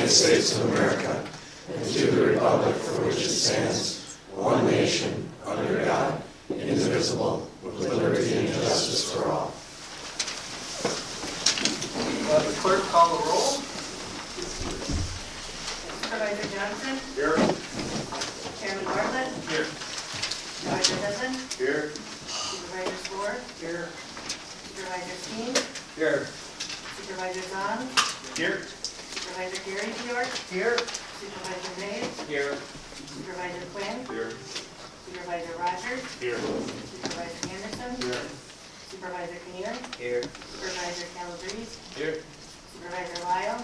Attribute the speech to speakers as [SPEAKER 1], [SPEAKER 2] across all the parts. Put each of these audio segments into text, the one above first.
[SPEAKER 1] United States of America and to the republic for which it stands, one nation, under God, indivisible, with liberty and justice for all.
[SPEAKER 2] The clerk call the roll.
[SPEAKER 3] Supervisor Johnson?
[SPEAKER 2] Here.
[SPEAKER 3] Chairman Bartlett?
[SPEAKER 2] Here.
[SPEAKER 3] Supervisor Dunn?
[SPEAKER 2] Here.
[SPEAKER 3] Supervisor Score?
[SPEAKER 2] Here.
[SPEAKER 3] Supervisor Steen?
[SPEAKER 2] Here.
[SPEAKER 3] Supervisor Dunn?
[SPEAKER 2] Here.
[SPEAKER 3] Supervisor Gary Bjork?
[SPEAKER 2] Here.
[SPEAKER 3] Supervisor Mays?
[SPEAKER 2] Here.
[SPEAKER 3] Supervisor Quinn?
[SPEAKER 2] Here.
[SPEAKER 3] Supervisor Rogers?
[SPEAKER 2] Here.
[SPEAKER 3] Supervisor Anderson?
[SPEAKER 2] Here.
[SPEAKER 3] Supervisor Kinnear?
[SPEAKER 2] Here.
[SPEAKER 3] Supervisor Calabrese?
[SPEAKER 2] Here.
[SPEAKER 3] Supervisor Lyle?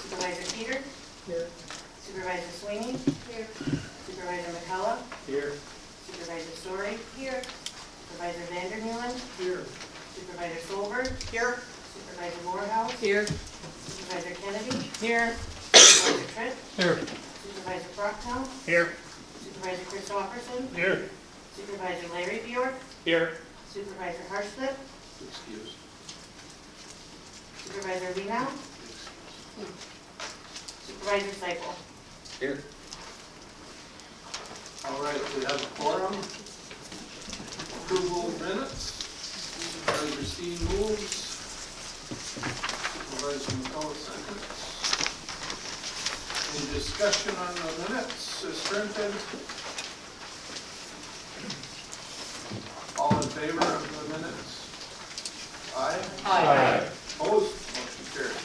[SPEAKER 3] Supervisor Peter?
[SPEAKER 2] Here.
[SPEAKER 3] Supervisor Sweeney? Here. Supervisor McCullough?
[SPEAKER 2] Here.
[SPEAKER 3] Supervisor Story? Here. Supervisor Vandermeulen?
[SPEAKER 2] Here.
[SPEAKER 3] Supervisor Solberg?
[SPEAKER 2] Here.
[SPEAKER 3] Supervisor Morehouse?
[SPEAKER 2] Here.
[SPEAKER 3] Supervisor Kennedy?
[SPEAKER 2] Here.
[SPEAKER 3] Supervisor Tritt?
[SPEAKER 2] Here.
[SPEAKER 3] Supervisor Proctor?
[SPEAKER 2] Here.
[SPEAKER 3] Supervisor Christopherson?
[SPEAKER 2] Here.
[SPEAKER 3] Supervisor Larry Bjork?
[SPEAKER 2] Here.
[SPEAKER 3] Supervisor Harshlet?
[SPEAKER 2] Excuse.
[SPEAKER 3] Supervisor Lenow? Supervisor Seifel?
[SPEAKER 2] Here. All right, we have a quorum. Approval of minutes. Supervisor Steen moves. Supervisor McCullough seconds. Any discussion on the minutes as printed? All in favor of the minutes? Aye.
[SPEAKER 3] Aye.
[SPEAKER 2] Opposed? Motion carried.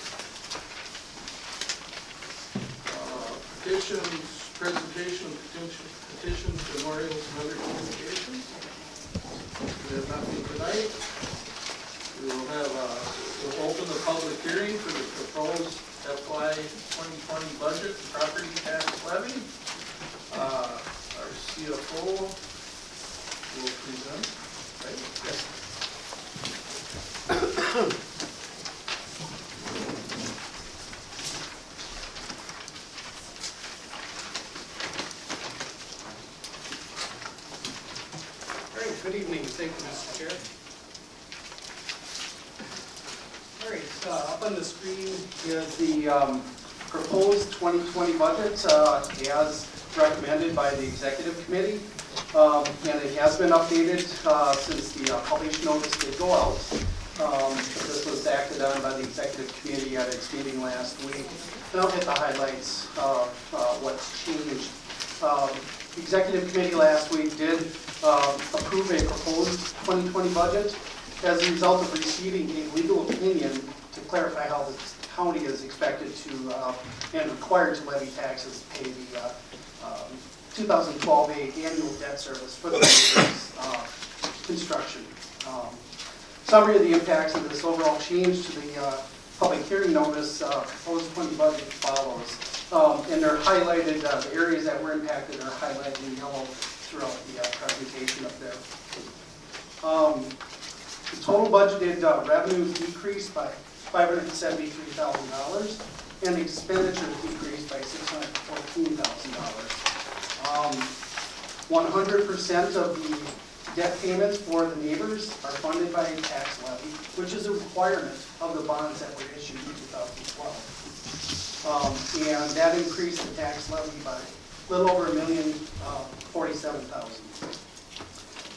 [SPEAKER 2] Petitions, presentation of petitions, memorials, and other communications. We have nothing tonight. We will have, we'll open the public hearing for the proposed FY 2020 budget and property tax levy. Our CFO will present. Right? Yes.
[SPEAKER 4] Good evening. Thank you, Mr. Chair. All right, up on the screen is the proposed 2020 budget as recommended by the Executive Committee. And it has been updated since the published notice did go out. This was acted on by the Executive Committee at its meeting last week. And I'll hit the highlights of what's changed. The Executive Committee last week did approve a proposed 2020 budget as a result of receiving a legal opinion to clarify how the county is expected to and required to levy taxes to pay the 2012 annual debt service for the construction. Summary of the impacts of this overall change to the public hearing notice proposed 20 budget follows. And they're highlighted, the areas that were impacted are highlighted in yellow throughout the presentation up there. The total budgeted revenues decreased by $573,000 and the expenditures decreased by $614,000. 100% of the debt payments for the neighbors are funded by a tax levy, which is a requirement of the bonds that were issued in 2012. And that increased the tax levy by a little over $1,047,000.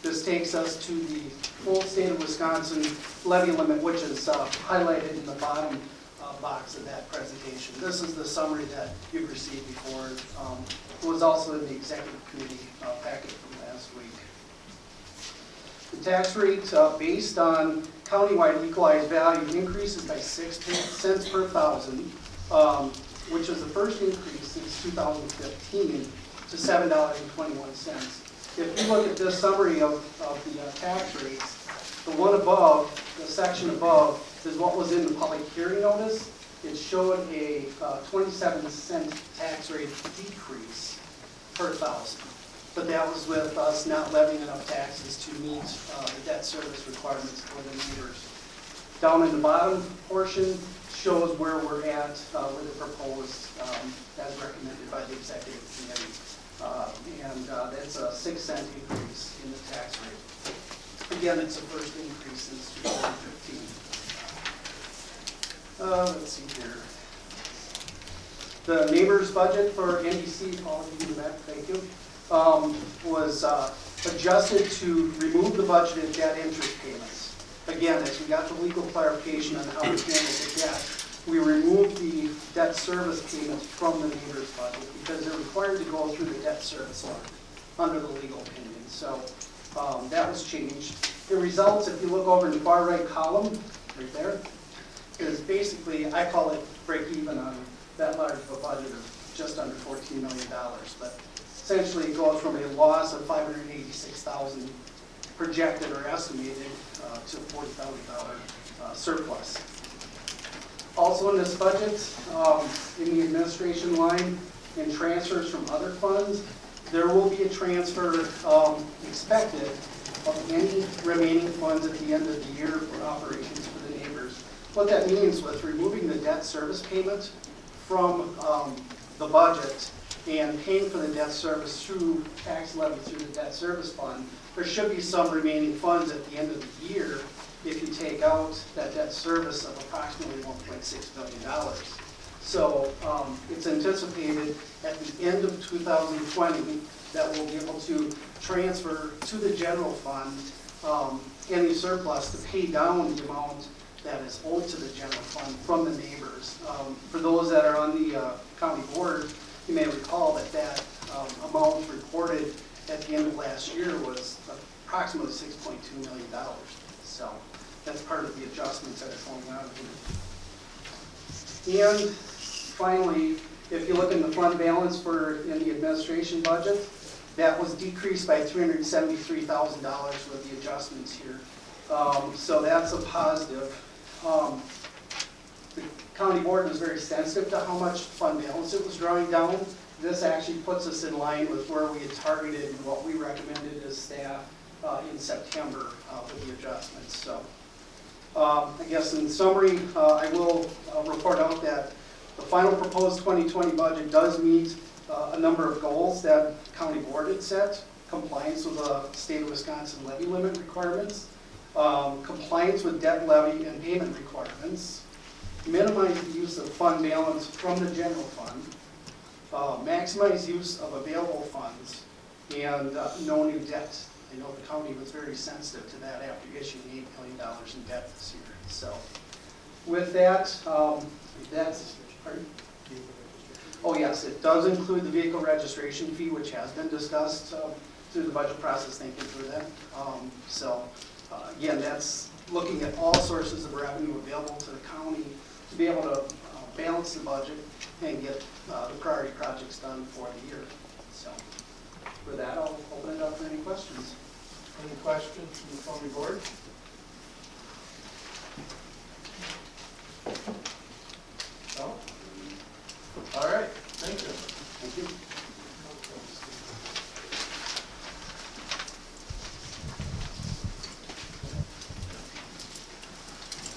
[SPEAKER 4] This takes us to the full state of Wisconsin levy limit, which is highlighted in the bottom box of that presentation. This is the summary that you've received before. It was also in the Executive Committee packet from last week. The tax rate based on countywide equalized value increases by 6 cents per thousand, which is the first increase since 2015 to $7.21. If you look at this summary of the tax rates, the one above, the section above, is what was in the public hearing notice. It showed a 27-cent tax rate decrease per thousand. But that was with us not levying enough taxes to meet the debt service requirements for the neighbors. Down in the bottom portion shows where we're at with the proposed as recommended by the Executive Committee. And that's a 6-cent increase in the tax rate. Again, it's the first increase since 2015. Let's see here. The neighbor's budget for NBC, Paul, you do that, thank you, was adjusted to remove the budgeted debt interest payments. Again, as we got the legal clarification on how to handle the debt, we removed the debt service payments from the neighbor's budget because they're required to go through the debt service fund under the legal opinion. So that was changed. It results, if you look over in the far right column, right there, is basically, I call it break even on that large of a budget of just under $14 million. But essentially it goes from a loss of $586,000 projected or estimated to a $40,000 surplus. Also in this budget, in the administration line, in transfers from other funds, there will be a transfer expected of any remaining funds at the end of the year for operations for the neighbors. What that means with removing the debt service payment from the budget and paying for the debt service through tax levy through the debt service fund, there should be some remaining funds at the end of the year if you take out that debt service of approximately $1.6 billion. So it's anticipated at the end of 2020 that we'll be able to transfer to the general fund any surplus to pay down the amount that is owed to the general fund from the neighbors. For those that are on the county board, you may recall that that amount reported at the end of last year was approximately $6.2 million. So that's part of the adjustments that are going on here. And finally, if you look in the fund balance in the administration budget, that was decreased by $373,000 with the adjustments here. So that's a positive. The county board was very sensitive to how much fund balance it was drawing down. This actually puts us in line with where we had targeted and what we recommended as staff in September with the adjustments. So I guess in summary, I will report out that the final proposed 2020 budget does meet a number of goals that county board had set: compliance with the state of Wisconsin levy limit requirements, compliance with debt levy and payment requirements, minimize the use of fund balance from the general fund, maximize use of available funds, and no new debt. I know the county was very sensitive to that after issuing $8 million in debt this year. So with that, that's, pardon? Oh yes, it does include the vehicle registration fee, which has been discussed through the budget process. Thank you for that. Again, that's looking at all sources of revenue available to the county to be able to balance the budget and get the priority projects done for the year. So with that, I'll open it up for any questions.
[SPEAKER 2] Any questions from the county board? No? All right, thank you.
[SPEAKER 4] Thank you.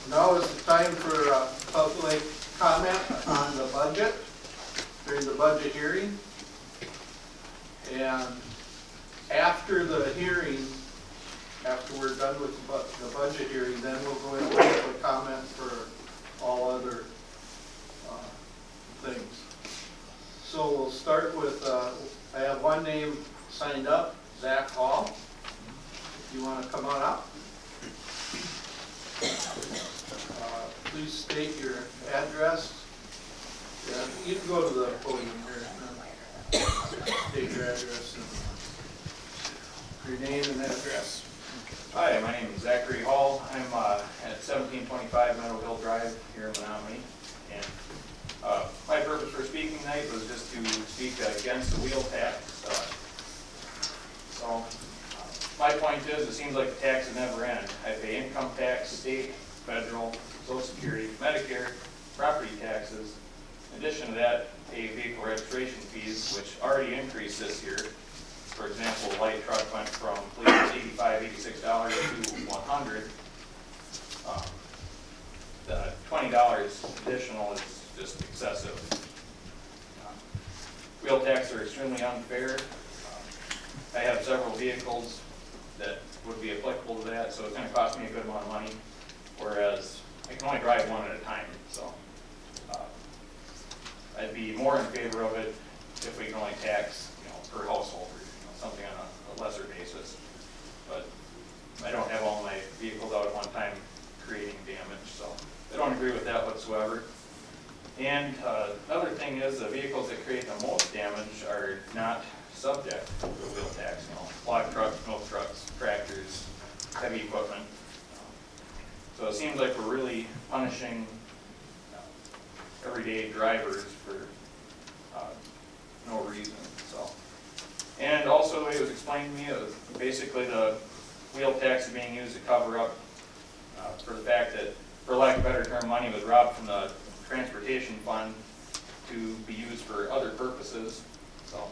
[SPEAKER 2] Now is the time for public comment on the budget during the budget hearing. And after the hearing, after we're done with the budget hearing, then we'll go into public comment for all other things. So we'll start with, I have one name signed up, Zach Hall. If you want to come on up. Please state your address. Yeah, you can go to the podium here. State your address and your name and address.
[SPEAKER 5] Hi, my name is Zachary Hall. I'm at 1725 Meadow Hill Drive here in Menominee. And my purpose for speaking tonight was just to speak against the wheel tax. My point is, it seems like the taxes never end. I pay income tax, state, federal, Social Security, Medicare, property taxes. In addition to that, pay vehicle registration fees, which already increased this year. For example, the light truck went from $85, $86 to $100. The $20 additional is just excessive. Wheel taxes are extremely unfair. I have several vehicles that would be applicable to that, so it's going to cost me a good amount of money. Whereas I can only drive one at a time, so I'd be more in favor of it if we can only tax, per household, or something on a lesser basis. But I don't have all my vehicles out at one time creating damage, so I don't agree with that whatsoever. And another thing is the vehicles that create the most damage are not subject to a wheel tax. Log trucks, milk trucks, tractors, heavy equipment. So it seems like we're really punishing everyday drivers for no reason. So, and also the way it was explained to me, it was basically the wheel tax is being used to cover up for the fact that, for lack of a better term, money was robbed from the transportation fund to be used for other purposes. So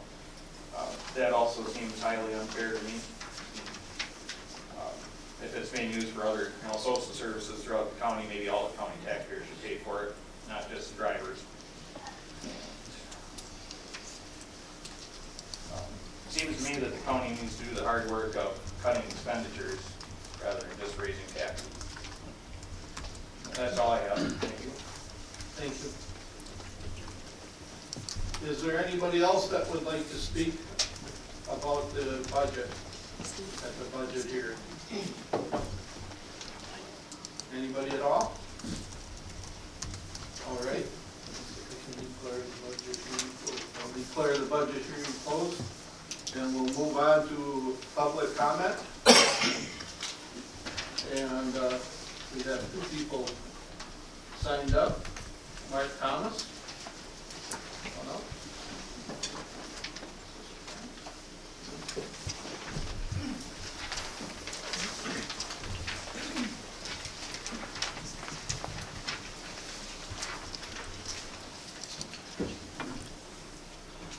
[SPEAKER 5] that also seems highly unfair to me. If it's being used for other, social services throughout the county, maybe all the county taxpayers should pay for it, not just the drivers. It seems to me that the county needs to do the hard work of cutting expenditures rather than just raising taxes. That's all I have. Thank you.
[SPEAKER 2] Thank you. Is there anybody else that would like to speak about the budget, at the budget hearing? Anybody at all? All right. I'll declare the budget hearing closed, and we'll move on to public comment. And we have 2 people signed up. Mark Thomas. Come on up.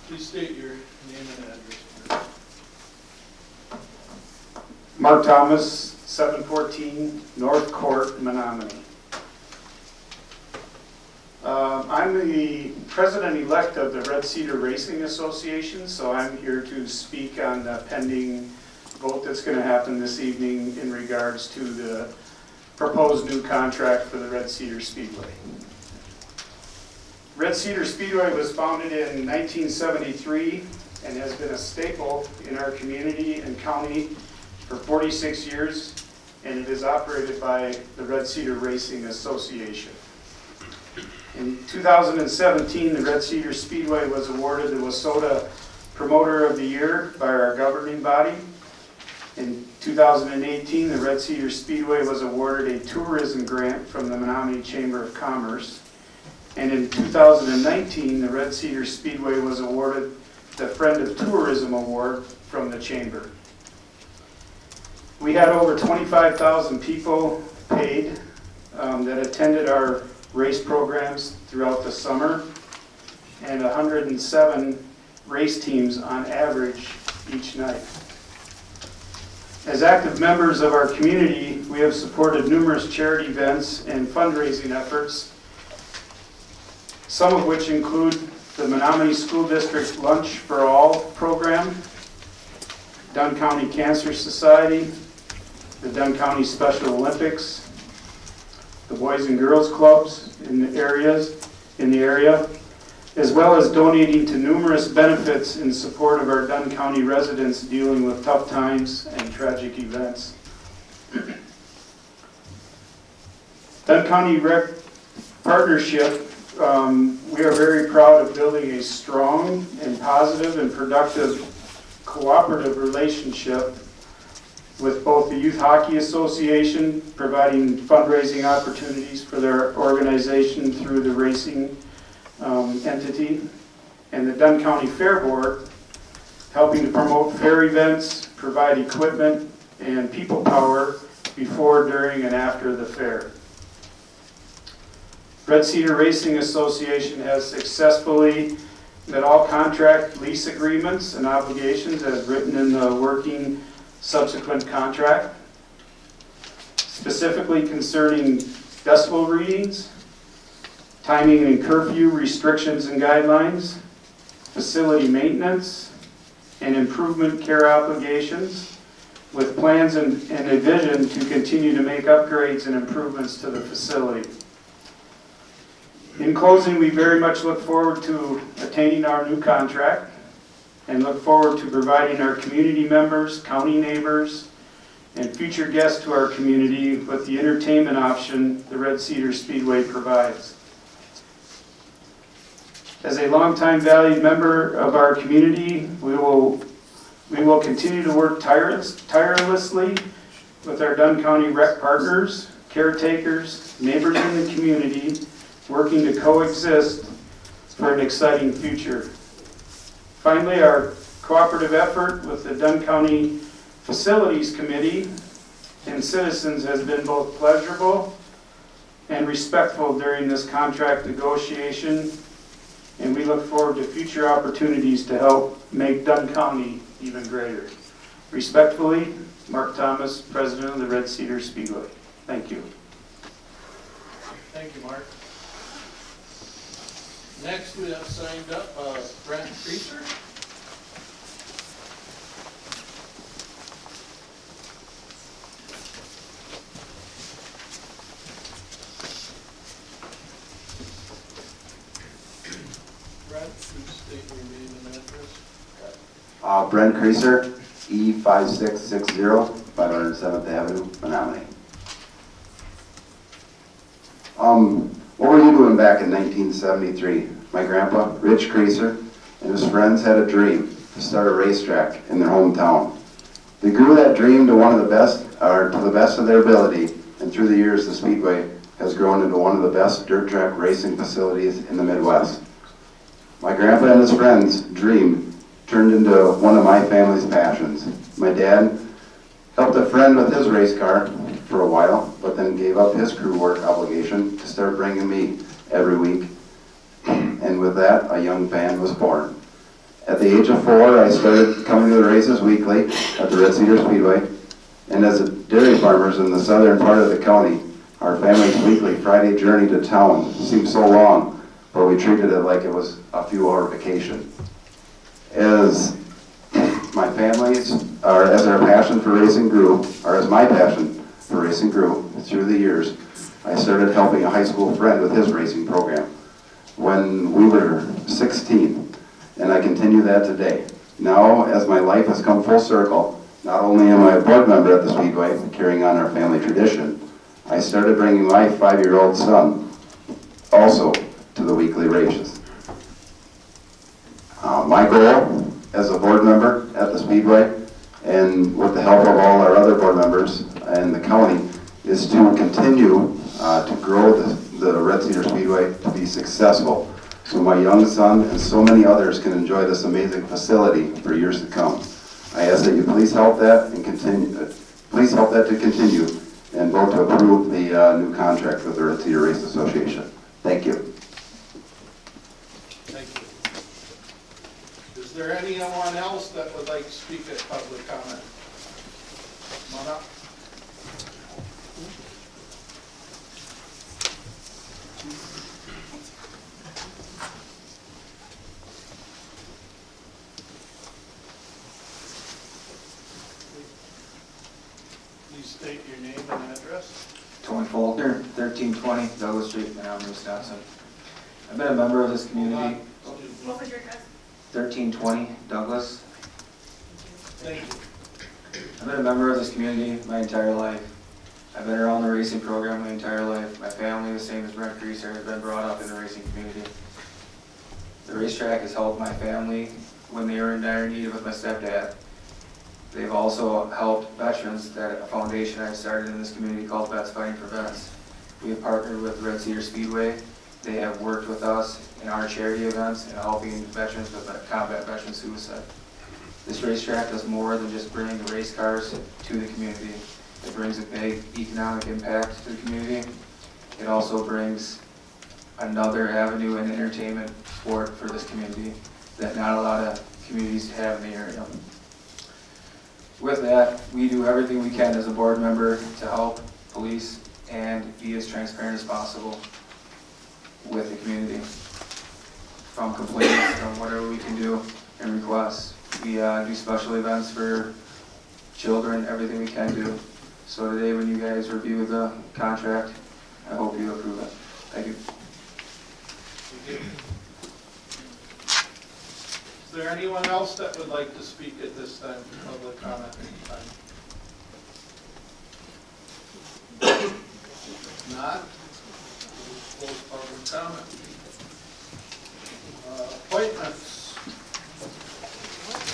[SPEAKER 2] Please state your name and address.
[SPEAKER 6] Mark Thomas, 714 North Court, Menominee. I'm the president-elect of the Red Cedar Racing Association, so I'm here to speak on the pending vote that's going to happen this evening in regards to the proposed new contract for the Red Cedar Speedway. Red Cedar Speedway was founded in 1973 and has been a staple in our community and county for 46 years, and it is operated by the Red Cedar Racing Association. In 2017, the Red Cedar Speedway was awarded the Wissota Promoter of the Year by our governing body. In 2018, the Red Cedar Speedway was awarded a tourism grant from the Menominee Chamber of Commerce. And in 2019, the Red Cedar Speedway was awarded the Friend of Tourism Award from the Chamber. We had over 25,000 people paid that attended our race programs throughout the summer, and 107 race teams on average each night. As active members of our community, we have supported numerous charity events and fundraising efforts, some of which include the Menominee School District Lunch for All program, Dunn County Cancer Society, the Dunn County Special Olympics, the Boys and Girls Clubs in the area, as well as donating to numerous benefits in support of our Dunn County residents dealing with tough times and tragic events. Dunn County Rec Partnership, we are very proud of building a strong and positive and productive cooperative relationship with both the Youth Hockey Association, providing fundraising opportunities for their organization through the racing entity, and the Dunn County Fair Board, helping to promote fair events, provide equipment and people power before, during, and after the fair. Red Cedar Racing Association has successfully met all contract lease agreements and obligations as written in the working subsequent contract, specifically concerning decibel readings, timing and curfew restrictions and guidelines, facility maintenance, and improvement care obligations, with plans and a vision to continue to make upgrades and improvements to the facility. In closing, we very much look forward to attaining our new contract and look forward to providing our community members, county neighbors, and future guests to our community with the entertainment option the Red Cedar Speedway provides. As a longtime valued member of our community, we will continue to work tirelessly with our Dunn County rec partners, caretakers, neighbors in the community, working to coexist for an exciting future. Finally, our cooperative effort with the Dunn County Facilities Committee and citizens has been both pleasurable and respectful during this contract negotiation, and we look forward to future opportunities to help make Dunn County even greater. Respectfully, Mark Thomas, President of the Red Cedar Speedway. Thank you.
[SPEAKER 2] Thank you, Mark. Next, we have signed up Brent Creaser. Brent, please state your name and address.
[SPEAKER 7] Brent Creaser, E5660, 507th Avenue, Menominee. What were you doing back in 1973? My grandpa, Rich Creaser, and his friends had a dream to start a racetrack in their hometown. They grew that dream to one of the best, or to the best of their ability, and through the years the Speedway has grown into one of the best dirt track racing facilities in the Midwest. My grandpa and his friends' dream turned into one of my family's passions. My dad helped a friend with his race car for a while, but then gave up his crew work obligation to start bringing me every week. And with that, a young fan was born. At the age of 4, I started coming to the races weekly at the Red Cedar Speedway. And as dairy farmers in the southern part of the county, our family's weekly Friday journey to town seemed so long, but we treated it like it was a few-hour vacation. As my family's, or as our passion for racing grew, or as my passion for racing grew through the years, I started helping a high school friend with his racing program when we were 16, and I continue that today. Now, as my life has come full circle, not only am I a board member at the Speedway, carrying on our family tradition, I started bringing my 5-year-old son also to the weekly races. My goal as a board member at the Speedway, and with the help of all our other board members and the county, is to continue to grow the Red Cedar Speedway to be successful, so my young son and so many others can enjoy this amazing facility for years to come. I ask that you please help that and continue. Please help that to continue, and vote to approve the new contract with the Red Cedar Race Association. Thank you.
[SPEAKER 2] Thank you. Is there anyone else that would like to speak at public comment? Come on up. Please state your name and address.
[SPEAKER 8] Tony Faulkner, 1320 Douglas Street, Menominee, Wisconsin. I've been a member of this community.
[SPEAKER 3] What was your address?
[SPEAKER 8] 1320 Douglas.
[SPEAKER 2] Thank you.
[SPEAKER 8] I've been a member of this community my entire life. I've been around the racing program my entire life. My family, the same as Brent Creaser, has been brought up in the racing community. The racetrack has helped my family when they were in dire need with my stepdad. They've also helped veterans, that a foundation I started in this community called Vets Fighting for Vets. We have partnered with Red Cedar Speedway. They have worked with us in our charity events and helping veterans with combat veteran suicide. This racetrack does more than just bring the race cars to the community. It brings a big economic impact to the community. It also brings another avenue in entertainment sport for this community that not a lot of communities have in the area. With that, we do everything we can as a board member to help police and be as transparent as possible with the community. From complaints, from whatever we can do and requests. We do special events for children, everything we can do. So today, when you guys review the contract, I hope you approve it. Thank you.
[SPEAKER 2] Is there anyone else that would like to speak at this time, public comment anytime? If not, we'll close public comment. Appointments.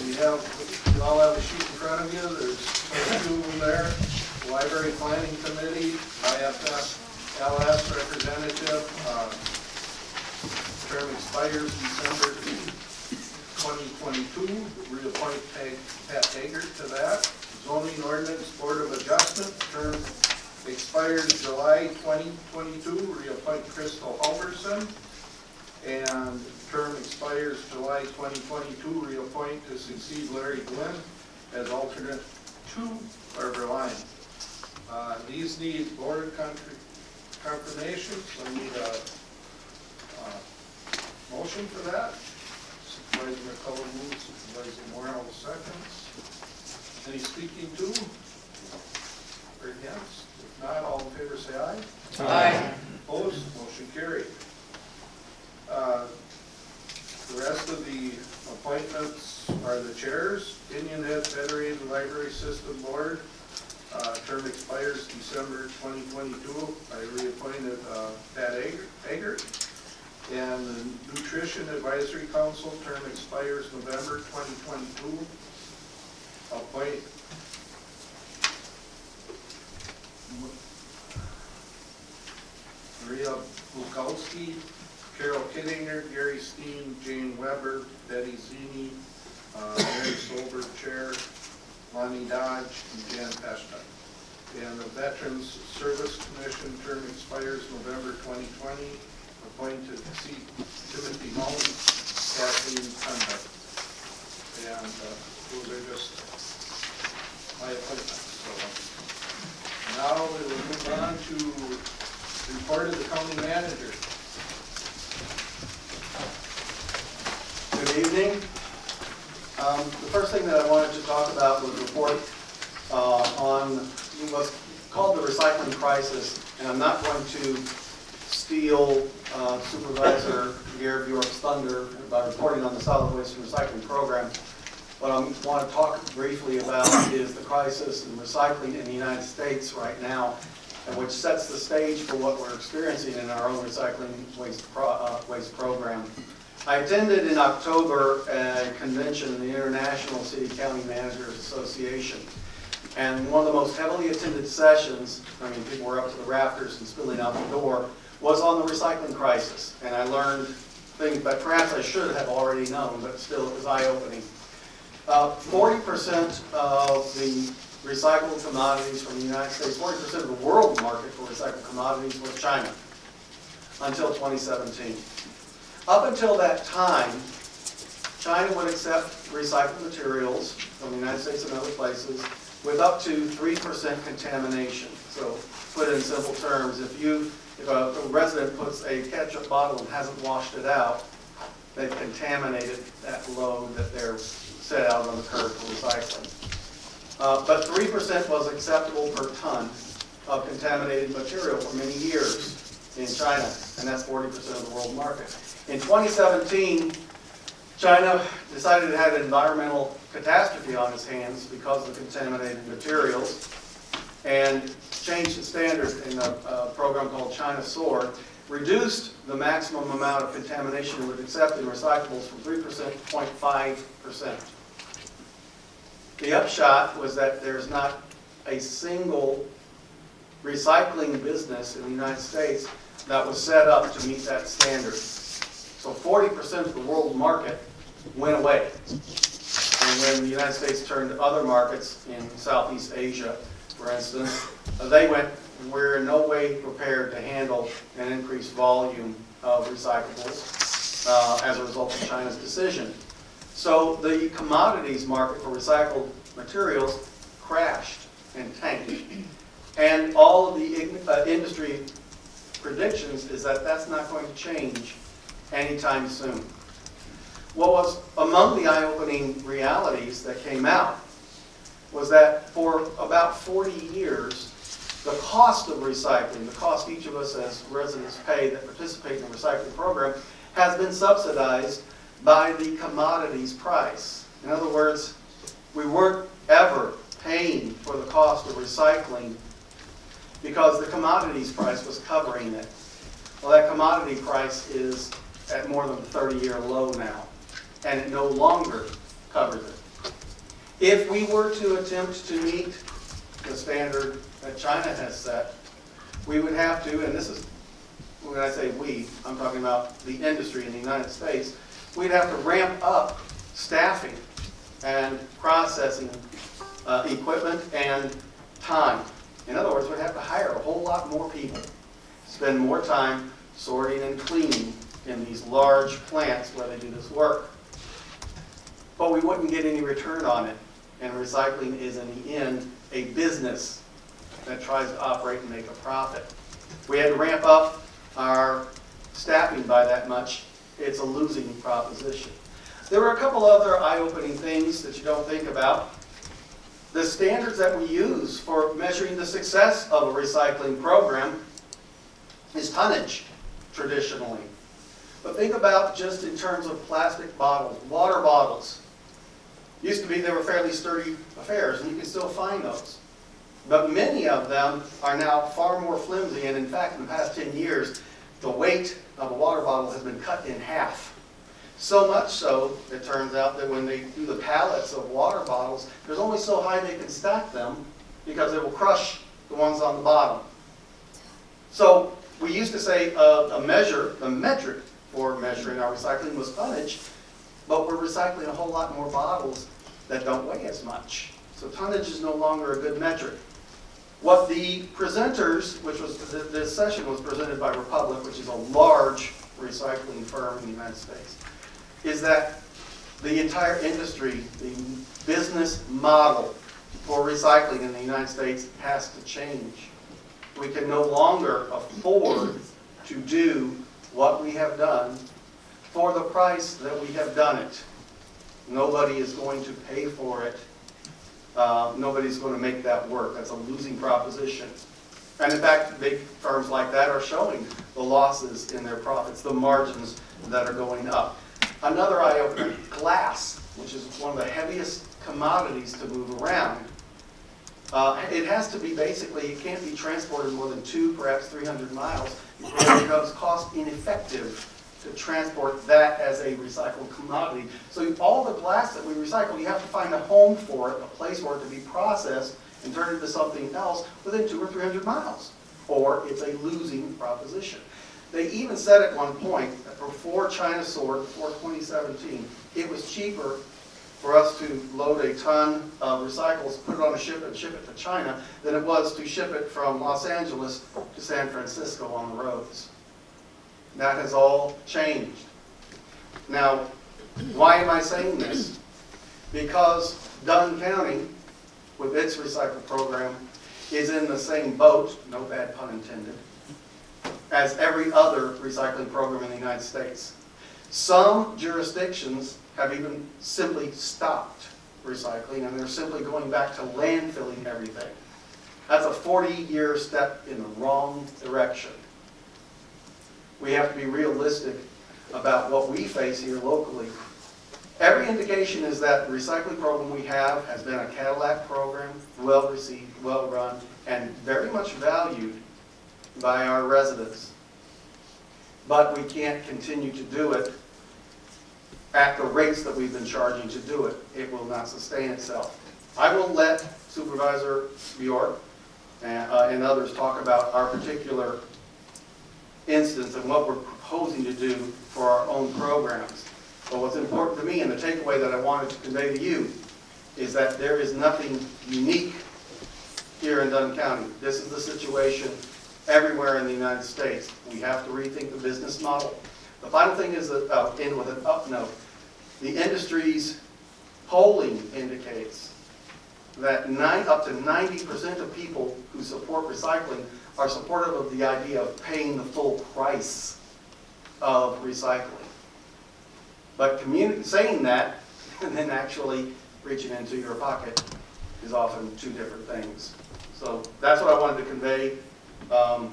[SPEAKER 2] You all have a sheet in front of you, there's two of them there. Library Planning Committee, IFS, LS representative, term expires December 2022, reappoint Pat Hager to that. Zoning Ordinance Board of Adjustment, term expires July 2022, reappoint Crystal Halverson. And term expires July 2022, reappoint to succeed Larry Dunn as alternate 2, Barbara Lyon. These need board confirmation, so I need a motion for that. Supervisor McCullough moves, Supervisor Morrow seconds. Any speaking to or against? If not, all in favor say aye.
[SPEAKER 3] Aye.
[SPEAKER 2] Opposed? Motion carried. The rest of the appointments are the chairs. Indian Head Federated Library System Board, term expires December 2022. I reappointed Pat Hager. And the Nutrition Advisory Council, term expires November 2022. Appoint Maria Bukowski, Carol Kittinger, Gary Steen, Jane Weber, Betty Zini, Mary Solberg, Chair, Lonnie Dodge, and Jan Peshta. And the Veterans Service Commission term expires November 2020. Appointed Timothy Mullen, Kathleen Conduct. And those are just my appointments. So now we will move on to the report of the county manager.
[SPEAKER 9] Good evening. The first thing that I wanted to talk about was a report on what's called the recycling crisis, and I'm not going to steal Supervisor Gary Bjork's thunder by reporting on the solid waste and recycling program. What I want to talk briefly about is the crisis in recycling in the United States right now, and which sets the stage for what we're experiencing in our own recycling waste program. I attended in October a convention in the International City County Managers Association. And one of the most heavily attended sessions, I mean, people were up to the rafters and spilling out the door, was on the recycling crisis. And I learned things that perhaps I should have already known, but still it was eye-opening. 40% of the recycled commodities from the United States, 40% of the world market for recycled commodities was China until 2017. Up until that time, China would accept recycled materials from the United States and other places with up to 3% contamination. So put it in simple terms, if a resident puts a ketchup bottle and hasn't washed it out, they've contaminated that load that they're set out on the curb for recycling. But 3% was acceptable per ton of contaminated material for many years in China, and that's 40% of the world market. In 2017, China decided it had an environmental catastrophe on its hands because of the contaminated materials and changed its standard in a program called China SOAR, reduced the maximum amount of contamination it would accept in recyclables from 3% to 0.5%. The upshot was that there's not a single recycling business in the United States that was set up to meet that standard. So 40% of the world market went away. And when the United States turned to other markets in Southeast Asia, for instance, we're in no way prepared to handle an increased volume of recyclables as a result of China's decision. So the commodities market for recycled materials crashed and tanked. And all of the industry predictions is that that's not going to change anytime soon. What was among the eye-opening realities that came out was that for about 40 years, the cost of recycling, the cost each of us as residents pay that participate in the recycling program, has been subsidized by the commodities price. In other words, we weren't ever paying for the cost of recycling because the commodities price was covering it. Well, that commodity price is at more than a 30-year low now, and it no longer covers it. If we were to attempt to meet the standard that China has set, we would have to, and this is, when I say we, I'm talking about the industry in the United States, we'd have to ramp up staffing and processing equipment and time. In other words, we'd have to hire a whole lot more people, spend more time sorting and cleaning in these large plants where they do this work. But we wouldn't get any return on it. And recycling is, in the end, a business that tries to operate and make a profit. We had to ramp up our staffing by that much. It's a losing proposition. There were a couple other eye-opening things that you don't think about. The standards that we use for measuring the success of a recycling program is tonnage, traditionally. But think about just in terms of plastic bottles, water bottles. Used to be they were fairly sturdy affairs, and you can still find those. But many of them are now far more flimsy, and in fact, in the past 10 years, the weight of a water bottle has been cut in half. So much so, it turns out that when they do the pallets of water bottles, there's only so high they can stack them because it will crush the ones on the bottom. So we used to say the metric for measuring our recycling was tonnage, but we're recycling a whole lot more bottles that don't weigh as much. So tonnage is no longer a good metric. What the presenters, which was this session was presented by Republic, which is a large recycling firm in the United States, is that the entire industry, the business model for recycling in the United States has to change. We can no longer afford to do what we have done for the price that we have done it. Nobody is going to pay for it. Nobody's going to make that work. That's a losing proposition. And in fact, big firms like that are showing the losses in their profits, the margins that are going up. Another eye-opener, glass, which is one of the heaviest commodities to move around. It has to be basically, it can't be transported more than 2, perhaps 300 miles before it becomes cost ineffective to transport that as a recycled commodity. So all the glass that we recycle, you have to find a home for it, a place for it to be processed and turned into something else within 200 or 300 miles, or it's a losing proposition. They even said at one point that before China soared, before 2017, it was cheaper for us to load a ton of recycles, put it on a ship and ship it to China than it was to ship it from Los Angeles to San Francisco on the roads. That has all changed. Now, why am I saying this? Because Dunn County, with its recycle program, is in the same boat, no bad pun intended, as every other recycling program in the United States. Some jurisdictions have even simply stopped recycling, and they're simply going back to landfilling everything. That's a 40-year step in the wrong direction. We have to be realistic about what we face here locally. Every indication is that the recycling program we have has been a Cadillac program, well received, well run, and very much valued by our residents. But we can't continue to do it at the rates that we've been charging to do it. It will not sustain itself. I will let Supervisor Bjork and others talk about our particular instance and what we're proposing to do for our own programs. But what's important to me, and the takeaway that I wanted to convey to you, is that there is nothing unique here in Dunn County. This is the situation everywhere in the United States. We have to rethink the business model. The final thing is that I'll end with an up note. The industry's polling indicates that up to 90% of people who support recycling are supportive of the idea of paying the full price of recycling. But saying that and then actually reaching into your pocket is often two different things. So that's what I wanted to convey. I'm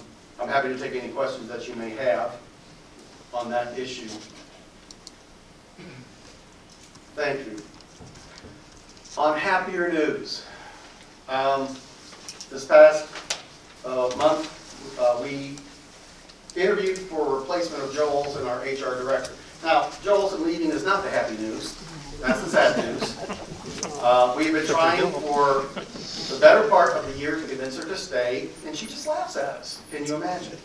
[SPEAKER 9] happy to take any questions that you may have on that issue. Thank you. On happier news, this past month, we interviewed for replacement of Joe Olson, our HR director. Now, Joe Olson leaving is not the happy news. That's the sad news. We've been trying for the better part of the year to convince her to stay, and she just laughs at us. Can you imagine?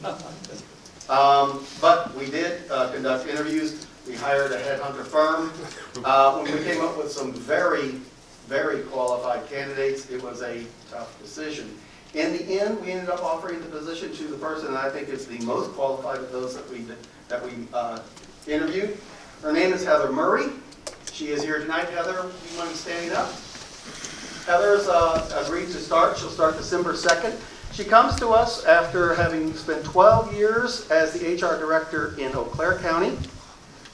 [SPEAKER 9] But we did conduct interviews. We hired a headhunter firm. When we came up with some very, very qualified candidates, it was a tough decision. In the end, we ended up offering the position to the person that I think is the most qualified of those that we interviewed. Her name is Heather Murray. She is here tonight. Heather, you mind standing up? Heather's agreed to start. She'll start December 2nd. She comes to us after having spent 12 years as the HR director in Eau Claire County,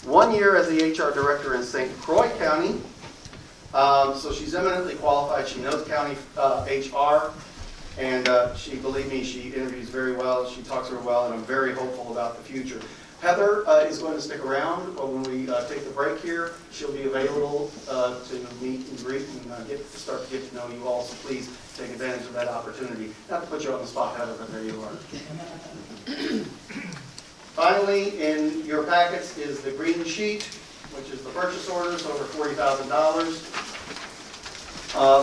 [SPEAKER 9] 1 year as the HR director in St. Croix County. So she's eminently qualified. She knows county HR. And she, believe me, she interviews very well. She talks very well, and I'm very hopeful about the future. Heather is going to stick around when we take the break here. She'll be available to meet and greet and start to get to know you all, so please take advantage of that opportunity. Not to put you on the spot, Heather, but there you are. Finally, in your packets is the green sheet, which is the purchase orders over $40,000.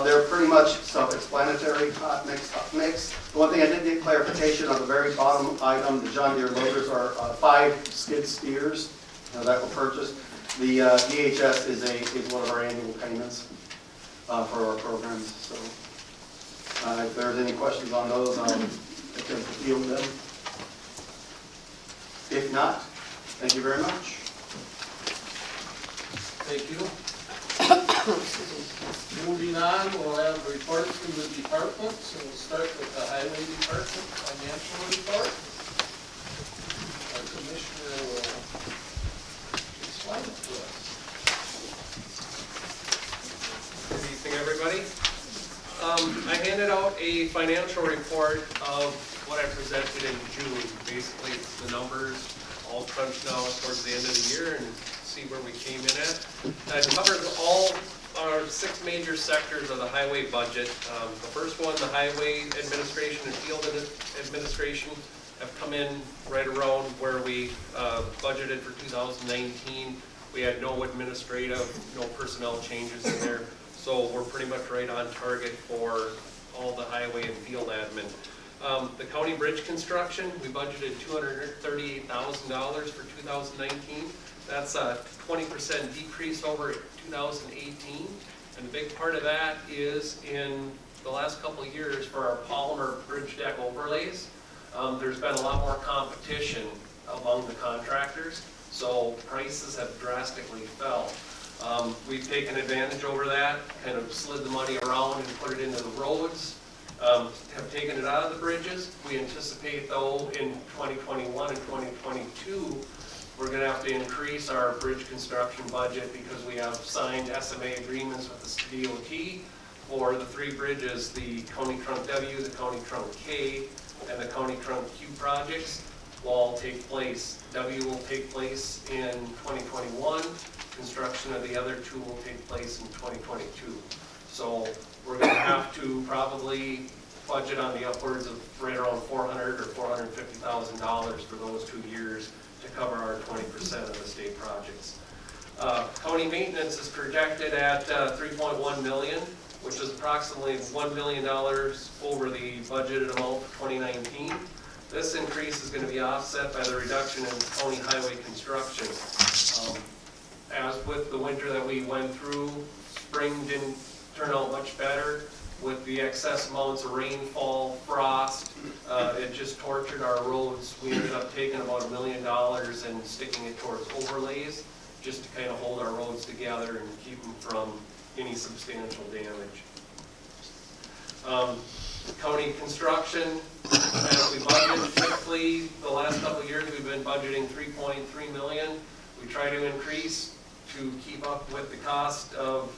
[SPEAKER 9] They're pretty much self-explanatory, hot mix, hot mix. The one thing I did get clarification on the very bottom item, the John Deere loaders are 5 skid steers that were purchased. The DHS is one of our annual payments for our programs. So if there's any questions on those, I'll attempt to field them. If not, thank you very much.
[SPEAKER 2] Thank you. Moving on, we'll have reports from the departments, and we'll start with the Highway Department financial report. Our commissioner will explain it to us.
[SPEAKER 10] Good evening, everybody. I handed out a financial report of what I presented in June. Basically, it's the numbers all crunched now towards the end of the year and see where we came in at. It covers all our 6 major sectors of the highway budget. The first one, the highway administration and field administration, have come in right around where we budgeted for 2019. We had no administrative, no personnel changes in there, so we're pretty much right on target for all the highway and field admin. The county bridge construction, we budgeted $238,000 for 2019. That's a 20% decrease over 2018. And the big part of that is in the last couple of years for our polymer bridge deck overlays, there's been a lot more competition among the contractors, so prices have drastically fell. We've taken advantage over that, kind of slid the money around and put it into the roads, have taken it out of the bridges. We anticipate, though, in 2021 and 2022, we're going to have to increase our bridge construction budget because we have signed SMA agreements with the DOT for the 3 bridges, the County Trunk W, the County Trunk K, and the County Trunk Q projects will all take place. W will take place in 2021. Construction of the other 2 will take place in 2022. So we're going to have to probably budget on the upwards of right around $400,000 or $450,000 for those 2 years to cover our 20% of the state projects. County maintenance is projected at $3.1 million, which is approximately $1 million over the budgeted amount for 2019. This increase is going to be offset by the reduction in county highway construction. As with the winter that we went through, spring didn't turn out much better. With the excess amounts of rainfall, frost, it just tortured our roads. We ended up taking about $1 million and sticking it towards overlays just to kind of hold our roads together and keep them from any substantial damage. County construction, as we budget, typically the last couple of years we've been budgeting $3.3 million. We try to increase to keep up with the cost of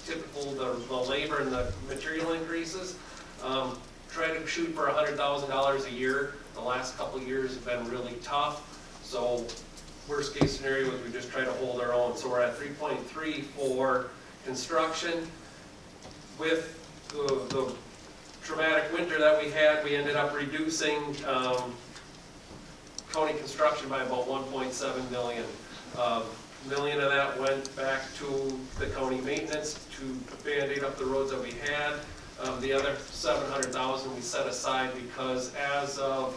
[SPEAKER 10] typical, the labor and the material increases. Try to shoot for $100,000 a year. The last couple of years have been really tough. So worst case scenario is we just try to hold our own. So we're at 3.3 for construction. With the traumatic winter that we had, we ended up reducing county construction by about 1.7 million. Million of that went back to the county maintenance to band-aid up the roads that we had. The other 700,000 we set aside because as of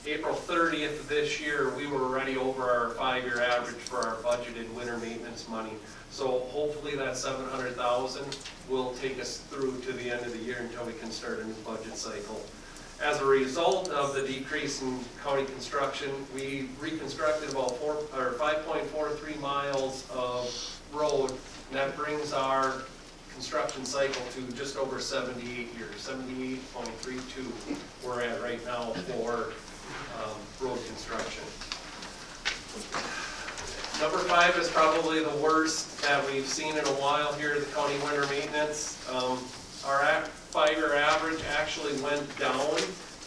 [SPEAKER 10] April 30th of this year, we were already over our 5-year average for our budgeted winter maintenance money. So hopefully that 700,000 will take us through to the end of the year until we can start a new budget cycle. As a result of the decrease in county construction, we reconstructed about 5.43 miles of road, and that brings our construction cycle to just over 78 years, 78.32 we're at right now for road construction. Number 5 is probably the worst that we've seen in a while here, the county winter maintenance. Our 5-year average actually went down.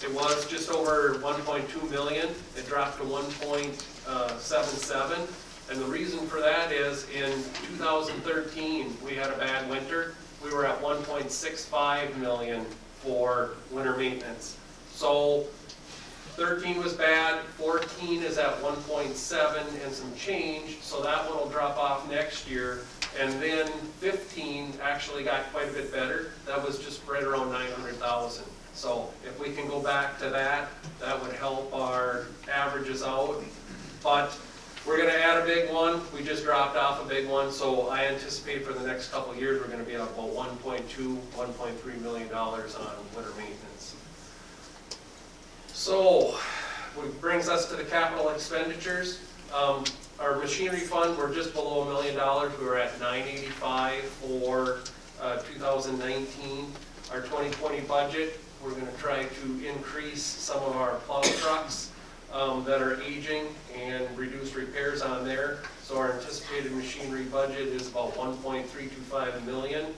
[SPEAKER 10] It was just over 1.2 million. It dropped to 1.77. And the reason for that is in 2013, we had a bad winter. We were at 1.65 million for winter maintenance. So 13 was bad, 14 is at 1.7 and some change, so that one will drop off next year. And then 15 actually got quite a bit better. That was just right around 900,000. So if we can go back to that, that would help our averages out. But we're going to add a big one. We just dropped off a big one, so I anticipate for the next couple of years we're going to be at about $1.2, $1.3 million on winter maintenance. So, which brings us to the capital expenditures. Our machinery fund, we're just below $1 million. We were at $985 for 2019. Our 2020 budget, we're going to try to increase some of our plow trucks that are aging and reduce repairs on there. So our anticipated machinery budget is about $1.325 million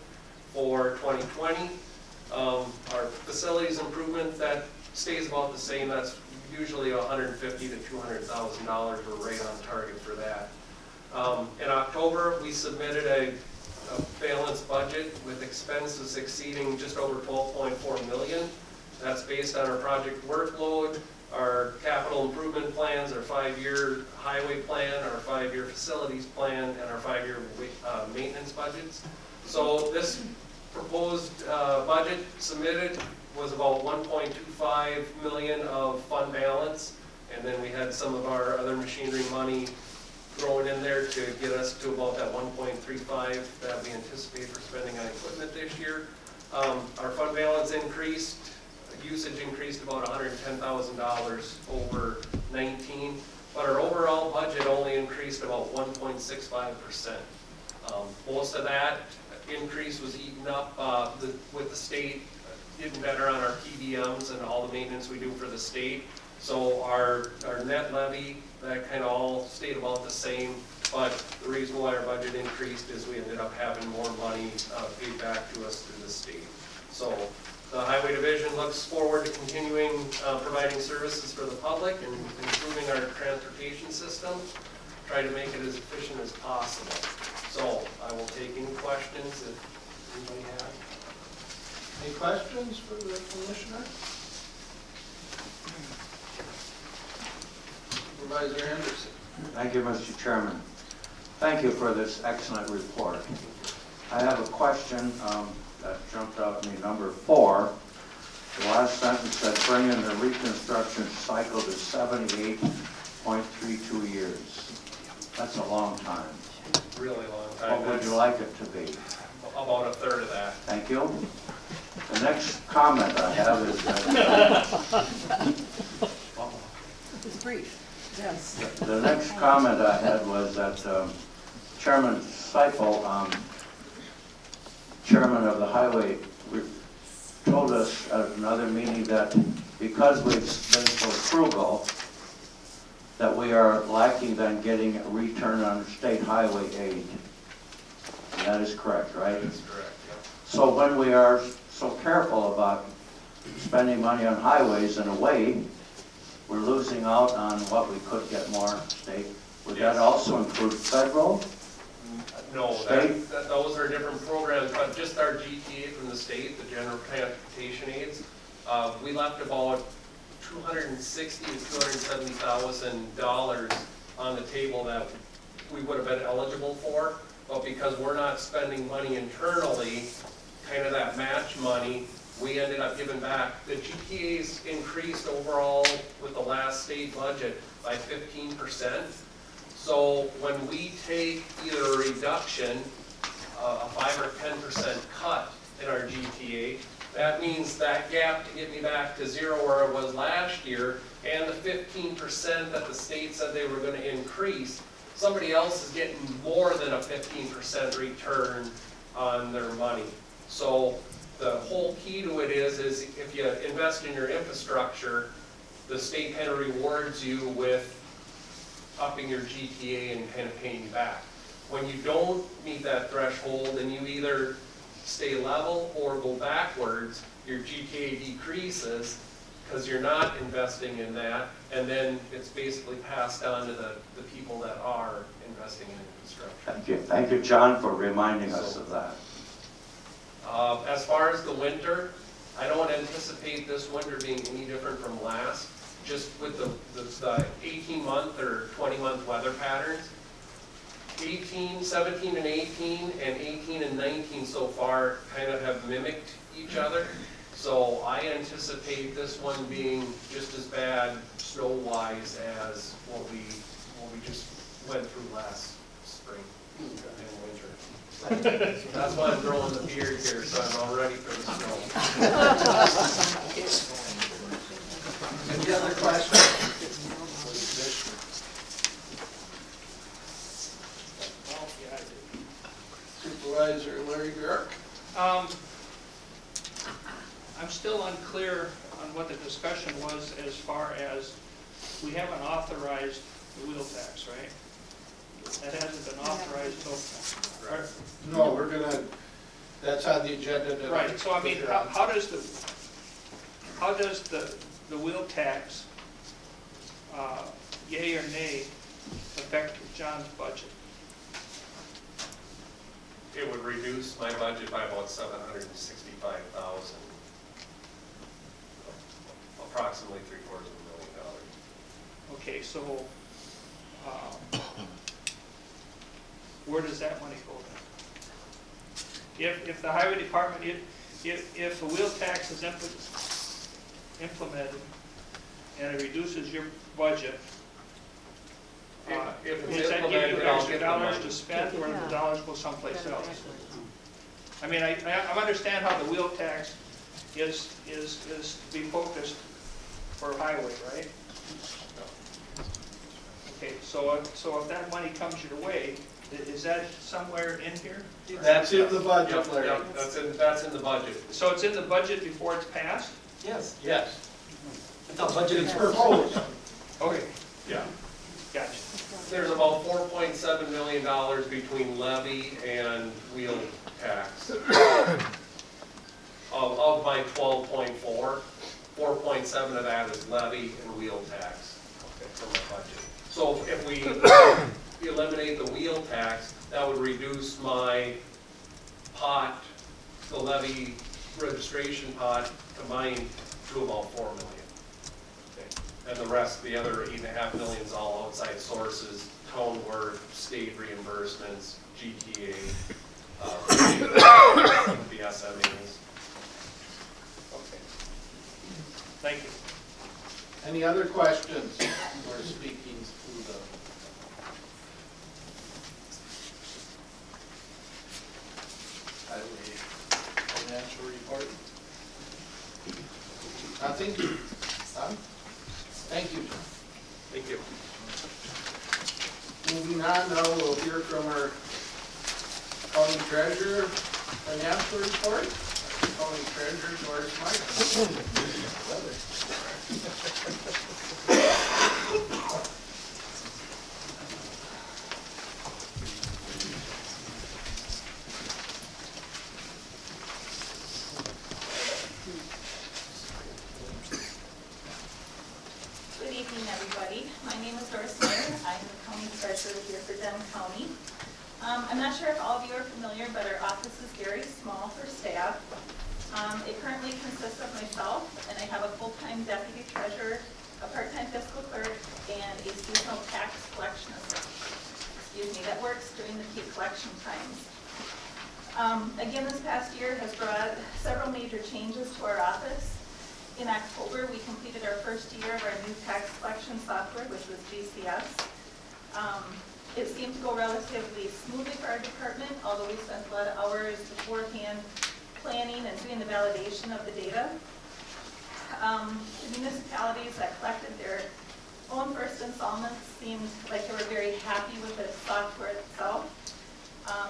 [SPEAKER 10] for 2020. Our facilities improvement, that stays about the same. That's usually $150,000 to $200,000. We're right on target for that. In October, we submitted a balanced budget with expenses exceeding just over $12.4 million. That's based on our project workload, our capital improvement plans, our 5-year highway plan, our 5-year facilities plan, and our 5-year maintenance budgets. So this proposed budget submitted was about 1.25 million of fund balance, and then we had some of our other machinery money thrown in there to get us to about that 1.35 that we anticipate for spending on equipment this year. Our fund balance increased, usage increased about $110,000 over 19, but our overall budget only increased about 1.65%. Most of that increase was eaten up with the state getting better on our PDMs and all the maintenance we do for the state. So our net levy, that kind of all stayed about the same, but the reason why our budget increased is we ended up having more money paid back to us through the state. So the Highway Division looks forward to continuing providing services for the public and improving our transportation system, try to make it as efficient as possible. So I will take any questions if anybody has.
[SPEAKER 2] Any questions for the commissioner? Supervisor Henderson.
[SPEAKER 11] Thank you, Mr. Chairman. Thank you for this excellent report. I have a question that jumped out at me. Number 4, the last sentence said bringing the reconstruction cycle to 78.32 years. That's a long time.
[SPEAKER 10] Really long time.
[SPEAKER 11] What would you like it to be?
[SPEAKER 10] About a third of that.
[SPEAKER 11] Thank you. The next comment I have is that
[SPEAKER 12] It's brief, yes.
[SPEAKER 11] the next comment I had was that Chairman Seipel, Chairman of the Highway, told us at another meeting that because we've been so frugal, that we are lacking then getting a return on state highway aid. that is correct, right?
[SPEAKER 5] That's correct, yep.
[SPEAKER 11] So when we are so careful about spending money on highways, in a way, we're losing out on what we could get more state. Would that
[SPEAKER 5] Yes.
[SPEAKER 11] also include federal?
[SPEAKER 5] No,
[SPEAKER 11] State?
[SPEAKER 5] those are different programs, but just our GTA from the state, the general transportation aids, we left about $260,000 to $270,000 on the table that we would have been eligible for, but because we're not spending money internally, kind of that match money, we ended up giving back. The GTA's increased overall with the last state budget by 15%. So when we take either a reduction, a 5 or 10% cut in our GTA, that means that gap to get me back to zero where I was last year, and the 15% that the state said they were gonna increase, somebody else is getting more than a 15% return on their money. So the whole key to it is if you invest in your infrastructure, the state kind of rewards you with upping your GTA and kind of paying you back. When you don't meet that threshold and you either stay level or go backwards, your GTA decreases because you're not investing in that, and then it's basically passed on to the people that are investing in infrastructure.
[SPEAKER 11] Thank you. Thank you, John, for reminding us of that.
[SPEAKER 5] As far as the winter, I don't anticipate this winter being any different from last, just with the 18-month or 20-month weather patterns. 17 and 18, and 18 and 19 so far kind of have mimicked each other. So I anticipate this one being just as bad snow-wise as what we just went through last spring and winter. That's why I'm growing the beard here, so I'm all ready for the snow.
[SPEAKER 2] Any other questions? Supervisor Larry Bjork.
[SPEAKER 13] I'm still unclear on what the discussion was as far as, we haven't authorized the wheel tax, right? That hasn't been authorized so far.
[SPEAKER 2] No, we're gonna, that's on the agenda tonight.
[SPEAKER 13] Right, so I mean, how does the wheel tax, yay or nay, affect John's budget?
[SPEAKER 5] It would reduce my budget by about $765,000, approximately $750,000.
[SPEAKER 13] Okay, so, where does that money go then? If the highway department, if the wheel tax is implemented and it reduces your budget,
[SPEAKER 5] If it's
[SPEAKER 13] does that give
[SPEAKER 5] implemented,
[SPEAKER 13] you
[SPEAKER 5] I'll
[SPEAKER 13] extra
[SPEAKER 5] get the
[SPEAKER 13] dollars
[SPEAKER 5] money.
[SPEAKER 13] to spend, or do the dollars go someplace else? I mean, I understand how the wheel tax is to be focused for highway, right? Okay, so if that money comes your way, is that somewhere in here?
[SPEAKER 2] That's in the budget,
[SPEAKER 5] Yep,
[SPEAKER 2] Larry.
[SPEAKER 5] yep, that's in the budget.
[SPEAKER 13] So it's in the budget before it's passed?
[SPEAKER 9] Yes.
[SPEAKER 2] Yes.
[SPEAKER 9] The budget
[SPEAKER 2] It's proposed.
[SPEAKER 13] Okay,
[SPEAKER 5] Yeah.
[SPEAKER 13] gotcha.
[SPEAKER 5] There's about $4.7 million between levy and wheel tax. Of my 12.4, 4.7 of that is levy and wheel tax from my budget. So if we eliminate the wheel tax, that would reduce my pot, the levy registration pot combined to about $4 million. And the rest, the other 8.5 million is all outside sources, tone work, state reimbursements, GTA, the SMAs.
[SPEAKER 13] Okay. Thank you.
[SPEAKER 2] Any other questions or speakings through the? Highway financial report? Nothing? Done? Thank you, John.
[SPEAKER 5] Thank you.
[SPEAKER 2] Moving on, now we'll hear from our county treasurer financial report. County treasurer George Meyer.
[SPEAKER 14] Doris Meyer. I'm the county treasurer here for Dunn County. I'm not sure if all of you are familiar, but our office is very small for staff. It currently consists of myself, and I have a full-time deputy treasurer, a part-time fiscal clerk, and a seasonal tax collectionist, that works during the peak collection times. Again, this past year has brought several major changes to our office. In October, we completed our first year of our new tax collection software, which was GCS. It seemed to go relatively smoothly for our department, although we spent a lot of hours beforehand planning and doing the validation of the data. The municipalities that collected their own first installments seemed like they were very happy with the software itself.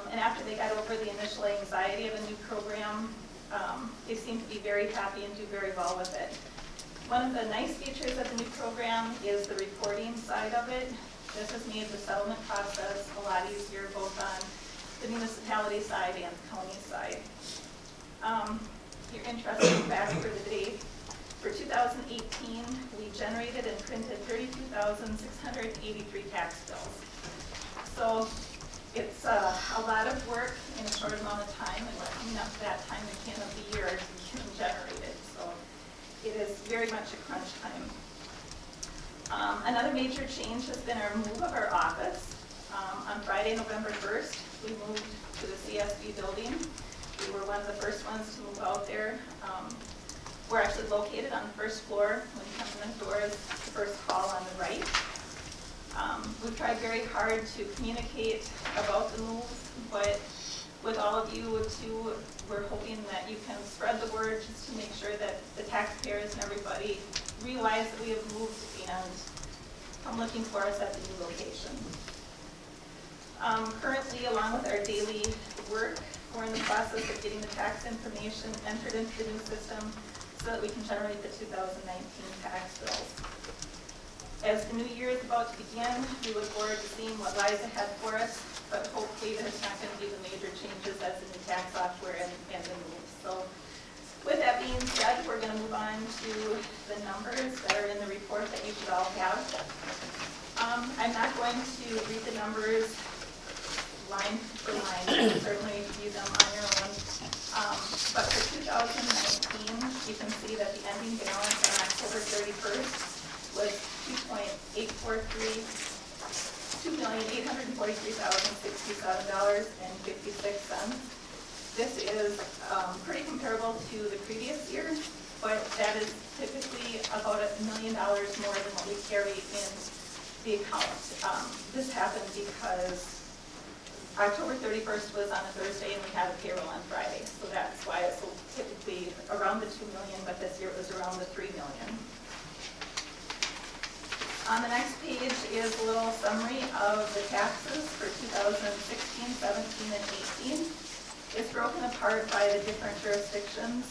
[SPEAKER 14] And after they got over the initial anxiety of a new program, they seem to be very happy and do very well with it. One of the nice features of the new program is the reporting side of it. This has made the settlement process a lot easier, both on the municipality side and the county side. Your interesting fact for the day, for 2018, we generated and printed 32,683 tax bills. So it's a lot of work in a short amount of time, and we're coming up to that time again of the year to get them generated. So it is very much a crunch time. Another major change has been our move of our office. On Friday, November 1st, we moved to the CSB building. We were one of the first ones to move out there. We're actually located on the first floor. When you come in the door, it's the first hall on the right. We've tried very hard to communicate about the move, but with all of you too, we're hoping that you can spread the word just to make sure that the taxpayers and everybody realize that we have moved and come looking for us at the new location. Currently, along with our daily work, we're in the process of getting the tax information entered into the new system so that we can generate the 2019 tax bills. As the new year is about to begin, we look forward to seeing what lies ahead for us, but hopefully there's not going to be the major changes as the new tax software and the move. So with that being said, we're going to move on to the numbers that are in the report that you should all have. I'm not going to read the numbers line for line. You can certainly view them on your own. But for 2019, you can see that the ending balance on October 31st was $2,843,067.56. This is pretty comparable to the previous year, but that is typically about $1 million more than what we carry in the account. This happened because October 31st was on a Thursday and we had a payroll on Friday, so that's why it's typically around the $2 million, but this year it was around the $3 million. On the next page is a little summary of the taxes for 2016, 17, and 18. It's broken apart by the different jurisdictions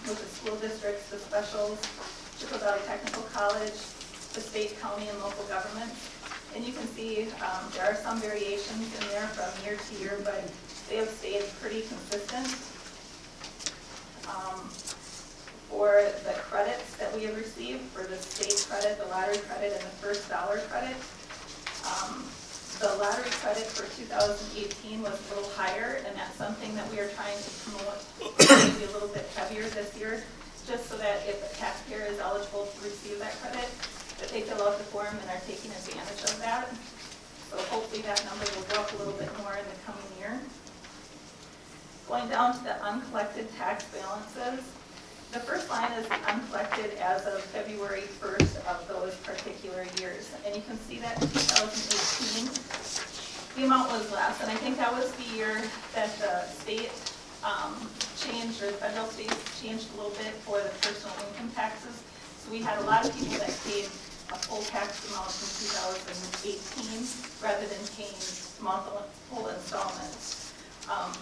[SPEAKER 14] with the school districts, the specials, Chippewa Valley Technical College, the state, county, and local governments. And you can see there are some variations in there from year to year, but they have stayed pretty consistent. For the credits that we have received, for the state credit, the lottery credit, and the first dollar credit, the lottery credit for 2018 was a little higher, and that's something that we are trying to promote to be a little bit heavier this year, just so that if a taxpayer is eligible to receive that credit, that they fill out the form and are taking advantage of that. So hopefully that number will go up a little bit more in the coming year. Going down to the uncollected tax balances, the first line is uncollected as of February 1st of those particular years. And you can see that in 2018, the amount was less. And I think that was the year that the state changed, or the federal state changed a little bit for the personal income taxes. So we had a lot of people that paid a full tax amount in 2018 rather than paying multiple installments.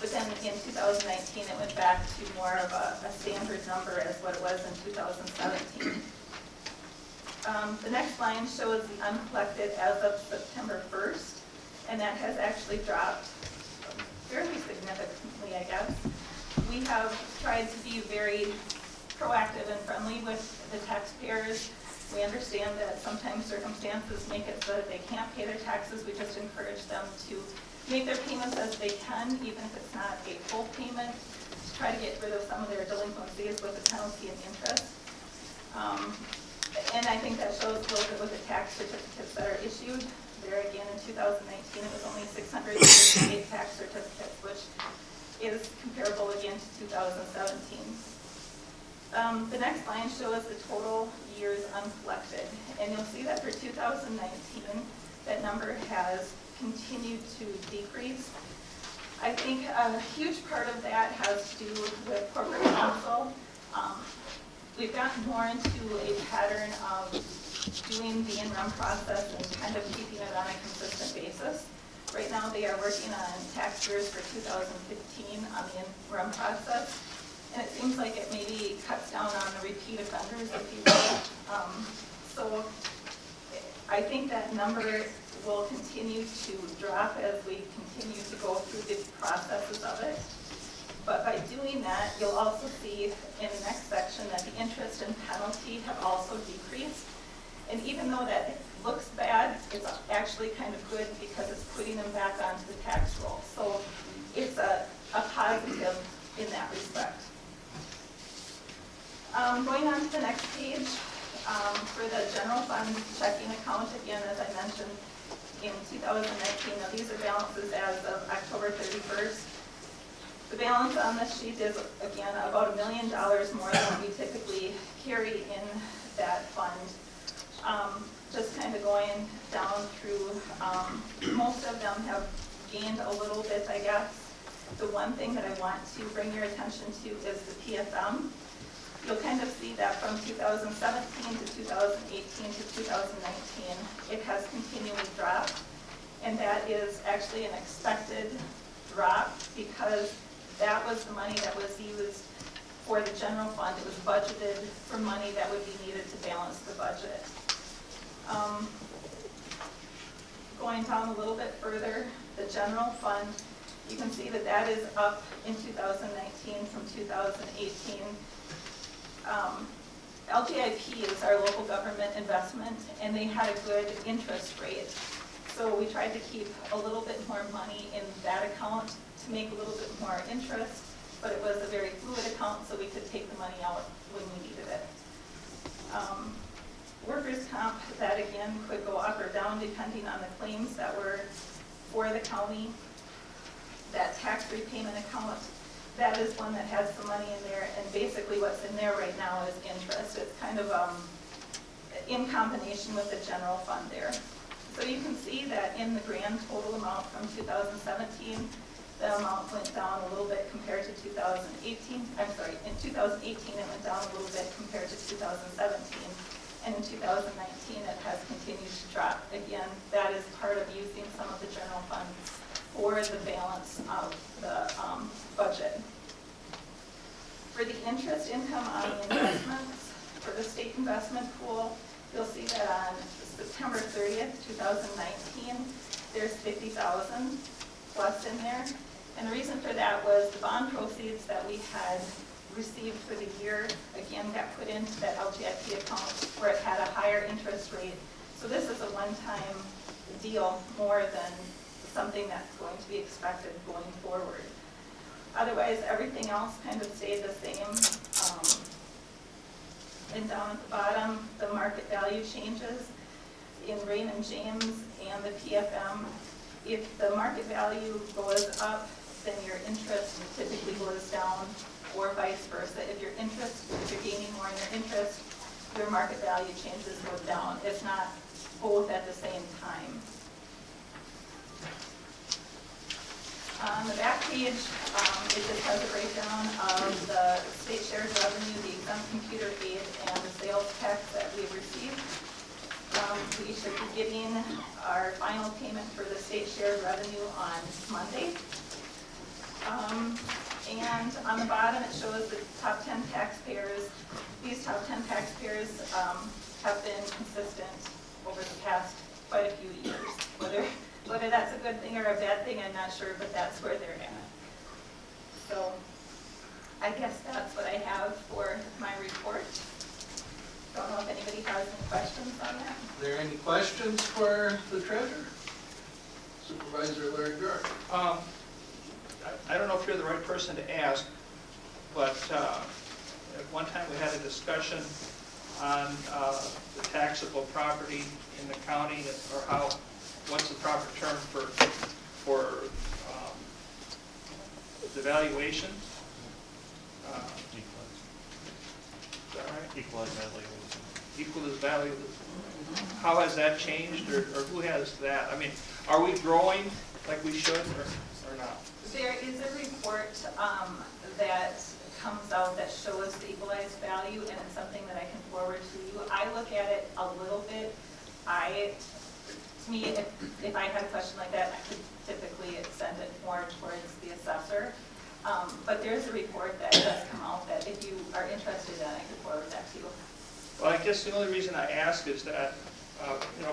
[SPEAKER 14] But then in 2019, it went back to more of a standard number as what it was in 2017. The next line shows the uncollected as of September 1st, and that has actually dropped fairly significantly, I guess. We have tried to be very proactive and friendly with the taxpayers We understand that sometimes circumstances make it so that they can't pay their taxes. We just encourage them to make their payments as they can, even if it's not a full payment, to try to get rid of some of their delinquencies with the penalty and interest. And I think that shows a little bit with the tax certificates that are issued. There again, in 2019, it was only 658 tax certificates, which is comparable again to 2017. The next line shows the total years uncollected, and you'll see that for 2019, that number has continued to decrease. I think a huge part of that has to do with corporate counsel. We've gotten more into a pattern of doing the in-rem process and kind of keeping it on a consistent basis. Right now, they are working on tax years for 2015 on the in-rem process. And it seems like it maybe cuts down on the repeat offenders, if you will. So I think that number will continue to drop as we continue to go through the processes of it. But by doing that, you'll also see in the next section that the interest and penalty have also decreased. And even though that looks bad, it's actually kind of good because it's putting them back onto the tax roll. So it's a positive in that respect. Going on to the next page, for the general fund checking account, again, as I mentioned, in 2019, now these are balances as of October 31st. The balance on this sheet is, again, about $1 million more than we typically carry in that fund. Just kind of going down through, most of them have gained a little bit, I guess. The one thing that I want to bring your attention to is the PFM. You'll kind of see that from 2017 to 2018 to 2019, it has continually dropped. And that is actually an expected drop because that was the money that was used for the general fund. It was budgeted for money that would be needed to balance the budget. Going down a little bit further, the general fund, you can see that that is up in 2019 from 2018. LGIP is our local government investment, and they had a good interest rate. So we tried to keep a little bit more money in that account to make a little bit more interest, but it was a very fluid account, so we could take the money out when we needed it. Workers' comp, that again could go up or down depending on the claims that were for the county. That tax repayment account, that is one that has some money in there, and basically what's in there right now is interest. It's kind of in combination with the general fund there. So you can see that in the grand total amount from 2017, the amount went down a little bit compared to 2018. I'm sorry, in 2018 it went down a little bit compared to 2017. And in 2019 it has continued to drop. Again, that is part of using some of the general funds for the balance of the budget. For the interest income on the investments, for the state investment pool, you'll see that on September 30th, 2019, there's $50,000 plus in there. And the reason for that was the bond proceeds that we had received for the year, again, got put into that LGIP account where it had a higher interest rate. So this is a one-time deal more than something that's going to be expected going forward. Otherwise, everything else kind of stayed the same. And down at the bottom, the market value changes in Raymond James and the PFM. If the market value goes up, then your interest typically goes down, or vice versa. If you're gaining more in your interest, your market value changes go down. It's not both at the same time. On the back page, it just has a breakdown of the state shares revenue, the exempt computer aid, and the sales tax that we've received. We should be getting our final payment for the state shared revenue on Monday. And on the bottom, it shows the top 10 taxpayers. These top 10 taxpayers have been consistent over the past quite a few years. Whether that's a good thing or a bad thing, I'm not sure, but that's where they're at. So I guess that's what I have for my report. Don't know if anybody has any questions.
[SPEAKER 2] Are there any questions for the treasurer? Supervisor Larry Bjork.
[SPEAKER 13] I don't know if you're the right person to ask, but at one time we had a discussion on the taxable property in the county, or what's the proper term for the valuation? Is that right?
[SPEAKER 15] Equalized valuation.
[SPEAKER 13] Equal as value. How has that changed, or who has that? I mean, are we growing like we should, or not?
[SPEAKER 14] There is a report that comes out that shows the equalized value, and it's something that I can forward to you. I look at it a little bit. To me, if I had a question like that, I could typically send it more towards the assessor. But there's a report that does come out that if you are interested in, I could forward that to you.
[SPEAKER 13] Well, I guess the only reason I ask is that,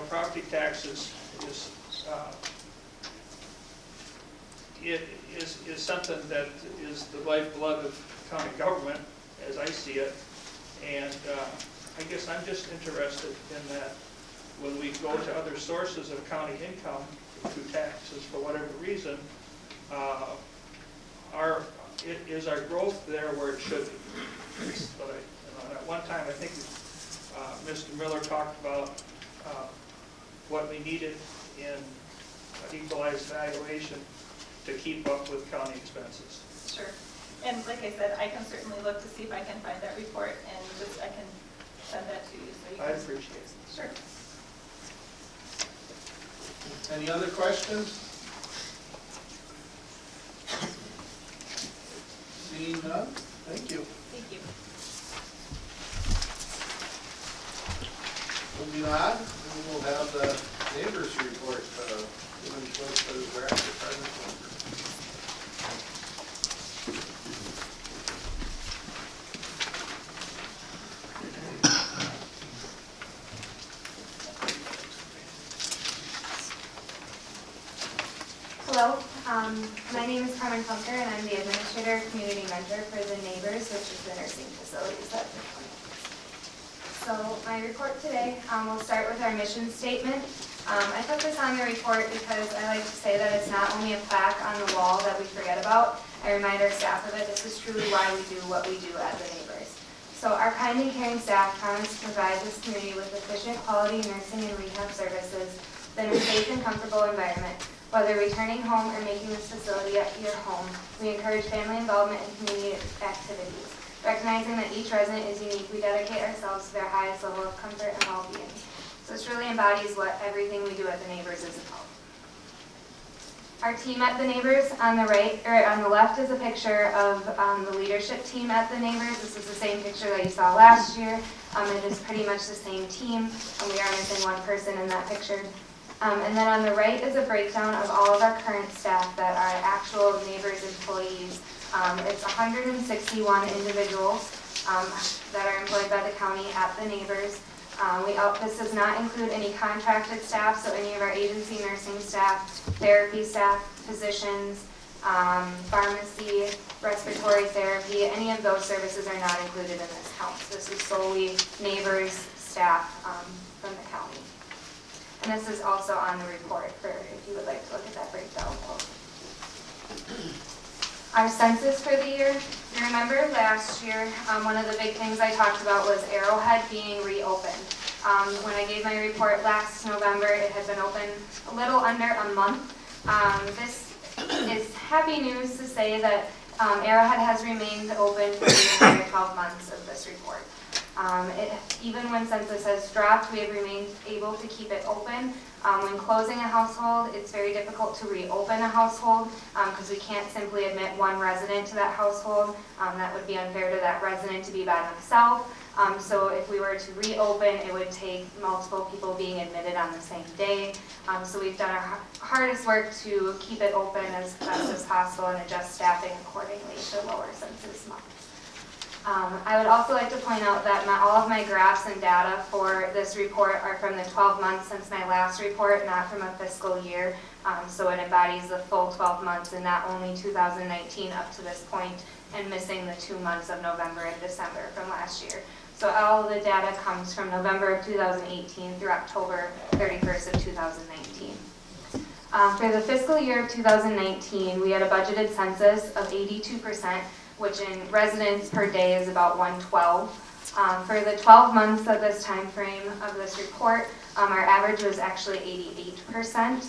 [SPEAKER 13] property taxes is something that is the lifeblood of county government, as I see it. And I guess I'm just interested in that when we go to other sources of county income through taxes for whatever reason, is our growth there where it should be? But at one time, I think Mr. Miller talked about what we needed in equalized valuation to keep up with county expenses.
[SPEAKER 14] Sure. And like I said, I can certainly look to see if I can find that report, and I can send that to you. So you
[SPEAKER 13] I
[SPEAKER 14] can,
[SPEAKER 13] appreciate it.
[SPEAKER 14] sure.
[SPEAKER 2] Any other questions? Seeing none, thank you.
[SPEAKER 14] Thank you.
[SPEAKER 2] Moving on, we will have the neighbors report given to us by the Director of Private Sector.
[SPEAKER 16] Hello, my name is Carmen Funker, and I'm the Administrator Community Mentor for the Neighbors, which is the nursing facilities that we're going. So my report today, we'll start with our mission statement. I put this on your report because I like to say that it's not only a plaque on the wall that we forget about. I remind our staff of it. This is truly why we do what we do at the Neighbors. So our kind and caring staff promise to provide this community with efficient, quality nursing and rehab services within a safe and comfortable environment. Whether returning home or making this facility your home, we encourage family involvement in community activities. Recognizing that each resident is unique, we dedicate ourselves to their highest level of comfort and well-being. So this really embodies what everything we do at the Neighbors is about. Our team at the Neighbors on the right, or on the left, is a picture of the leadership team at the Neighbors. This is the same picture that you saw last year. It is pretty much the same team, and we are missing one person in that picture. And then on the right is a breakdown of all of our current staff that are actual Neighbors employees. It's 161 individuals that are employed by the county at the Neighbors. This does not include any contracted staff, so any of our agency nursing staff, therapy staff, physicians, pharmacy, respiratory therapy, any of those services are not included in this count. This is solely Neighbors staff from the county. And this is also on the report for if you would like to look at that breakdown. Our census for the year, you remember last year, one of the big things I talked about was Arrowhead being reopened. When I gave my report last November, it had been open a little under a month. This is happy news to say that Arrowhead has remained open for the entire 12 months of this report. Even when census has dropped, we have remained able to keep it open. When closing a household, it's very difficult to reopen a household because we can't simply admit one resident to that household. That would be unfair to that resident to be by themselves. So if we were to reopen, it would take multiple people being admitted on the same day. So we've done our hardest work to keep it open as best as possible and adjust staffing accordingly to lower census months. I would also like to point out that all of my graphs and data for this report are from the 12 months since my last report, not from a fiscal year. So it embodies the full 12 months and not only 2019 up to this point and missing the 2 months of November and December from last year. So all of the data comes from November of 2018 through October 31st of 2019. For the fiscal year of 2019, we had a budgeted census of 82%, which in residents per day is about 112. For the 12 months of this time frame of this report, our average was actually 88%.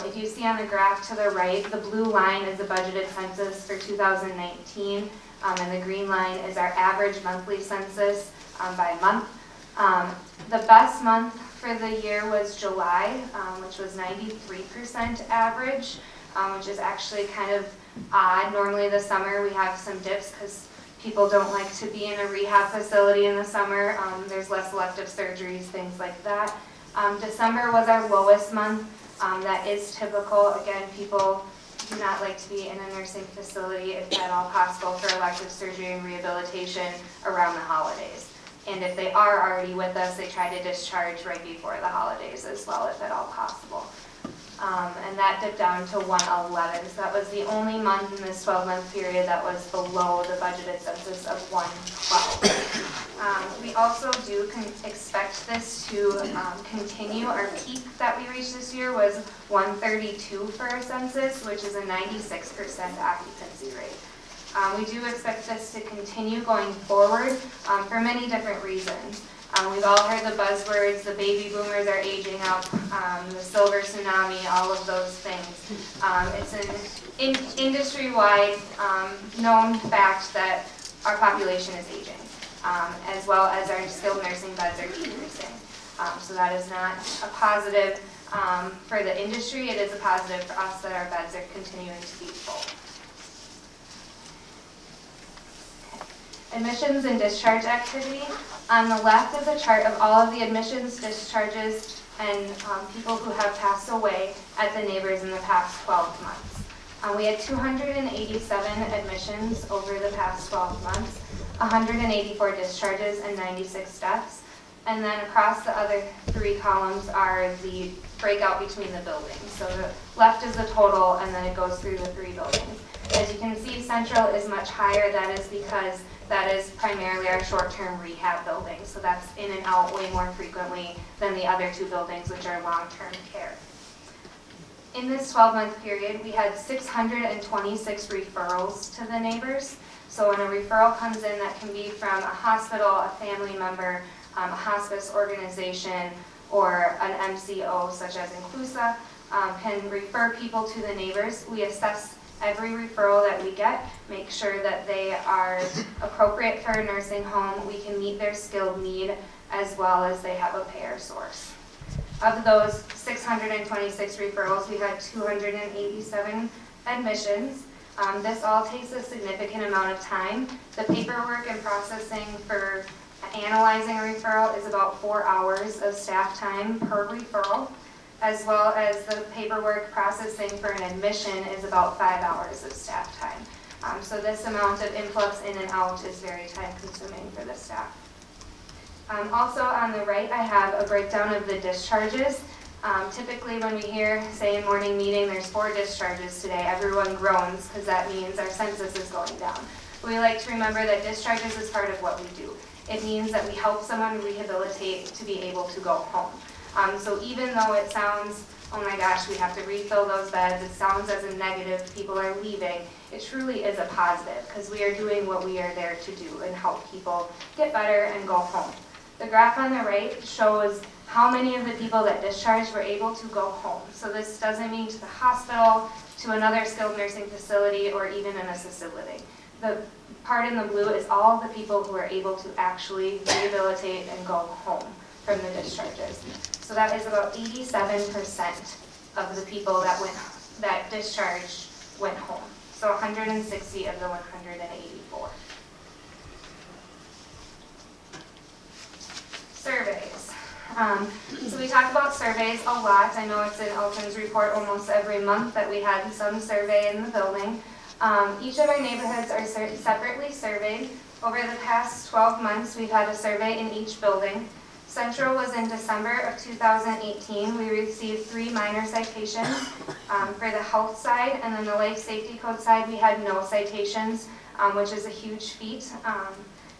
[SPEAKER 16] If you see on the graph to the right, the blue line is the budgeted census for 2019, and the green line is our average monthly census by month. The best month for the year was July, which was 93% average, which is actually kind of odd. Normally the summer we have some dips because people don't like to be in a rehab facility in the summer. There's less elective surgeries, things like that. December was our lowest month. That is typical. Again, people do not like to be in a nursing facility, if at all possible, for elective surgery and rehabilitation around the holidays. And if they are already with us, they try to discharge right before the holidays as well, if at all possible. And that dipped down to 111. So that was the only month in this 12-month period that was below the budgeted census of 112. We also do expect this to continue. Our peak that we reached this year was 132 for our census, which is a 96% occupancy rate. We do expect this to continue going forward for many different reasons. We've all heard the buzzwords, the baby boomers are aging up, the silver tsunami, all of those things. It's an industry-wide known fact that our population is aging, as well as our skilled nursing beds are decreasing. So that is not a positive for the industry, it is a positive for us that our beds are continuing to be full. Admissions and discharge activity. On the left is a chart of all of the admissions, discharges, and people who have passed away at the neighbors in the past 12 months. We had 287 admissions over the past 12 months, 184 discharges, and 96 deaths. And then across the other three columns are the breakout between the buildings. So the left is the total, and then it goes through the three buildings. As you can see, Central is much higher. That is because that is primarily our short-term rehab building. So that's in and out way more frequently than the other two buildings, which are long-term care. In this 12-month period, we had 626 referrals to the neighbors. So when a referral comes in, that can be from a hospital, a family member, a hospice organization, or an MCO such as Inclusa, can refer people to the neighbors. We assess every referral that we get, make sure that they are appropriate for a nursing home, we can meet their skilled need, as well as they have a payer source. Of those 626 referrals, we had 287 admissions. This all takes a significant amount of time. The paperwork and processing for analyzing a referral is about 4 hours of staff time per referral, as well as the paperwork processing for an admission is about 5 hours of staff time. So this amount of influx in and out is very time consuming for the staff. Also on the right, I have a breakdown of the discharges. Typically when we hear, say in morning meeting, there's 4 discharges today, everyone groans because that means our census is going down. We like to remember that discharges is part of what we do. It means that we help someone rehabilitate to be able to go home. So even though it sounds, oh my gosh, we have to refill those beds, it sounds as a negative, people are leaving, it truly is a positive because we are doing what we are there to do and help people get better and go home. The graph on the right shows how many of the people that discharged were able to go home. So this doesn't mean to the hospital, to another skilled nursing facility, or even in a facility. The part in the blue is all of the people who are able to actually rehabilitate and go home from the discharges. So that is about 87% of the people that discharged went home. So 160 of the 184. Surveys. So we talk about surveys a lot. I know it's in Elton's report almost every month that we had some survey in the building. Each of our neighborhoods are separately surveyed. Over the past 12 months, we've had a survey in each building. Central was in December of 2018. We received 3 minor citations for the health side, and then the life safety code side, we had no citations. which is a huge feat.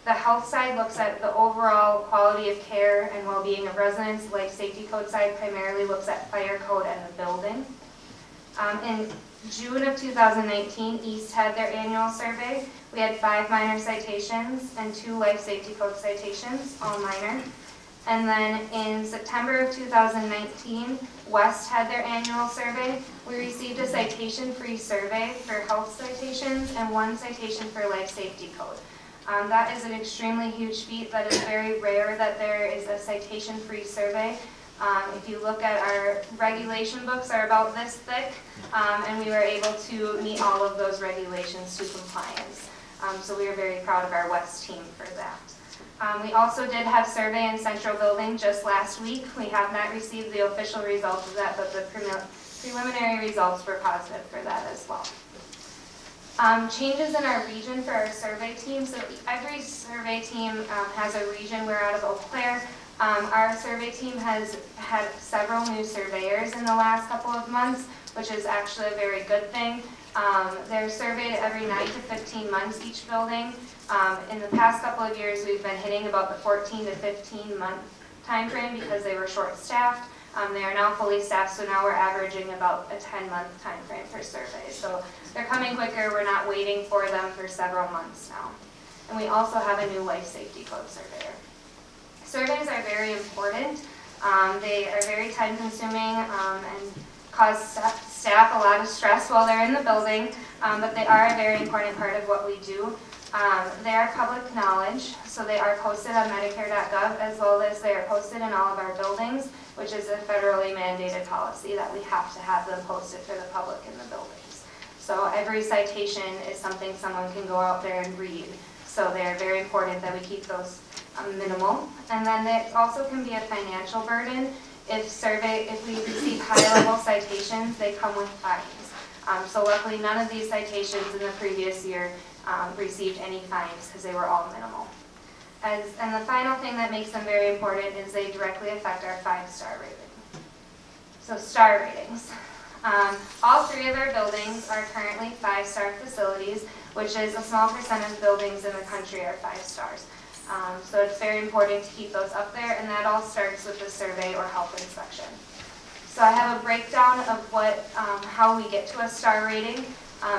[SPEAKER 16] The health side looks at the overall quality of care and well-being of residents. Life safety code side primarily looks at fire code and the building. In June of 2019, East had their annual survey. We had 5 minor citations and 2 life safety code citations, all minor. And then in September of 2019, West had their annual survey. We received a citation-free survey for health citations and 1 citation for life safety code. That is an extremely huge feat. That is very rare that there is a citation-free survey. If you look at our regulation books are about this thick, and we were able to meet all of those regulations to compliance. So we are very proud of our West team for that. We also did have survey in Central Building just last week. We have not received the official results of that, but the preliminary results were positive for that as well. Changes in our region for our survey team. So every survey team has a region. We're out of Eau Claire. Our survey team has had several new surveyors in the last couple of months, which is actually a very good thing. They're surveyed every 9 to 15 months each building. In the past couple of years, we've been hitting about the 14 to 15 month time frame because they were short-staffed. They are now fully staffed, so now we're averaging about a 10-month time frame for surveys. So they're coming quicker. We're not waiting for them for several months now. And we also have a new life safety code surveyor. Surveys are very important. They are very time-consuming and cause staff a lot of stress while they're in the building, but they are a very important part of what we do. They are public knowledge, so they are posted on Medicare.gov as well as they are posted in all of our buildings, which is a federally mandated policy that we have to have them posted for the public in the buildings. So every citation is something someone can go out there and read. So they're very important that we keep those minimal. And then it also can be a financial burden. If we receive high-level citations, they come with fines. So luckily, none of these citations in the previous year received any fines because they were all minimal. And the final thing that makes them very important is they directly affect our 5-star rating. So star ratings. All 3 of our buildings are currently 5-star facilities, which is a small percent of buildings in the country are 5 stars. So it's very important to keep those up there, and that all starts with the survey or health inspection. So I have a breakdown of how we get to a star rating.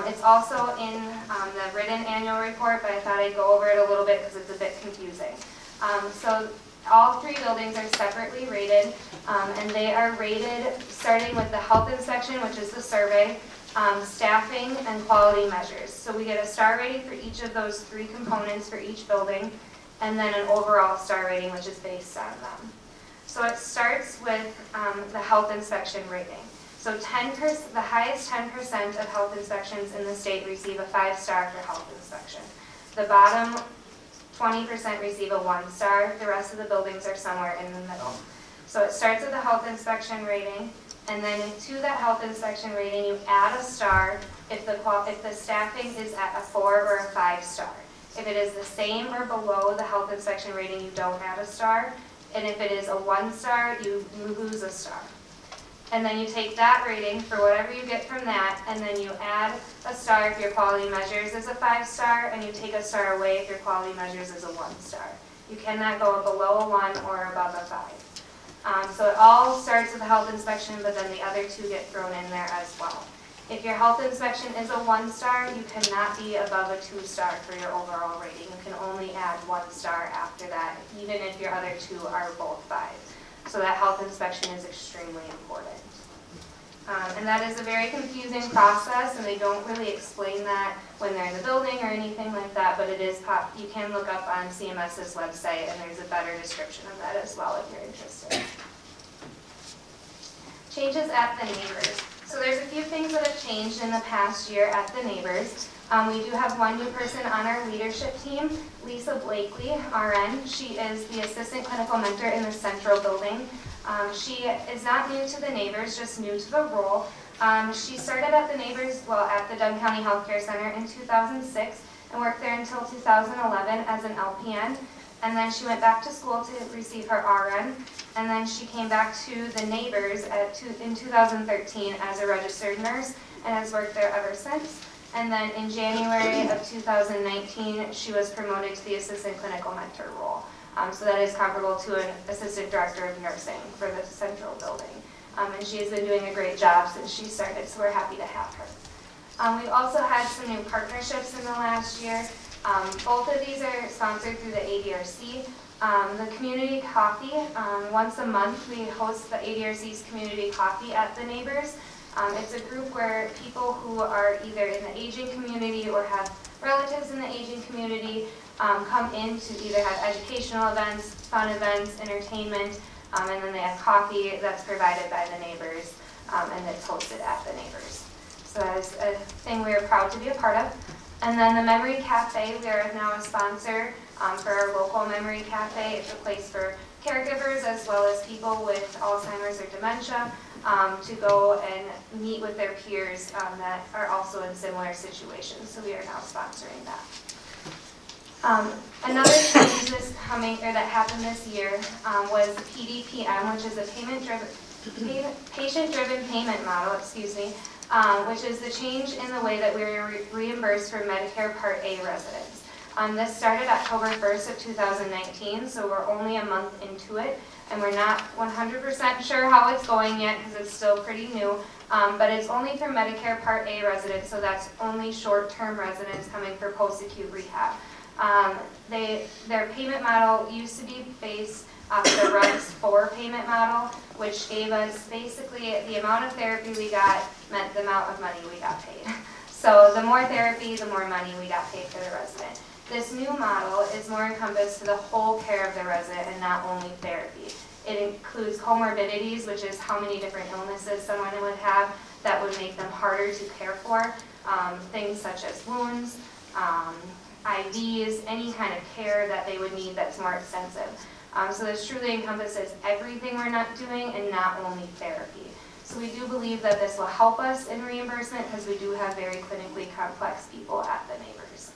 [SPEAKER 16] It's also in the written annual report, but I thought I'd go over it a little bit because it's a bit confusing. So all 3 buildings are separately rated, and they are rated starting with the health inspection, which is the survey, staffing, and quality measures. So we get a star rating for each of those 3 components for each building, and then an overall star rating, which is based on them. So it starts with the health inspection rating. So the highest 10% of health inspections in the state receive a 5-star for health inspection. The bottom 20% receive a 1-star. The rest of the buildings are somewhere in the middle. So it starts with the health inspection rating, and then to that health inspection rating, you add a star if the staffing is at a 4 or a 5-star. If it is the same or below the health inspection rating, you don't add a star. And if it is a 1-star, you lose a star. And then you take that rating for whatever you get from that, and then you add a star if your quality measures is a 5-star, and you take a star away if your quality measures is a 1-star. You cannot go below a 1 or above a 5. So it all starts with the health inspection, but then the other 2 get thrown in there as well. If your health inspection is a 1-star, you cannot be above a 2-star for your overall rating. You can only add 1 star after that, even if your other 2 are both 5. So that health inspection is extremely important. And that is a very confusing process, and they don't really explain that when they're in the building or anything like that, but it is you can look up on CMS's website, and there's a better description of that as well if you're interested. Changes at the neighbors. So there's a few things that have changed in the past year at the neighbors. We do have 1 new person on our leadership team, Lisa Blakely, RN. She is the assistant clinical mentor in the Central Building. She is not new to the neighbors, just new to the role. She started at the neighbors, at the Dunn County Healthcare Center in 2006 and worked there until 2011 as an LPN. And then she went back to school to receive her RN. And then she came back to the neighbors in 2013 as a registered nurse and has worked there ever since. And then in January of 2019, she was promoted to the assistant clinical mentor role. So that is comparable to an assistant director of nursing for the central building. And she has been doing a great job since she started, so we're happy to have her. We've also had some new partnerships in the last year. Both of these are sponsored through the ADRC. The community coffee, once a month we host the ADRC's community coffee at the Neighbors. It's a group where people who are either in the aging community or have relatives in the aging community come in to either have educational events, fun events, entertainment, and then they have coffee that's provided by the Neighbors and it's hosted at the Neighbors. So that is a thing we are proud to be a part of. And then the Memory Cafe, we are now a sponsor for our local Memory Cafe. It's a place for caregivers as well as people with Alzheimer's or dementia to go and meet with their peers that are also in similar situations. So we are now sponsoring that. Another change that happened this year was the PDPM, which is a patient-driven payment model, which is the change in the way that we are reimbursed for Medicare Part A residents. This started October 1st of 2019, so we're only a month into it, and we're not 100% sure how it's going yet because it's still pretty new, but it's only for Medicare Part A residents, so that's only short-term residents coming for post-acute rehab. Their payment model used to be based off the RUGS 4 payment model, which gave us basically the amount of therapy we got meant the amount of money we got paid. So the more therapy, the more money we got paid for the resident. This new model is more encompassed to the whole care of the resident and not only therapy. It includes comorbidities, which is how many different illnesses someone would have that would make them harder to care for. Things such as wounds, IVs, any kind of care that they would need that's more extensive. So this truly encompasses everything we're not doing and not only therapy. So we do believe that this will help us in reimbursement because we do have very clinically complex people at the Neighbors.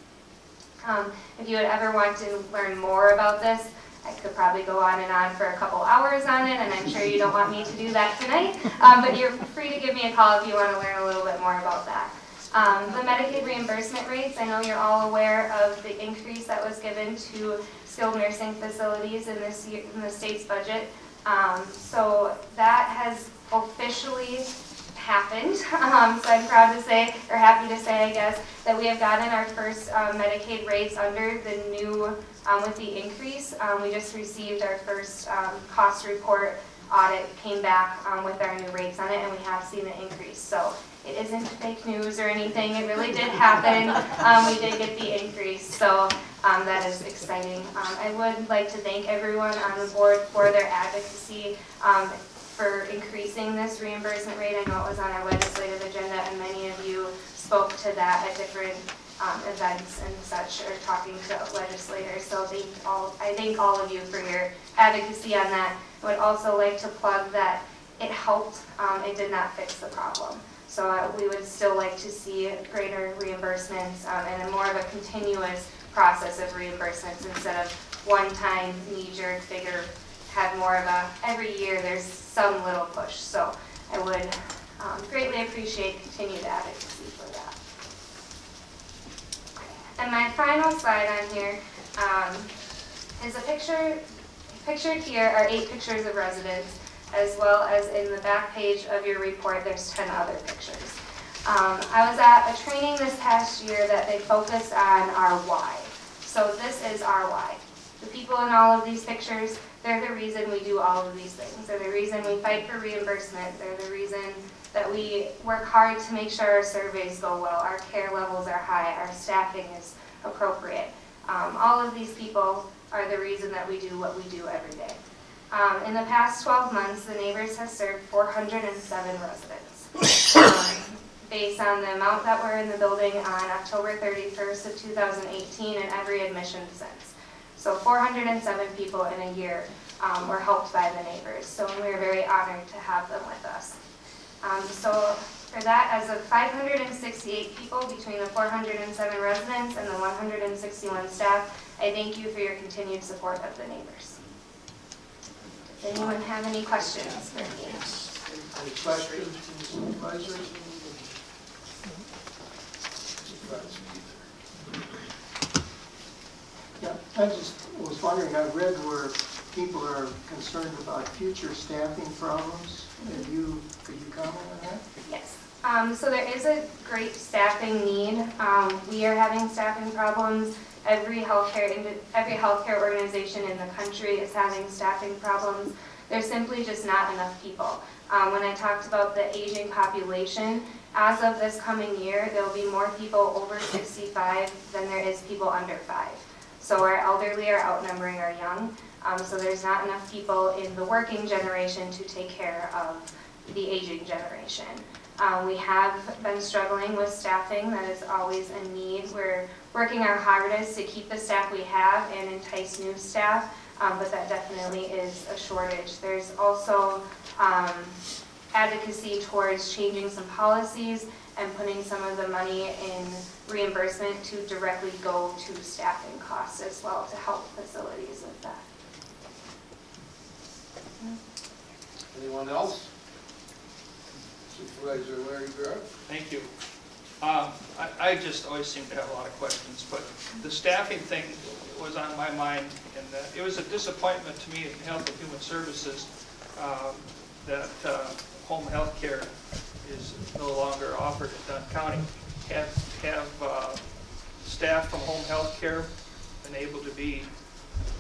[SPEAKER 16] If you would ever want to learn more about this, I could probably go on and on for a couple hours on it, and I'm sure you don't want me to do that tonight, but you're free to give me a call if you want to learn a little bit more about that. The Medicaid reimbursement rates, I know you're all aware of the increase that was given to skilled nursing facilities in this year, in the state's budget. So that has officially happened. So I'm proud to say, or happy to say, I guess, that we have gotten our first Medicaid rates under the new, with the increase. We just received our first cost report audit, came back with our new rates on it, and we have seen the increase. So it isn't fake news or anything. It really did happen. We did get the increase. So that is exciting. I would like to thank everyone on the board for their advocacy for increasing this reimbursement rate. I know it was on our legislative agenda, and many of you spoke to that at different events and such, or talking to legislators. So I thank all of you for your advocacy on that. I would also like to plug that it helped. It did not fix the problem. So we would still like to see greater reimbursements and more of a continuous process of reimbursements instead of one-time knee-jerk figure. Have more of a, every year there's some little push. So I would greatly appreciate continued advocacy for that. And my final slide on here is a picture. Pictured here are 8 pictures of residents, as well as in the back page of your report, there's 10 other pictures. I was at a training this past year that they focused on our why. So this is our why. The people in all of these pictures, they're the reason we do all of these things. They're the reason we fight for reimbursement. They're the reason that we work hard to make sure our surveys go well, our care levels are high, our staffing is appropriate. All of these people are the reason that we do what we do every day. In the past 12 months, the Neighbors has served 407 residents. Based on the amount that were in the building on October 31st of 2018 and every admission since. So 407 people in a year were helped by the Neighbors. So we are very honored to have them with us. So for that, as of 568 people between the 407 residents and the 161 staff, I thank you for your continued support of the Neighbors. Does anyone have any questions for me?
[SPEAKER 2] Any questions from the supervisors?
[SPEAKER 15] Yeah, I just was wondering, I read where people are concerned about future staffing problems. Could you comment on that?
[SPEAKER 16] Yes. So there is a great staffing need. We are having staffing problems. Every healthcare organization in the country is having staffing problems. There's simply just not enough people. When I talked about the aging population, as of this coming year, there will be more people over 65 than there is people under 5. So our elderly are outnumbering our young. So there's not enough people in the working generation to take care of the aging generation. We have been struggling with staffing. That is always a need. We're working our hardest to keep the staff we have and entice new staff, but that definitely is a shortage. There's also advocacy towards changing some policies and putting some of the money in reimbursement to directly go to staffing costs as well to help facilities with that.
[SPEAKER 2] Anyone else? Supervisor Larry Garrett.
[SPEAKER 13] Thank you. I just always seem to have a lot of questions, but the staffing thing was on my mind, and it was a disappointment to me in Health and Human Services that home health care is no longer offered in Dunn County. Have staff from home health care been able to be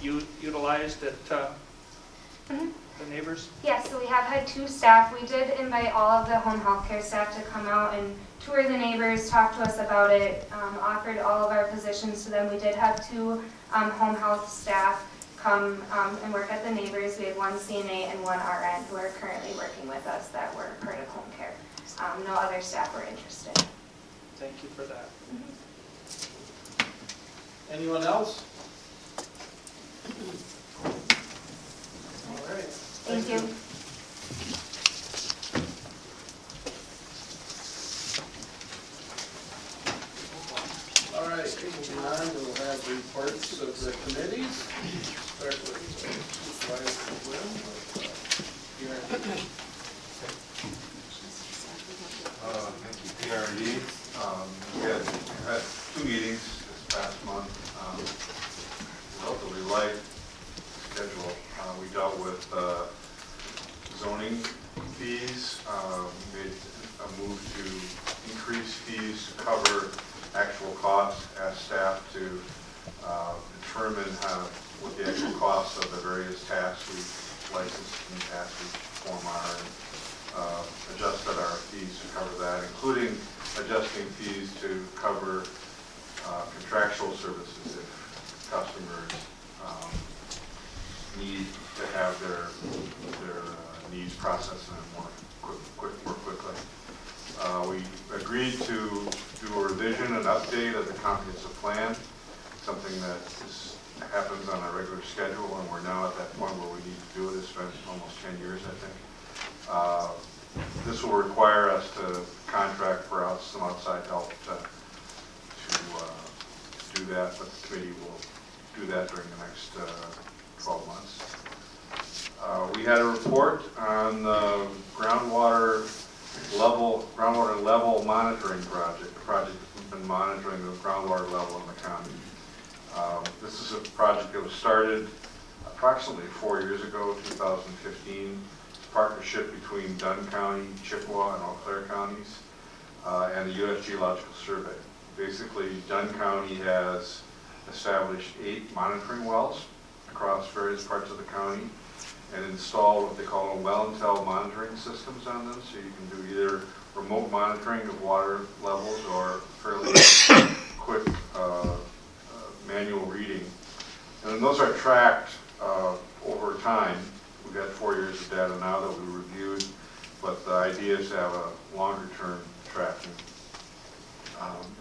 [SPEAKER 13] utilized at the neighbors?
[SPEAKER 16] Yes, so we have had 2 staff. We did invite all of the home health care staff to come out and tour the neighbors, talk to us about it, offered all of our positions to them. We did have 2 home health staff come and work at the neighbors. We had 1 CNA and 1 RN who are currently working with us that were part of home care. No other staff were interested.
[SPEAKER 13] Thank you for that.
[SPEAKER 2] Anyone else? All right.
[SPEAKER 16] Thank you.
[SPEAKER 2] All right, moving on, we'll have reports of the committees. Start with Supervisor Flynn.
[SPEAKER 17] Thank you, PRD. We had 2 meetings this past month, relatively light schedule. We dealt with zoning fees, made a move to increase fees to cover actual costs, asked staff to determine what the actual costs of the various tasks we licensed and tasks we perform are, and adjusted our fees to cover that, including adjusting fees to cover contractual services if customers need to have their needs processed more quickly. We agreed to do a revision and update of the comprehensive plan, something that happens on a regular schedule, and we're now at that point where we need to do it. It's been almost 10 years, I think. This will require us to contract for some outside help to do that, but the committee will do that during the next 12 months. We had a report on the groundwater level monitoring project. The project has been monitoring the groundwater level in the county. This is a project that was started approximately 4 years ago, 2015. It's a partnership between Dunn County, Chippewa, and Eau Claire counties, and the U.S. Geological Survey. Basically, Dunn County has established 8 monitoring wells across various parts of the county and installed what they call well-and-tell monitoring systems on them, so you can do either remote monitoring of water levels or fairly quick manual reading. And then those are tracked over time. We've got 4 years of data now that we reviewed, but the idea is to have a longer-term tracking.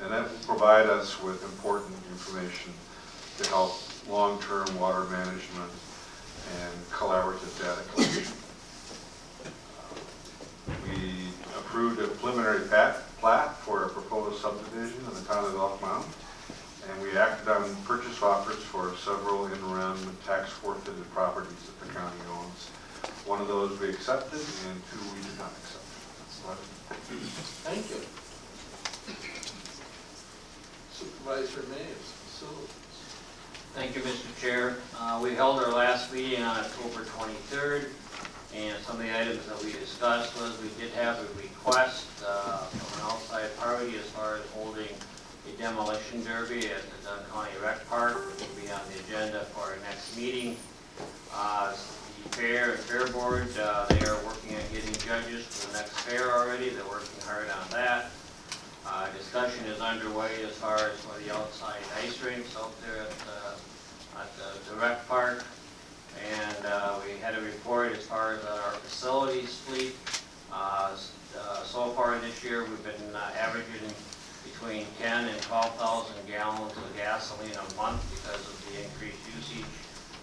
[SPEAKER 17] And that will provide us with important information to help long-term water management and collaborative data collection. We approved a preliminary plat for a proposed subdivision in the town of Elk Mound, and we acted on purchase offers for several in-rem tax forfeited properties that the county owns. One of those we accepted, and 2 we did not accept.
[SPEAKER 2] Thank you. Supervisor Mays, facilities.
[SPEAKER 18] Thank you, Mr. Chair. We held our last meeting on October 23rd, and some of the items that we discussed was we did have a request from an outside party as far as holding a demolition derby at the Dunn County Rec Park. It will be on the agenda for our next meeting. The fair and fair board, they are working on getting judges for the next fair already. They're working hard on that. Discussion is underway as far as for the outside ice rinks out there at the rec park. And we had a report as far as our facilities fleet. So far this year, we've been averaging between 10 and 12,000 gallons of gasoline a month because of the increased usage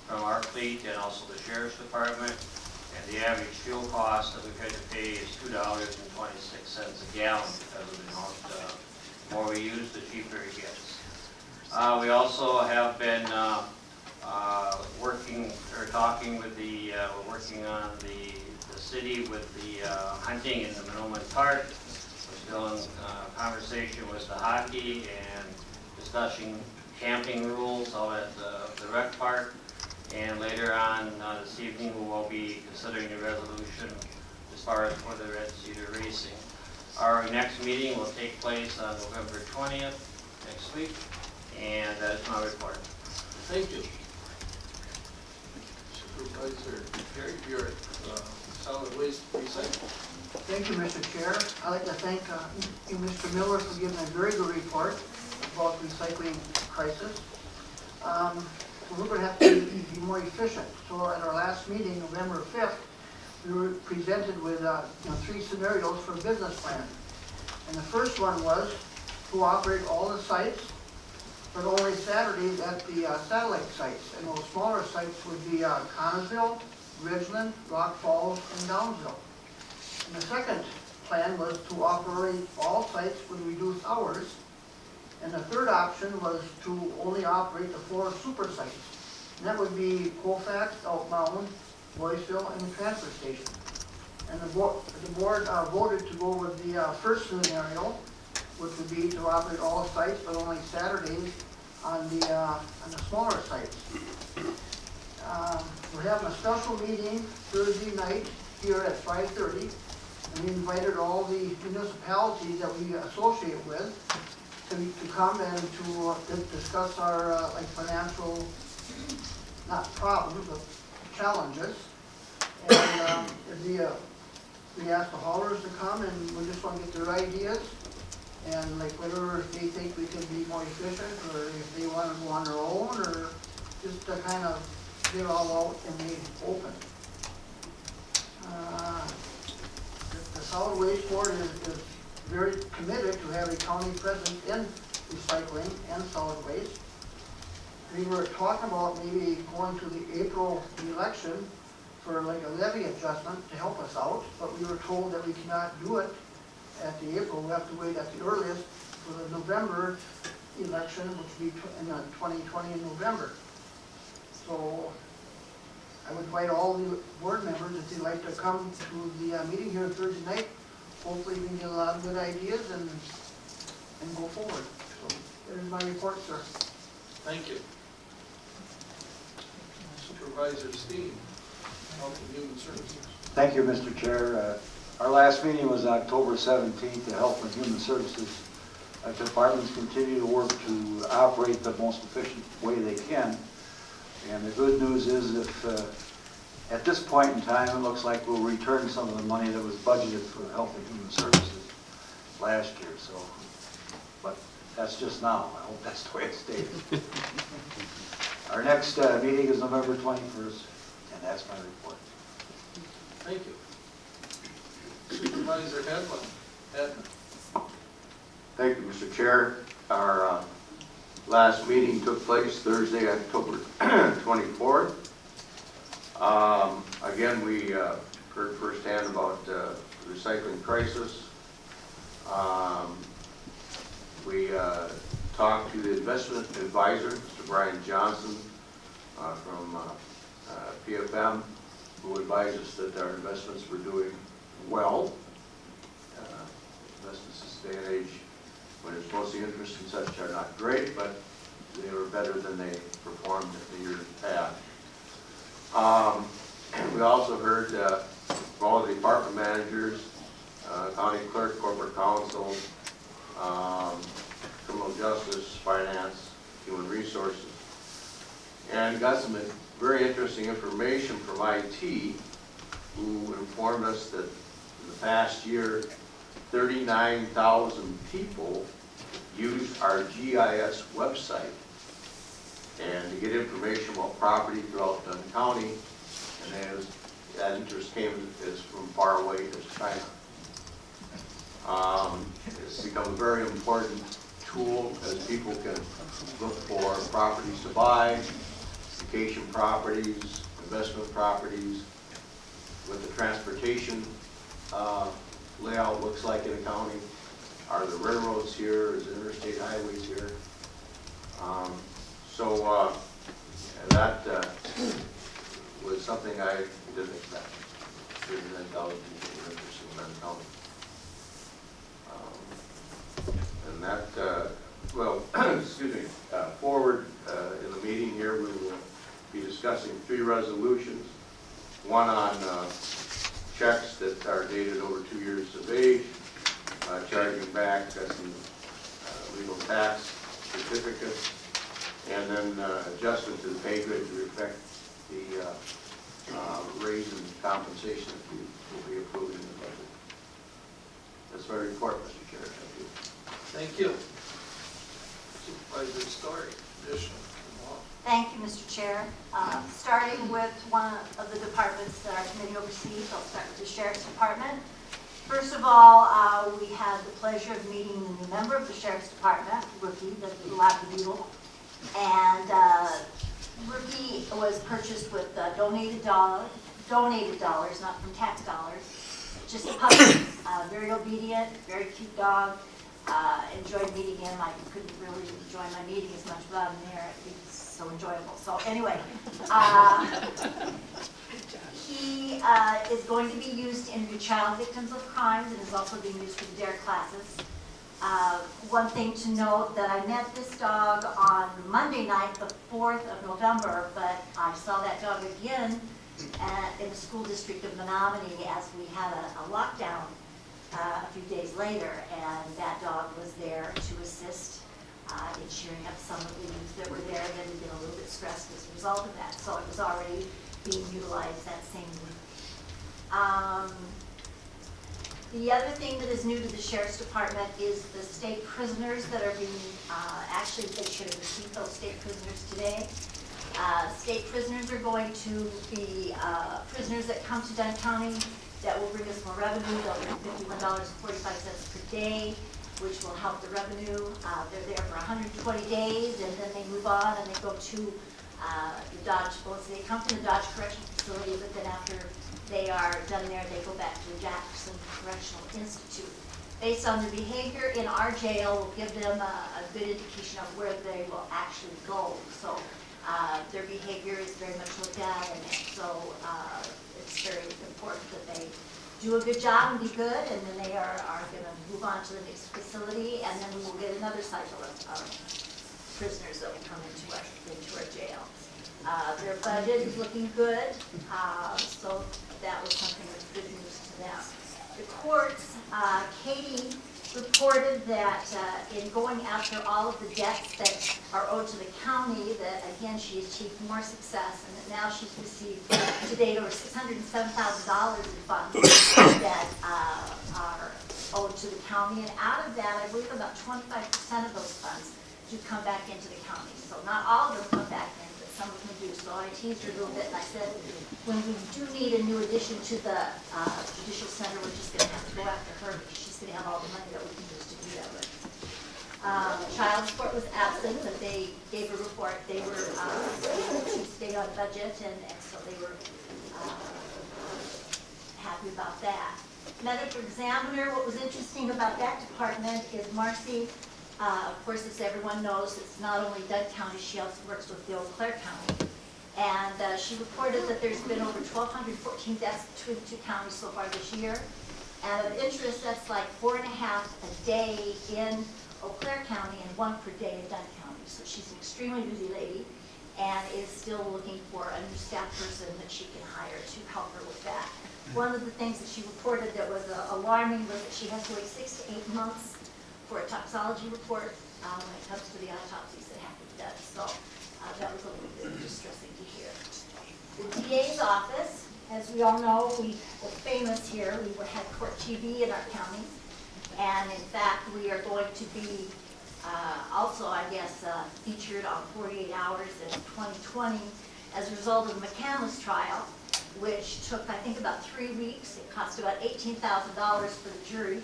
[SPEAKER 18] from our fleet and also the sheriff's department. And the average fuel cost that we've had to pay is $2.26 a gallon because of the amount more we use, the cheaper it gets. We also have been working or talking with we're working on the city with the hunting in the Monument Park. We're still in conversation with the hockey and discussing camping rules out at the rec park. And later on this evening, we will be considering a resolution as far as for the Red Cedar Racing. Our next meeting will take place on November 20th, next week, and that is my report.
[SPEAKER 2] Thank you. Supervisor Gary Buick, solid waste recycling.
[SPEAKER 15] Thank you, Mr. Chair. I'd like to thank you, Mr. Miller, for giving a very good report about the recycling crisis. We're going to have to be more efficient. So at our last meeting, November 5th, we were presented with 3 scenarios for a business plan. And the first one was to operate all the sites, but only Saturdays at the satellite sites. And those smaller sites would be Connersville, Ridgeland, Rock Falls, and Downsville. And the second plan was to operate all sites with reduced hours. And the third option was to only operate the 4 super sites. And that would be Colfax, Elk Mountain, Boyceville, and the transfer station. And the board voted to go with the first scenario, which would be to operate all sites, but only Saturdays on the smaller sites. We're having a special meeting Thursday night here at 5:30, and we invited all the municipalities that we associate with to come and to discuss our financial, not problems, but challenges. And we asked the haulers to come, and we just want to get their ideas and whether they think we can be more efficient, or if they want to go on their own, or just to kind of get it all out and made open. The solid waste board is very committed to have a county presence in recycling and solid waste. We were talking about maybe going to the April election for a levy adjustment to help us out, but we were told that we cannot do it at the April. We have to wait at the earliest for the November election, which will be in 2020 in November. So I would invite all the board members, if they'd like to come to the meeting here Thursday night. Hopefully we can get a lot of good ideas and go forward. So there's my report, sir.
[SPEAKER 2] Thank you. Supervisor Steen, Health and Human Services.
[SPEAKER 11] Thank you, Mr. Chair. Our last meeting was October 17th. The Health and Human Services departments continue to work to operate the most efficient way they can. And the good news is if at this point in time it looks like we'll return some of the money that was budgeted for Health and Human Services last year. So, but that's just now. I hope that's the way it stays. Our next meeting is November 21st, and that's my report.
[SPEAKER 2] Thank you. Supervisor Hedlund.
[SPEAKER 19] Thank you, Mr. Chair. Our last meeting took place Thursday, October 24th. Again, we heard firsthand about the recycling crisis. We talked to the investment advisor, Mr. Brian Johnson from PFM, who advised us that our investments were doing well. Investments this day and age when it's mostly interest and such are not great, but they were better than they performed in the years past. We also heard from all the department managers, county clerk, corporate counsel, criminal justice, finance, human resources, and got some very interesting information from IT, who informed us that in the past year, 39,000 people used our GIS website and to get information about property throughout Dunn County, and as that interest came as from far away as China. It's become a very important tool as people can look for properties to buy, vacation properties, investment properties, what the transportation layout looks like in a county. Are the railroads here? Is interstate highways here? That was something I didn't expect. 39,000 people were interested in Dunn County. And that, excuse me, forward in the meeting here, we will be discussing 3 resolutions. One on checks that are dated over 2 years of age, charging back some legal tax certificates, and then adjustment to the pay grid to reflect the raise in compensation that we will be approving in the budget. That's my report, Mr. Chair. Thank you.
[SPEAKER 2] Thank you. Supervisor Story, additional.
[SPEAKER 12] Thank you, Mr. Chair. Starting with one of the departments that our committee oversees, I'll start with the Sheriff's Department. First of all, we had the pleasure of meeting the new member of the Sheriff's Department, Rookie, the Labradoodle. And Rookie was purchased with donated dollars, not from tax dollars. Just a puppy, very obedient, very cute dog. Enjoyed meeting him. I couldn't really enjoy my meeting as much without him there. He was so enjoyable. So anyway, he is going to be used in the child victims of crimes and is also being used for the DARE classes. One thing to note that I met this dog on Monday night, the 4th of November, but I saw that dog again in the school district of Menominee as we had a lockdown a few days later, and that dog was there to assist in cheering up some of the youth that were there that had been a little bit stressed as a result of that. So it was already being utilized that same week. The other thing that is new to the Sheriff's Department is the state prisoners that are being, actually they should have received those state prisoners today. State prisoners are going to be prisoners that come to Dunn County that will bring us more revenue. They'll be $51.45 per day, which will help the revenue. They're there for 120 days, and then they move on and they go to the Dodge. Well, so they come from the Dodge Correctional Facility, but then after they are done there, they go back to the Jackson Correctional Institute. Based on their behavior in our jail, will give them a good indication of where they will actually go. So their behavior is very much looked at, and so it's very important that they do a good job and be good, and then they are going to move on to the next facility, and then we will get another cycle of prisoners that will come into our jail. Their budget is looking good, so that was something that's good news to them. The courts, Katie reported that in going after all of the debts that are owed to the county, that again she achieved more success, and that now she's received to date over $607,000 in funds that are owed to the county, and out of that, I believe about 25% of those funds do come back into the county. So not all of them come back in, but some of them do. So I teased her a little bit, and I said, when we do need a new addition to the judicial center, we're just going to have to go after her, because she's going to have all the money that we can use to do that with. Child support was absent, but they gave a report. They were able to stay on budget, and so they were happy about that. Medical examiner, what was interesting about that department is Marcy, of course, as everyone knows, it's not only Dunn County, she also works with the Eau Claire County. And she reported that there's been over 1,214 deaths between the two counties so far this year. And of interest, that's like 4.5 a day in Eau Claire County and one per day in Dunn County. So she's an extremely busy lady and is still looking for a new staff person that she can hire to help her with that. One of the things that she reported that was alarming was that she has to wait 6 to 8 months for a toxology report when it comes to the autopsies that have to be done. So that was a little bit distressing to hear. The DA's office, as we all know, we were famous here. We had court TV in our county. And in fact, we are going to be also, I guess, featured on 48 Hours in 2020 as a result of the McCandless trial, which took, I think, about 3 weeks. It cost about $18,000 for the jury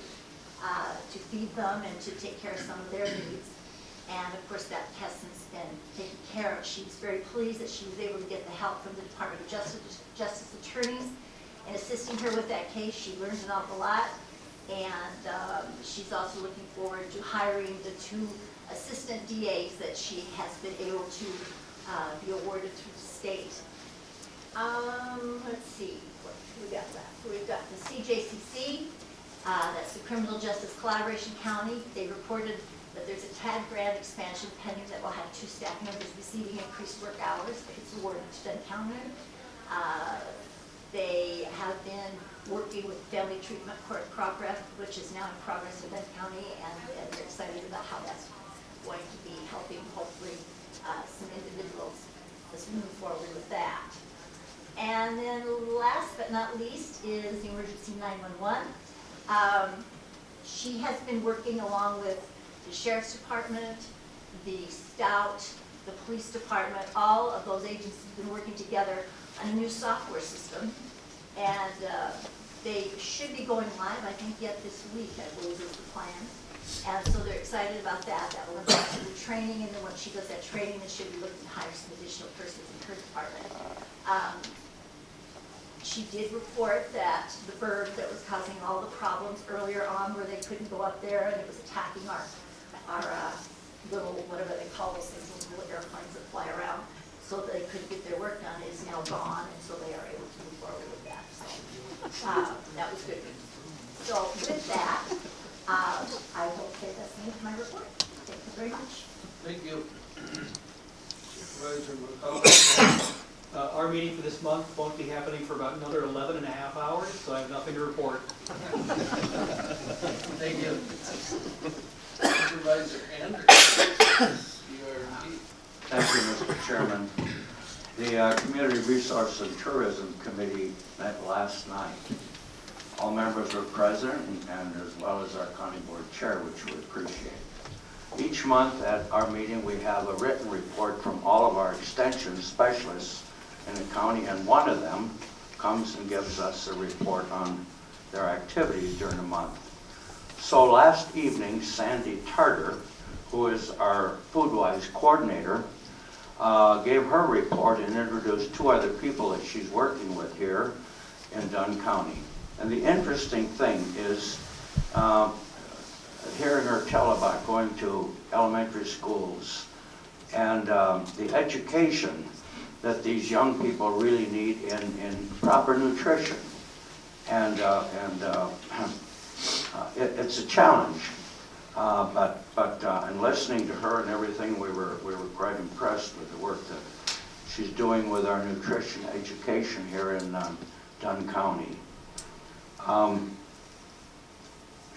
[SPEAKER 12] to feed them and to take care of some of their needs. And of course, that has since been taken care of. She's very pleased that she was able to get the help from the Department of Justice attorneys in assisting her with that case. She learned an awful lot. And she's also looking forward to hiring the 2 assistant DAs that she has been able to be awarded through the state. Let's see, what we got left. We've got the CJCC, that's the Criminal Justice Collaboration County. They reported that there's a TAG grant expansion pending that will have 2 staff members receiving increased work hours if it's awarded to Dunn County. They have been working with Family Treatment Court Progress, which is now in progress in Dunn County, and they're excited about how that's going to be helping, hopefully, some individuals as we move forward with that. And then last but not least is the Emergency 911. She has been working along with the Sheriff's Department, the Scout, the Police Department. All of those agencies have been working together on a new software system. And they should be going live, I think, yet this week, I believe is the plan. And so they're excited about that. That will involve some training, and then once she does that training, they should be looking to hire some additional persons in her department. She did report that the bird that was causing all the problems earlier on, where they couldn't go up there, and it was attacking our little, whatever they call those things, those little airplanes that fly around, so that they couldn't get their work done, is now gone, and so they are able to move forward with that. So that was good news. So with that, I will say that's the end of my report. Thank you very much.
[SPEAKER 2] Thank you. Supervisor McCollum.
[SPEAKER 20] Our meeting for this month won't be happening for about another 11 and a half hours, so I have nothing to report.
[SPEAKER 2] Thank you. Supervisor Anderson, CRD.
[SPEAKER 11] Thank you, Mr. Chairman. The Community Resource and Tourism Committee met last night. All members were present, and as well as our county board chair, which we appreciate. Each month at our meeting, we have a written report from all of our extension specialists in the county, and one of them comes and gives us a report on their activities during the month. So last evening, Sandy Tarter, who is our FoodWise coordinator, gave her report and introduced 2 other people that she's working with here in Dunn County. And the interesting thing is hearing her tell about going to elementary schools and the education that these young people really need in proper nutrition. And it's a challenge. But in listening to her and everything, we were quite impressed with the work that she's doing with our nutrition education here in Dunn County.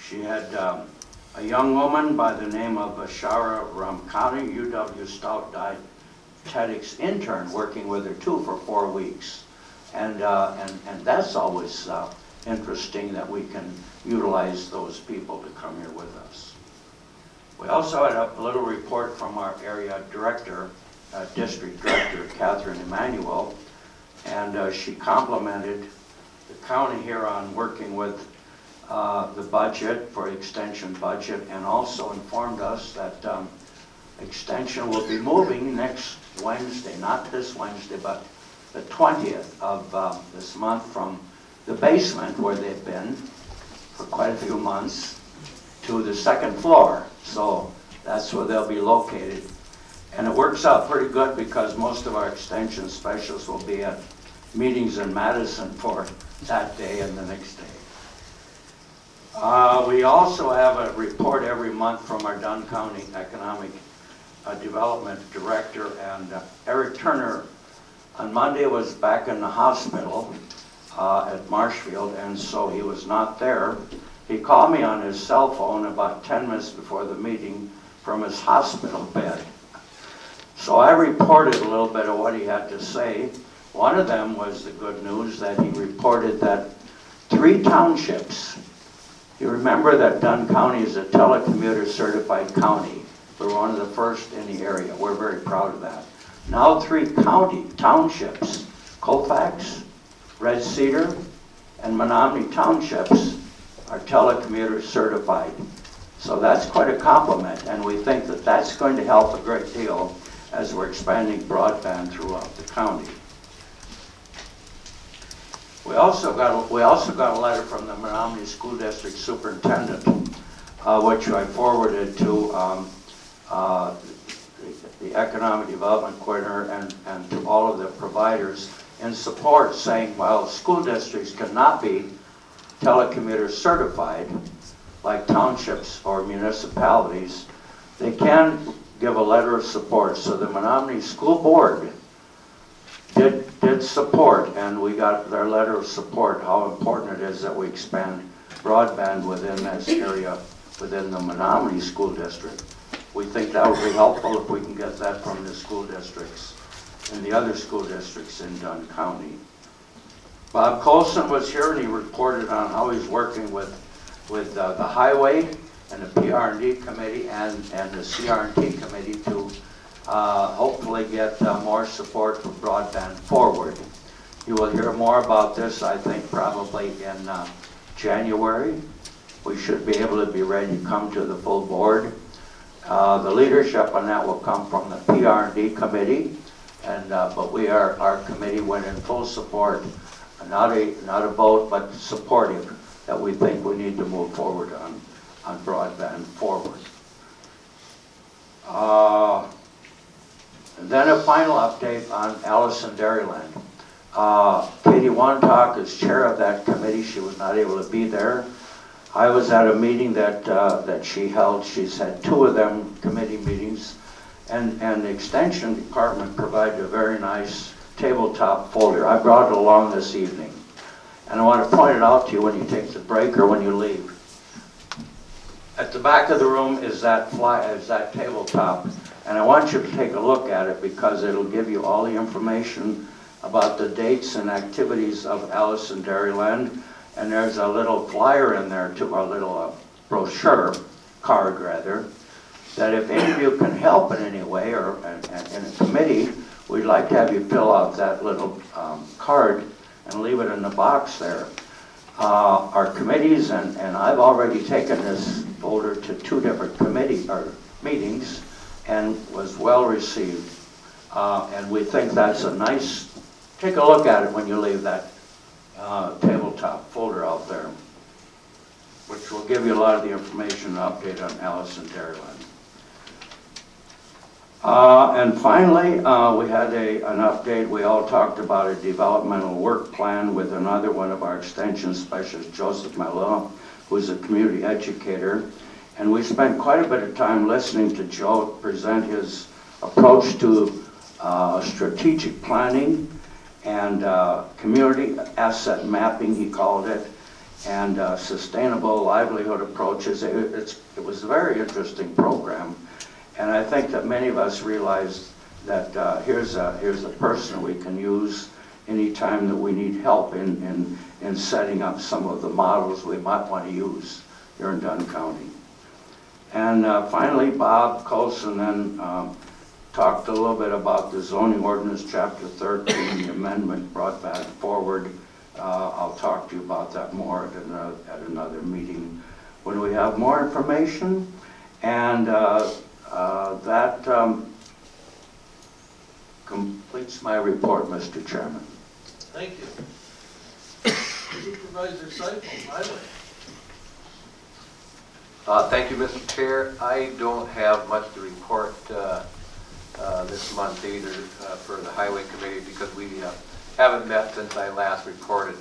[SPEAKER 11] She had a young woman by the name of Ashara Ramkani, UW Stout Dietetics intern, working with her too for 4 weeks. And that's always interesting that we can utilize those people to come here with us. We also had a little report from our area director, district director, Catherine Emanuel, and she complimented the county here on working with the budget for extension budget, and also informed us that extension will be moving next Wednesday, not this Wednesday, but the 20th of this month, from the basement where they've been for quite a few months to the 2nd floor. So that's where they'll be located. And it works out pretty good because most of our extension specialists will be at meetings in Madison for that day and the next day. We also have a report every month from our Dunn County Economic Development Director, and Eric Turner on Monday was back in the hospital at Marshfield, and so he was not there. He called me on his cell phone about 10 minutes before the meeting from his hospital bed. So I reported a little bit of what he had to say. One of them was the good news that he reported that 3 townships, you remember that Dunn County is a telecommuter certified county. We're one of the first in the area. We're very proud of that. Now 3 townships, Colfax, Red Cedar, and Menominee Townships are telecommuter certified. So that's quite a compliment, and we think that that's going to help a great deal as we're expanding broadband throughout the county. We also got a letter from the Menominee School District Superintendent, which I forwarded to the Economic Development Coordinator and to all of the providers in support, saying, well, school districts cannot be telecommuter certified like townships or municipalities. They can give a letter of support. So the Menominee School Board did support, and we got their letter of support, how important it is that we expand broadband within this area, within the Menominee School District. We think that would be helpful if we can get that from the school districts and the other school districts in Dunn County. Bob Colson was here, and he reported on how he's working with the highway and the PR&D committee and the CR&T committee to hopefully get more support for broadband forward. You will hear more about this, I think, probably in January. We should be able to be ready to come to the full board. The leadership on that will come from the PR&D committee, and but our committee went in full support, not a vote, but supportive, that we think we need to move forward on broadband forward. And then a final update on Allison Dairyland. Katie Wantock is chair of that committee. She was not able to be there. I was at a meeting that she held. She's had 2 of them committee meetings, and the Extension Department provided a very nice tabletop folder. I brought it along this evening, and I want to point it out to you when you take the break or when you leave. At the back of the room is that tabletop, and I want you to take a look at it because it'll give you all the information about the dates and activities of Allison Dairyland. And there's a little flyer in there too, a little brochure card rather, that if any of you can help in any way or in a committee, we'd like to have you fill out that little card and leave it in the box there. Our committees, and I've already taken this folder to 2 different meetings and was well received. And we think that's a nice, take a look at it when you leave that tabletop folder out there, which will give you a lot of the information and update on Allison Dairyland. And finally, we had an update. We all talked about a developmental work plan with another one of our extension specialists, Joseph Malone, who's a community educator. And we spent quite a bit of time listening to Joe present his approach to strategic planning and community asset mapping, he called it, and sustainable livelihood approaches. It was a very interesting program. And I think that many of us realized that here's a person we can use anytime that we need help in setting up some of the models we might want to use here in Dunn County. And finally, Bob Colson then talked a little bit about the zoning ordinance, chapter 13, the amendment brought back forward. I'll talk to you about that more at another meeting when we have more information. And that completes my report, Mr. Chairman.
[SPEAKER 2] Thank you. Supervisor Seifel, Highway.
[SPEAKER 21] Thank you, Mr. Chair. I don't have much to report this month either for the Highway Committee because we haven't met since I last reported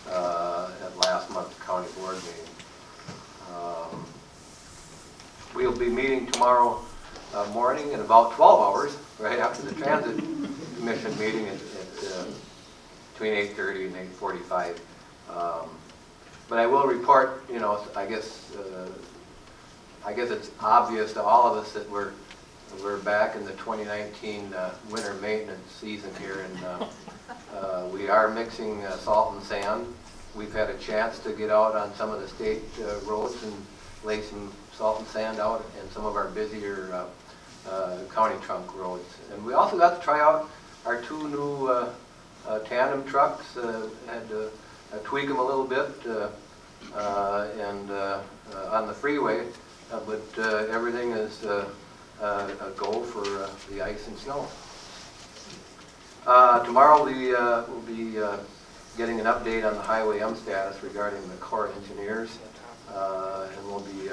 [SPEAKER 21] at last month's county board meeting. We'll be meeting tomorrow morning in about 12 hours, right after the Transit Commission meeting at between 8:30 and 8:45. But I will report, you know, I guess it's obvious to all of us that we're back in the 2019 winter maintenance season here, and we are mixing salt and sand. We've had a chance to get out on some of the state roads and lay some salt and sand out in some of our busier county trunk roads. And we also got to try out our 2 new tandem trucks. Had to tweak them a little bit and on the freeway, but everything is a go for the ice and snow. Tomorrow we'll be getting an update on the Highway M status regarding the Corps of Engineers, and we'll be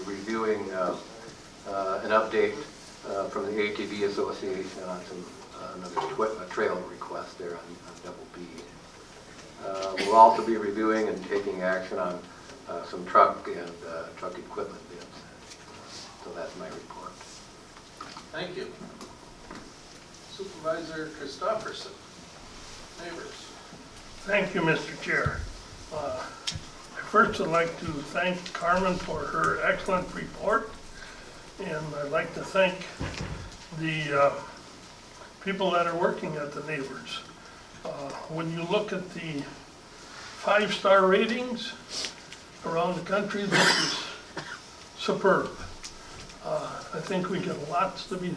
[SPEAKER 21] reviewing an update from the ATV Association on another trail request there on Double B. We'll also be reviewing and taking action on some truck and truck equipment bids. So that's my report.
[SPEAKER 2] Thank you. Supervisor Christopherson, Neighbors.
[SPEAKER 1] Thank you, Mr. Chair. First, I'd like to thank Carmen for her excellent report, and I'd like to thank the people that are working at the Neighbors. When you look at the 5-star ratings around the country, this is superb. I think we get lots to be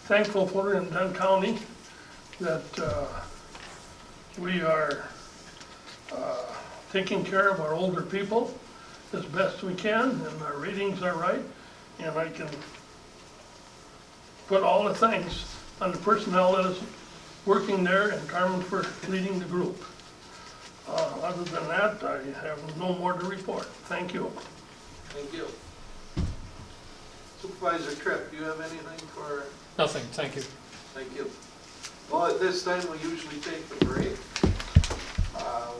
[SPEAKER 1] thankful for in Dunn County, that we are taking care of our older people as best we can, and our ratings are right, and I can put all the thanks on the personnel that is working there and Carmen for leading the group. Other than that, I have no more to report. Thank you.
[SPEAKER 2] Thank you. Supervisor Tripp, do you have anything for?
[SPEAKER 13] Nothing, thank you.
[SPEAKER 2] Thank you. Well, at this time, we usually take the break.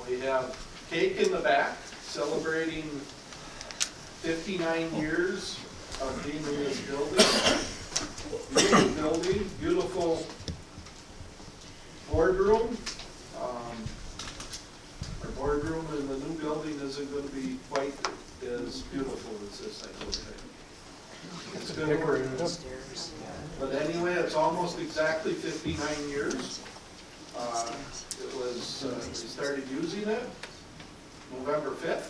[SPEAKER 2] We have cake in the back, celebrating 59 years of being in this building. Beautiful building, beautiful boardroom. Our boardroom in the new building isn't going to be quite as beautiful as this, I will say. It's going to work. But anyway, it's almost exactly 59 years. It was, we started using it November 5th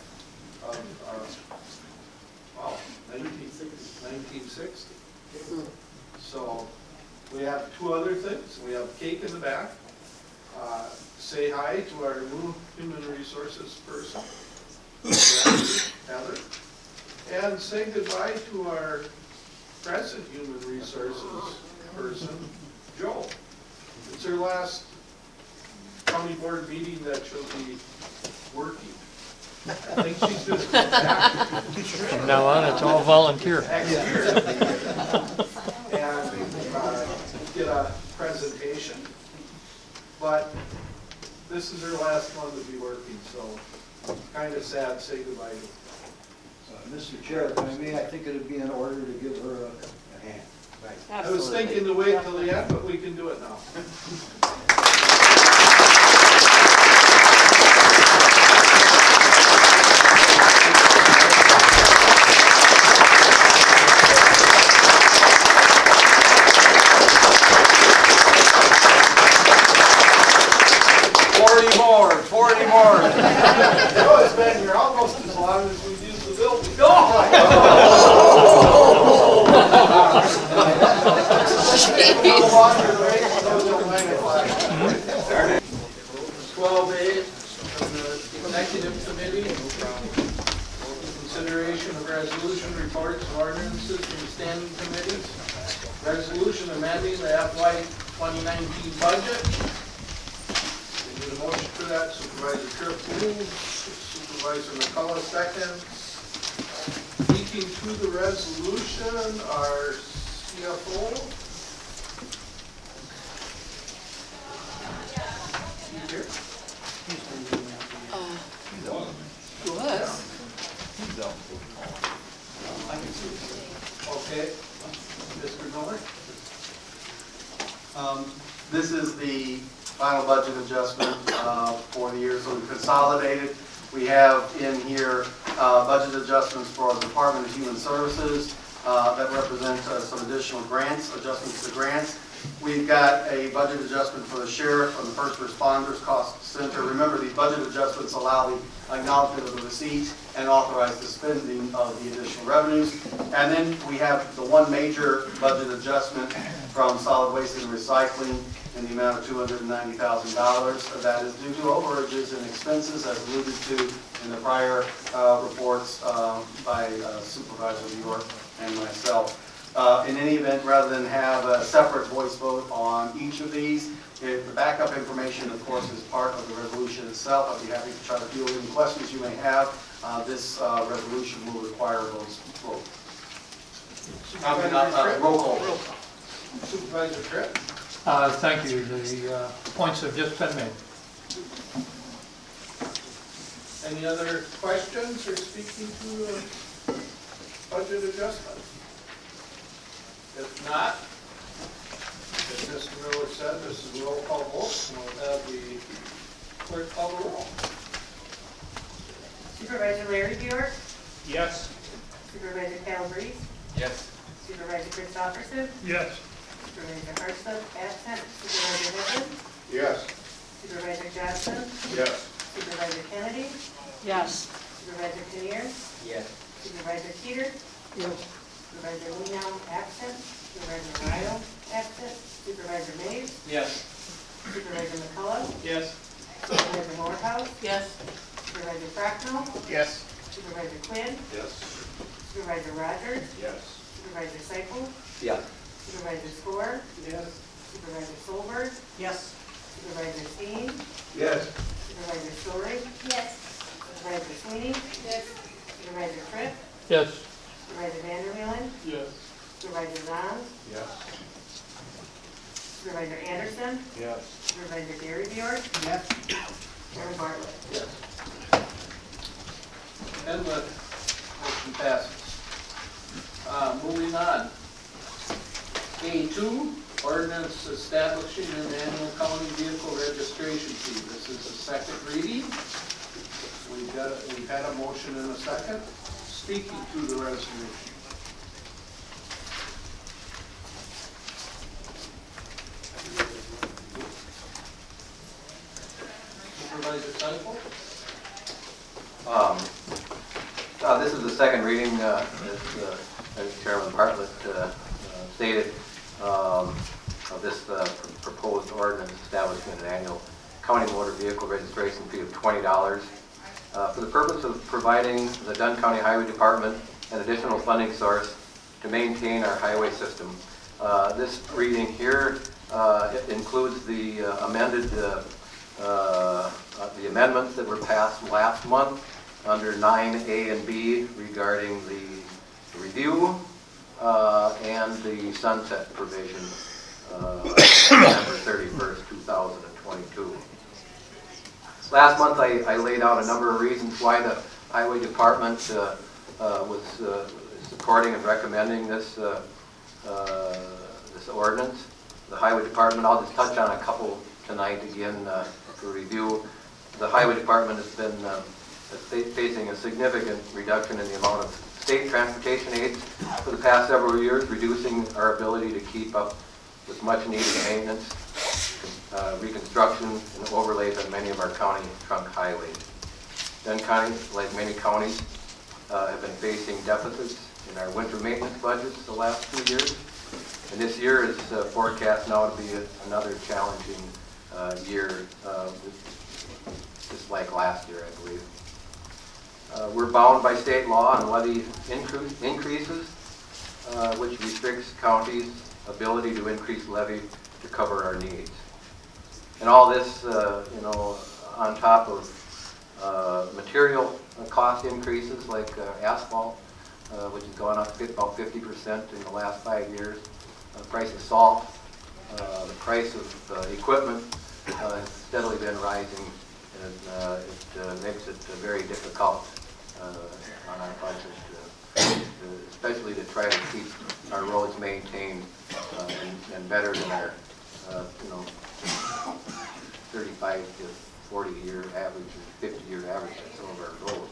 [SPEAKER 2] of, 1960. So we have 2 other things. We have cake in the back. Say hi to our new human resources person, Heather, and say goodbye to our present human resources person, Joe. It's her last county board meeting that she'll be working. I think she's going to come back.
[SPEAKER 13] From now on, it's all volunteer.
[SPEAKER 2] Next year. And get a presentation. But this is her last one to be working, so kind of sad to say goodbye to her.
[SPEAKER 22] Mr. Chair, if I may, I think it would be in order to give her a hand. Right.
[SPEAKER 2] I was thinking to wait till the end, but we can do it now.
[SPEAKER 9] 40 more, 40 more.
[SPEAKER 2] No, it's been here almost as long as we've used the building.
[SPEAKER 12] Jeez.
[SPEAKER 2] 12A, from the Executive Committee, consideration of resolution, reports, and ordinances from standing committees. Resolution amending the FY 2019 budget. We need a motion for that. Supervisor Tripp moves. Supervisor McCullough seconds. Speaking to the resolution, our CFO.
[SPEAKER 23] To us?
[SPEAKER 9] final budget adjustment for the year. So we consolidated. We have in here budget adjustments for the Department of Human Services that represent some additional grants, adjustments to grants. We've got a budget adjustment for the sheriff and the first responders cost center. Remember, these budget adjustments allow the acknowledgement of the receipt and authorize the spending of the additional revenues. And then we have the one major budget adjustment from solid waste and recycling in the amount of $290,000. That is due to overages and expenses as alluded to in the prior reports by Supervisor York and myself. In any event, rather than have a separate voice vote on each of these, the backup information, of course, is part of the resolution itself. I'd be happy to try to field any questions you may have. This resolution will require a vote. Roll call.
[SPEAKER 2] Supervisor Tripp?
[SPEAKER 13] Thank you. The points have just been made.
[SPEAKER 2] Any other questions or speaking to budget adjustment? If not, as Mr. Miller said, this is a roll call vote, and we'll have the clerk call the roll.
[SPEAKER 3] Supervisor Larry Bjork,
[SPEAKER 13] Yes.
[SPEAKER 3] Supervisor Calabrese,
[SPEAKER 5] Yes.
[SPEAKER 3] Supervisor Christopherson,
[SPEAKER 1] Yes.
[SPEAKER 3] Supervisor Hartsup, absent. Supervisor Hickman,
[SPEAKER 2] Yes.
[SPEAKER 3] Supervisor Johnson,
[SPEAKER 2] Yes.
[SPEAKER 3] Supervisor Kennedy,
[SPEAKER 15] Yes.
[SPEAKER 3] Supervisor Kinnear,
[SPEAKER 18] Yes.
[SPEAKER 3] Supervisor Teeter,
[SPEAKER 15] Yes.
[SPEAKER 3] Supervisor Lino, absent. Supervisor Ryle, absent. Supervisor Mays,
[SPEAKER 10] Yes.
[SPEAKER 3] Supervisor McCullough,
[SPEAKER 10] Yes.
[SPEAKER 3] Supervisor Morehouse,
[SPEAKER 15] Yes.
[SPEAKER 3] Supervisor Prochnow,
[SPEAKER 2] Yes.
[SPEAKER 3] Supervisor Quinn,
[SPEAKER 2] Yes.
[SPEAKER 3] Supervisor Rogers,
[SPEAKER 2] Yes.
[SPEAKER 3] Supervisor Seifel,
[SPEAKER 21] Yeah.
[SPEAKER 3] Supervisor Score,
[SPEAKER 2] Yes.
[SPEAKER 3] Supervisor Solberg,
[SPEAKER 15] Yes.
[SPEAKER 3] Supervisor Steen,
[SPEAKER 2] Yes.
[SPEAKER 3] Supervisor Story,
[SPEAKER 12] Yes.
[SPEAKER 3] Supervisor Sweeney,
[SPEAKER 12] Yes.
[SPEAKER 3] Supervisor Tripp,
[SPEAKER 13] Yes.
[SPEAKER 3] Supervisor Vandermeulen,
[SPEAKER 2] Yes.
[SPEAKER 3] Supervisor Zahn,
[SPEAKER 2] Yes.
[SPEAKER 3] Supervisor Anderson,
[SPEAKER 2] Yes.
[SPEAKER 3] Supervisor Gary Bjork,
[SPEAKER 15] Yes.
[SPEAKER 3] Chairman Bartlett.
[SPEAKER 2] Yes. And the motion passes. Moving on. A2, ordinance establishing an annual county vehicle registration fee. This is the second reading. We've had a motion and a second. Speaking to the resolution. Supervisor Seifel?
[SPEAKER 21] This is the second reading, as Chairman Bartlett stated, of this proposed ordinance establishing an annual county motor vehicle registration fee of $20 for the purpose of providing the Dunn County Highway Department an additional funding source to maintain our highway system. This reading here it includes the the amendments that were passed last month under 9A and B regarding the review and the sunset provision December 31st, 2022. Last month I laid out a number of reasons why the Highway Department was supporting and recommending this this ordinance. The Highway Department, I'll just touch on a couple tonight again for review. The Highway Department has been facing a significant reduction in the amount of state transportation aids for the past several years, reducing our ability to keep up with much needed maintenance, reconstruction, and overlays on many of our county trunk highways. Dunn County, like many counties, have been facing deficits in our winter maintenance budgets the last 2 years. And this year is forecast now to be another challenging year, just like last year, I believe. We're bound by state law and levy increases, which restricts counties' ability to increase levy to cover our needs. And all this, on top of material cost increases like asphalt, which has gone up about 50% in the last 5 years. The price of salt, the price of equipment has steadily been rising, and it makes it very difficult on our budget, especially to try to keep our roads maintained and better than our, 35 to 40-year average or 50-year average on some of our roads.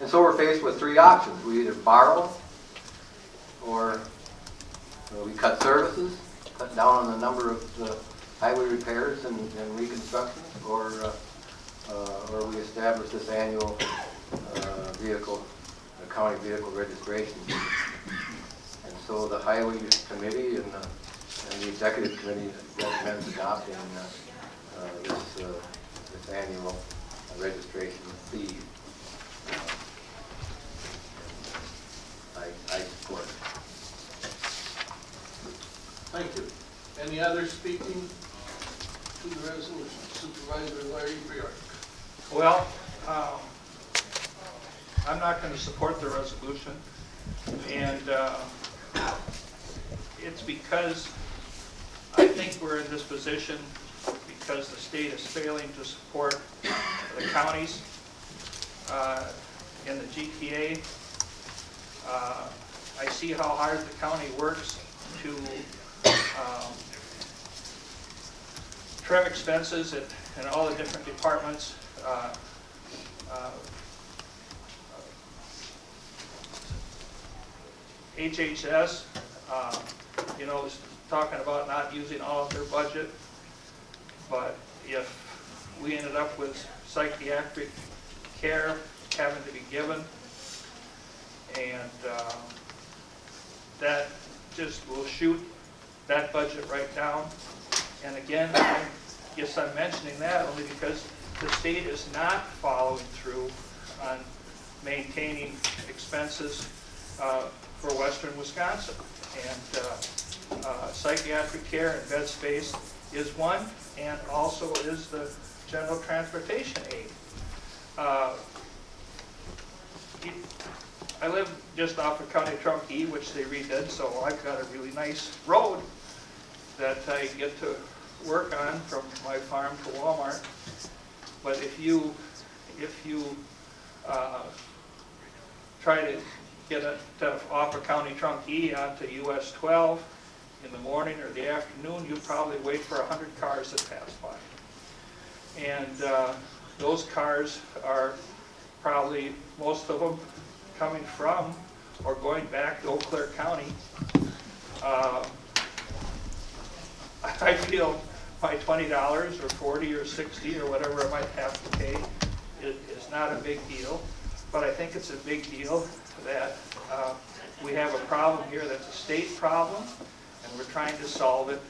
[SPEAKER 21] And so we're faced with three options. We either borrow, or we cut services, cut down on the number of the highway repairs and reconstruction, or we establish this annual county vehicle registration. And so the highway committee and the executive committee recommends adopting this annual registration fee. I support it.
[SPEAKER 2] Thank you. Any others speaking to the resolution? Supervisor Larry Briark.
[SPEAKER 13] Well, I'm not going to support the resolution, and it's because I think we're in this position because the state is failing to support the counties in the GTA. I see how hard the county works to trim expenses in all the different departments. HHS, is talking about not using all of their budget, but if we ended up with psychiatric care having to be given, and that just will shoot that budget right down. And again, I guess I'm mentioning that only because the state is not following through on maintaining expenses for western Wisconsin. And psychiatric care and bed space is one, and also is the general transportation aid. I live just off of County Trunk E, which they redid, so I've got a really nice road that I get to work on from my farm to Walmart. But if you try to get off of County Trunk E onto US 12 in the morning or the afternoon, you probably wait for 100 cars that pass by. And those cars are probably, most of them, coming from or going back to Eau Claire County. I feel my $20 or $40 or $60 or whatever I might have to pay is not a big deal, but I think it's a big deal that we have a problem here that's a state problem, and we're trying to solve it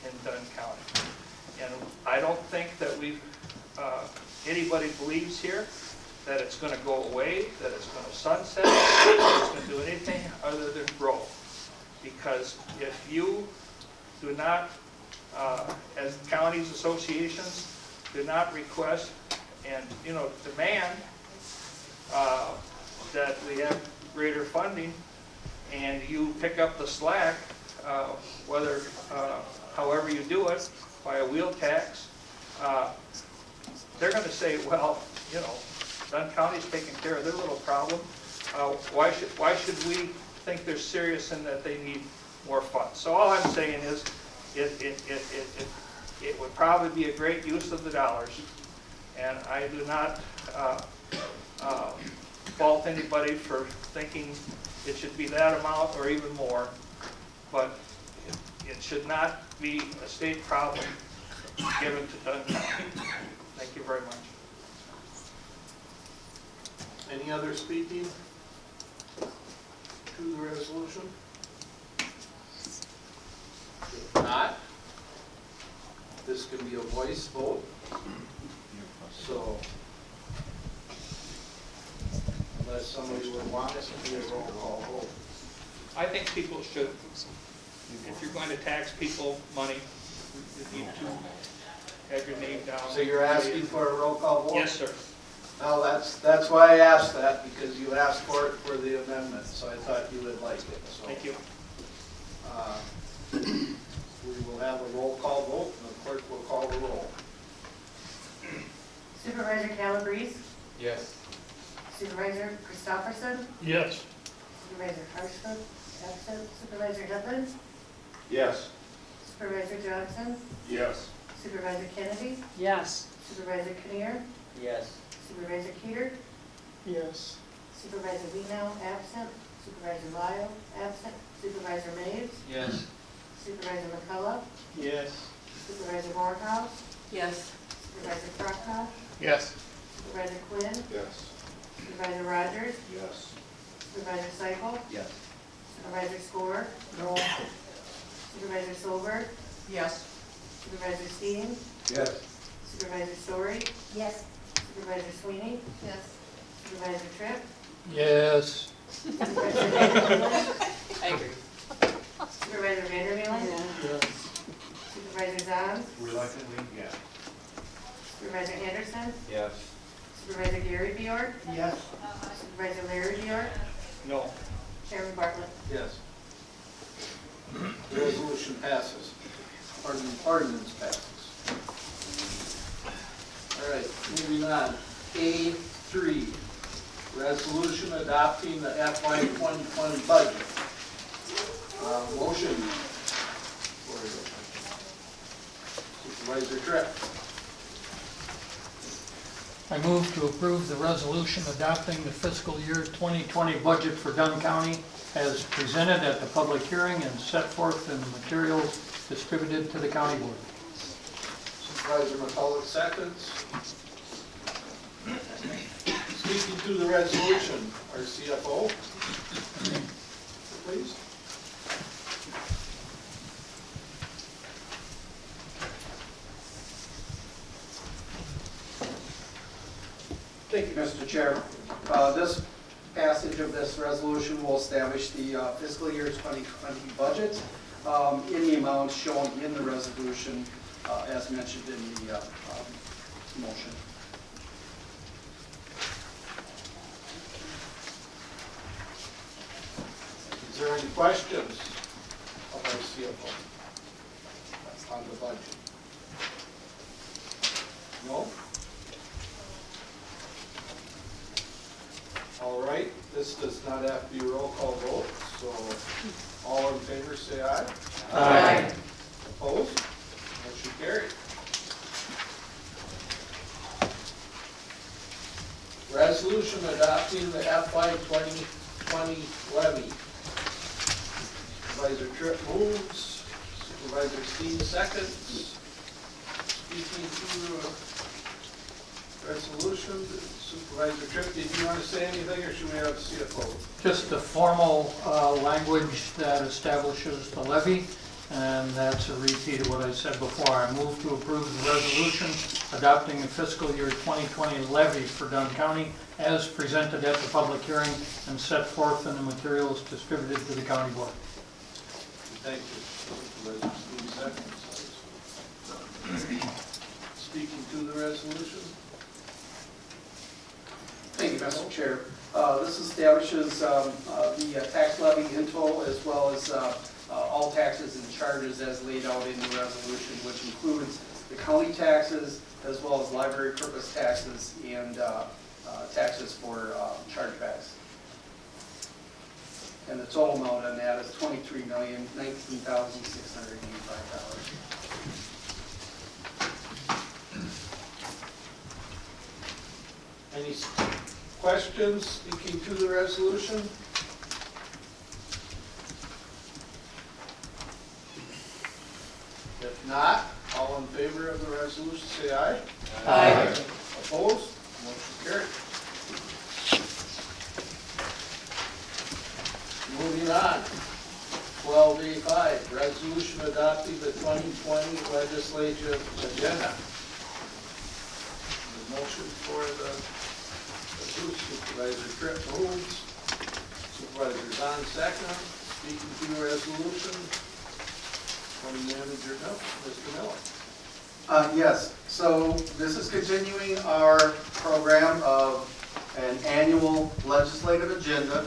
[SPEAKER 13] in Dunn County. And I don't think that anybody believes here that it's going to go away, that it's going to sunset, that it's going to do anything other than grow. Because if you do not, as counties, associations, do not request and demand that we have greater funding, and you pick up the slack, whether however you do it, by a wheel tax, they're going to say, well, Dunn County's taking care of their little problem. Why should we think they're serious and that they need more funds? So all I'm saying is, it would probably be a great use of the dollars, and I do not fault anybody for thinking it should be that amount or even more, but it should not be a state problem given to Dunn County. Thank you very much.
[SPEAKER 2] Any other speaking to the resolution? If not, this can be a voice vote. So, unless somebody would want it to be a roll call vote.
[SPEAKER 13] I think people should, if you're going to tax people money, you need to have your name down.
[SPEAKER 9] So you're asking for a roll call vote?
[SPEAKER 13] Yes, sir.
[SPEAKER 9] No, that's why I asked that, because you asked for it for the amendment, so I thought you would like it. So,
[SPEAKER 13] thank you.
[SPEAKER 9] We will have a roll call vote, and the clerk will call the roll.
[SPEAKER 3] Supervisor Calabrese?
[SPEAKER 8] Yes.
[SPEAKER 3] Supervisor Christopherson?
[SPEAKER 1] Yes.
[SPEAKER 3] Supervisor Hartshorn? Absent. Supervisor Hedlund?
[SPEAKER 17] Yes.
[SPEAKER 3] Supervisor Johnson?
[SPEAKER 17] Yes.
[SPEAKER 3] Supervisor Kennedy,
[SPEAKER 13] Yes.
[SPEAKER 3] Supervisor Kinnear,
[SPEAKER 18] Yes.
[SPEAKER 3] Supervisor Peter,
[SPEAKER 13] Yes.
[SPEAKER 3] Supervisor Lino, absent. Supervisor Lyle, absent. Supervisor Mays,
[SPEAKER 18] Yes.
[SPEAKER 3] Supervisor McCullough,
[SPEAKER 13] Yes.
[SPEAKER 3] Supervisor Morehouse,
[SPEAKER 14] Yes.
[SPEAKER 3] Supervisor Crockoff,
[SPEAKER 13] Yes.
[SPEAKER 3] Supervisor Quinn,
[SPEAKER 17] Yes.
[SPEAKER 3] Supervisor Rogers,
[SPEAKER 17] Yes.
[SPEAKER 3] Supervisor Seifel,
[SPEAKER 22] Yes.
[SPEAKER 3] Supervisor Score,
[SPEAKER 13] No.
[SPEAKER 3] Supervisor Solberg,
[SPEAKER 14] Yes.
[SPEAKER 3] Supervisor Steen,
[SPEAKER 22] Yes.
[SPEAKER 3] Supervisor Story,
[SPEAKER 12] Yes.
[SPEAKER 3] Supervisor Sweeney,
[SPEAKER 14] Yes.
[SPEAKER 3] Supervisor Tripp,
[SPEAKER 13] Yes.
[SPEAKER 3] Supervisor Vandermeulen,
[SPEAKER 14] I agree.
[SPEAKER 3] Supervisor Vandermeulen, Supervisor Zahn,
[SPEAKER 17] Reluctantly, yeah.
[SPEAKER 3] Supervisor Anderson,
[SPEAKER 17] Yes.
[SPEAKER 3] Supervisor Gary Bjork,
[SPEAKER 15] Yes.
[SPEAKER 3] Supervisor Larry Bjork,
[SPEAKER 13] No.
[SPEAKER 3] Chairman Bartlett.
[SPEAKER 2] Yes. The resolution passes. Ordinance passes. All right, moving on. A3, resolution adopting the FY 2020 budget. Motion. Supervisor Tripp.
[SPEAKER 13] I move to approve the resolution adopting the fiscal year 2020 budget for Dunn County as presented at the public hearing and set forth in the materials distributed to the county board.
[SPEAKER 2] Supervisor McCullough seconds. Speaking to the resolution, our CFO, please.
[SPEAKER 9] Thank you, Mr. Chair. This passage of this resolution will establish the fiscal year 2020 budget in the amounts shown in the resolution as mentioned in the motion.
[SPEAKER 2] Is there any questions of our CFO on the budget? No? All right, this does not have to be a roll call vote, so all in favor say aye.
[SPEAKER 13] Aye.
[SPEAKER 2] Opposed? Motion carried. Resolution adopting the FY 2020 levy. Supervisor Tripp moves, Supervisor Steen seconds. Speaking to the resolution, Supervisor Tripp, did you want to say anything, or should we have CFO?
[SPEAKER 13] Just the formal language that establishes the levy, and that's a repeat of what I said before. I move to approve the resolution adopting the fiscal year 2020 levy for Dunn County as presented at the public hearing and set forth in the materials distributed to the county board.
[SPEAKER 2] Thank you. Supervisor Steen seconds. Speaking to the resolution.
[SPEAKER 9] Thank you, Mr. Chair. This establishes the tax levy in total as well as all taxes and charges as laid out in the resolution, which includes the county taxes as well as library purpose taxes and taxes for chargebacks. And the total amount on that is $23,019,685.
[SPEAKER 2] Any questions speaking to the resolution? If not, all in favor of the resolution say aye.
[SPEAKER 13] Aye.
[SPEAKER 2] Opposed? Motion carried. Moving on. 12A5, resolution adopting the 2020 legislative agenda. The motion for the Supervisor Tripp moves. Supervisor Dunn second. Speaking to the resolution, County Manager Mr. Miller.
[SPEAKER 9] Yes, so this is continuing our program of an annual legislative agenda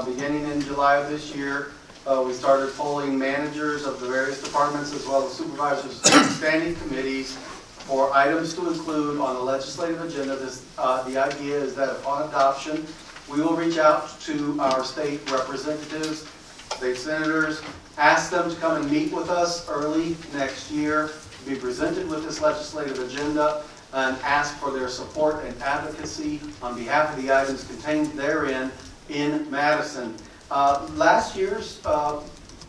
[SPEAKER 9] beginning in July of this year. We started polling managers of the various departments as well as supervisors of standing committees for items to include on the legislative agenda. The idea is that upon adoption, we will reach out to our state representatives, state senators, ask them to come and meet with us early next year, to be presented with this legislative agenda and ask for their support and advocacy on behalf of the items contained therein in Madison. Last year's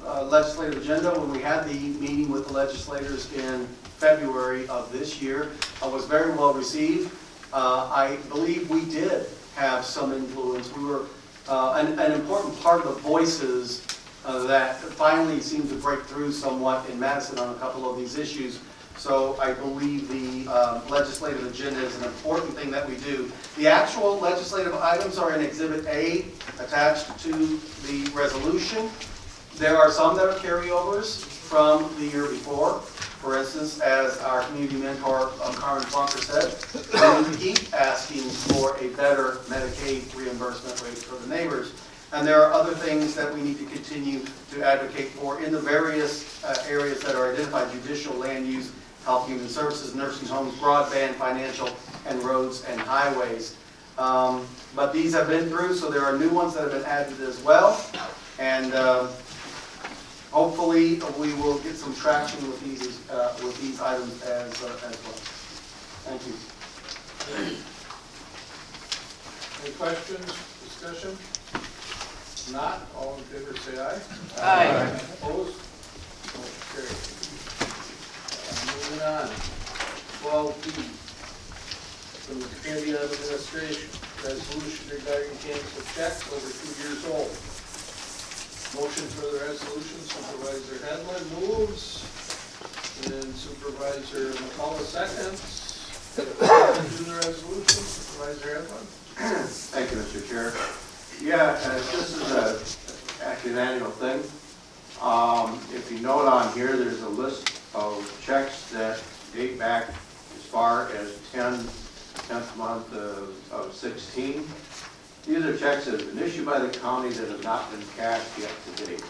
[SPEAKER 9] legislative agenda, when we had the meeting with the legislators in February of this year, was very well received. I believe we did have some influence. We were an important part of the voices that finally seemed to break through somewhat in Madison on a couple of these issues. So I believe the legislative agenda is an important thing that we do. The actual legislative items are in Exhibit A attached to the resolution. There are some that are carryovers from the year before. For instance, as our community mentor, Carmen Plonker said, we need to keep asking for a better Medicaid reimbursement rate for the neighbors. And there are other things that we need to continue to advocate for in the various areas that are identified: judicial, land use, health, human services, nursing homes, broadband, financial, and roads and highways. But these have been through, so there are new ones that have been added as well. And hopefully we will get some traction with these items as well. Thank you.
[SPEAKER 2] Any questions, discussion? Not, all in favor say aye.
[SPEAKER 3] Aye.
[SPEAKER 2] Opposed? Motion carried. Moving on. 12B, from the Committee on Administration, resolution regarding canceled checks over 2 years old. Motion for the resolution, Supervisor Hedlund moves, and Supervisor McCullough seconds. Do the resolution, Supervisor Hedlund.
[SPEAKER 19] Thank you, Mr. Chair. Yeah, this is actually an annual thing. If you note on here, there's a list of checks that date back as far as 10th month of 16. These are checks that have been issued by the county that have not been cashed yet to date.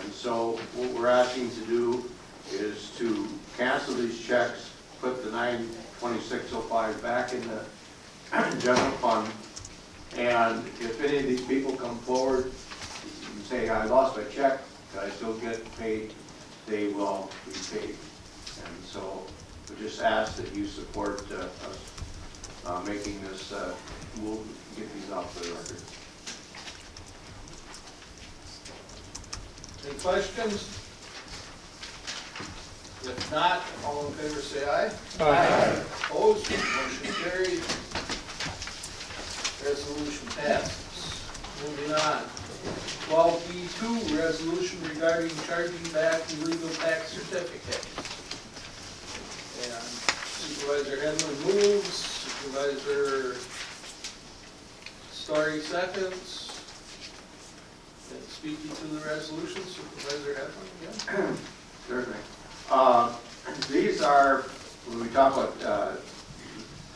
[SPEAKER 19] And so what we're asking to do is to cancel these checks, put the 92605 back in the general fund, and if any of these people come forward and say, I lost my check, can I still get paid, they will be paid. And so we just ask that you support us making this, we'll get these off the record.
[SPEAKER 2] Any questions? If not, all in favor say aye. Aye. Opposed? Motion carried. Resolution passes. Moving on. 12B2, resolution regarding charging back illegal tax certificates. And Supervisor Hedlund moves, Supervisor Story seconds. And speaking to the resolution, Supervisor Hedlund again.
[SPEAKER 19] Certainly. These are, when we talk about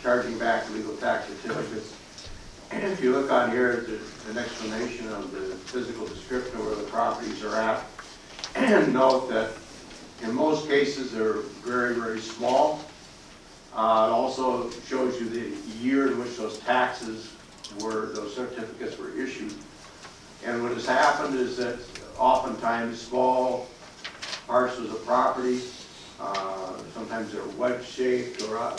[SPEAKER 19] charging back legal tax certificates, if you look on here, there's an explanation of the physical description of where the properties are at. And note that in most cases they're very, very small. It also shows you the year in which those certificates were issued. And what has happened is that oftentimes small parcels of property, sometimes they're wedge-shaped or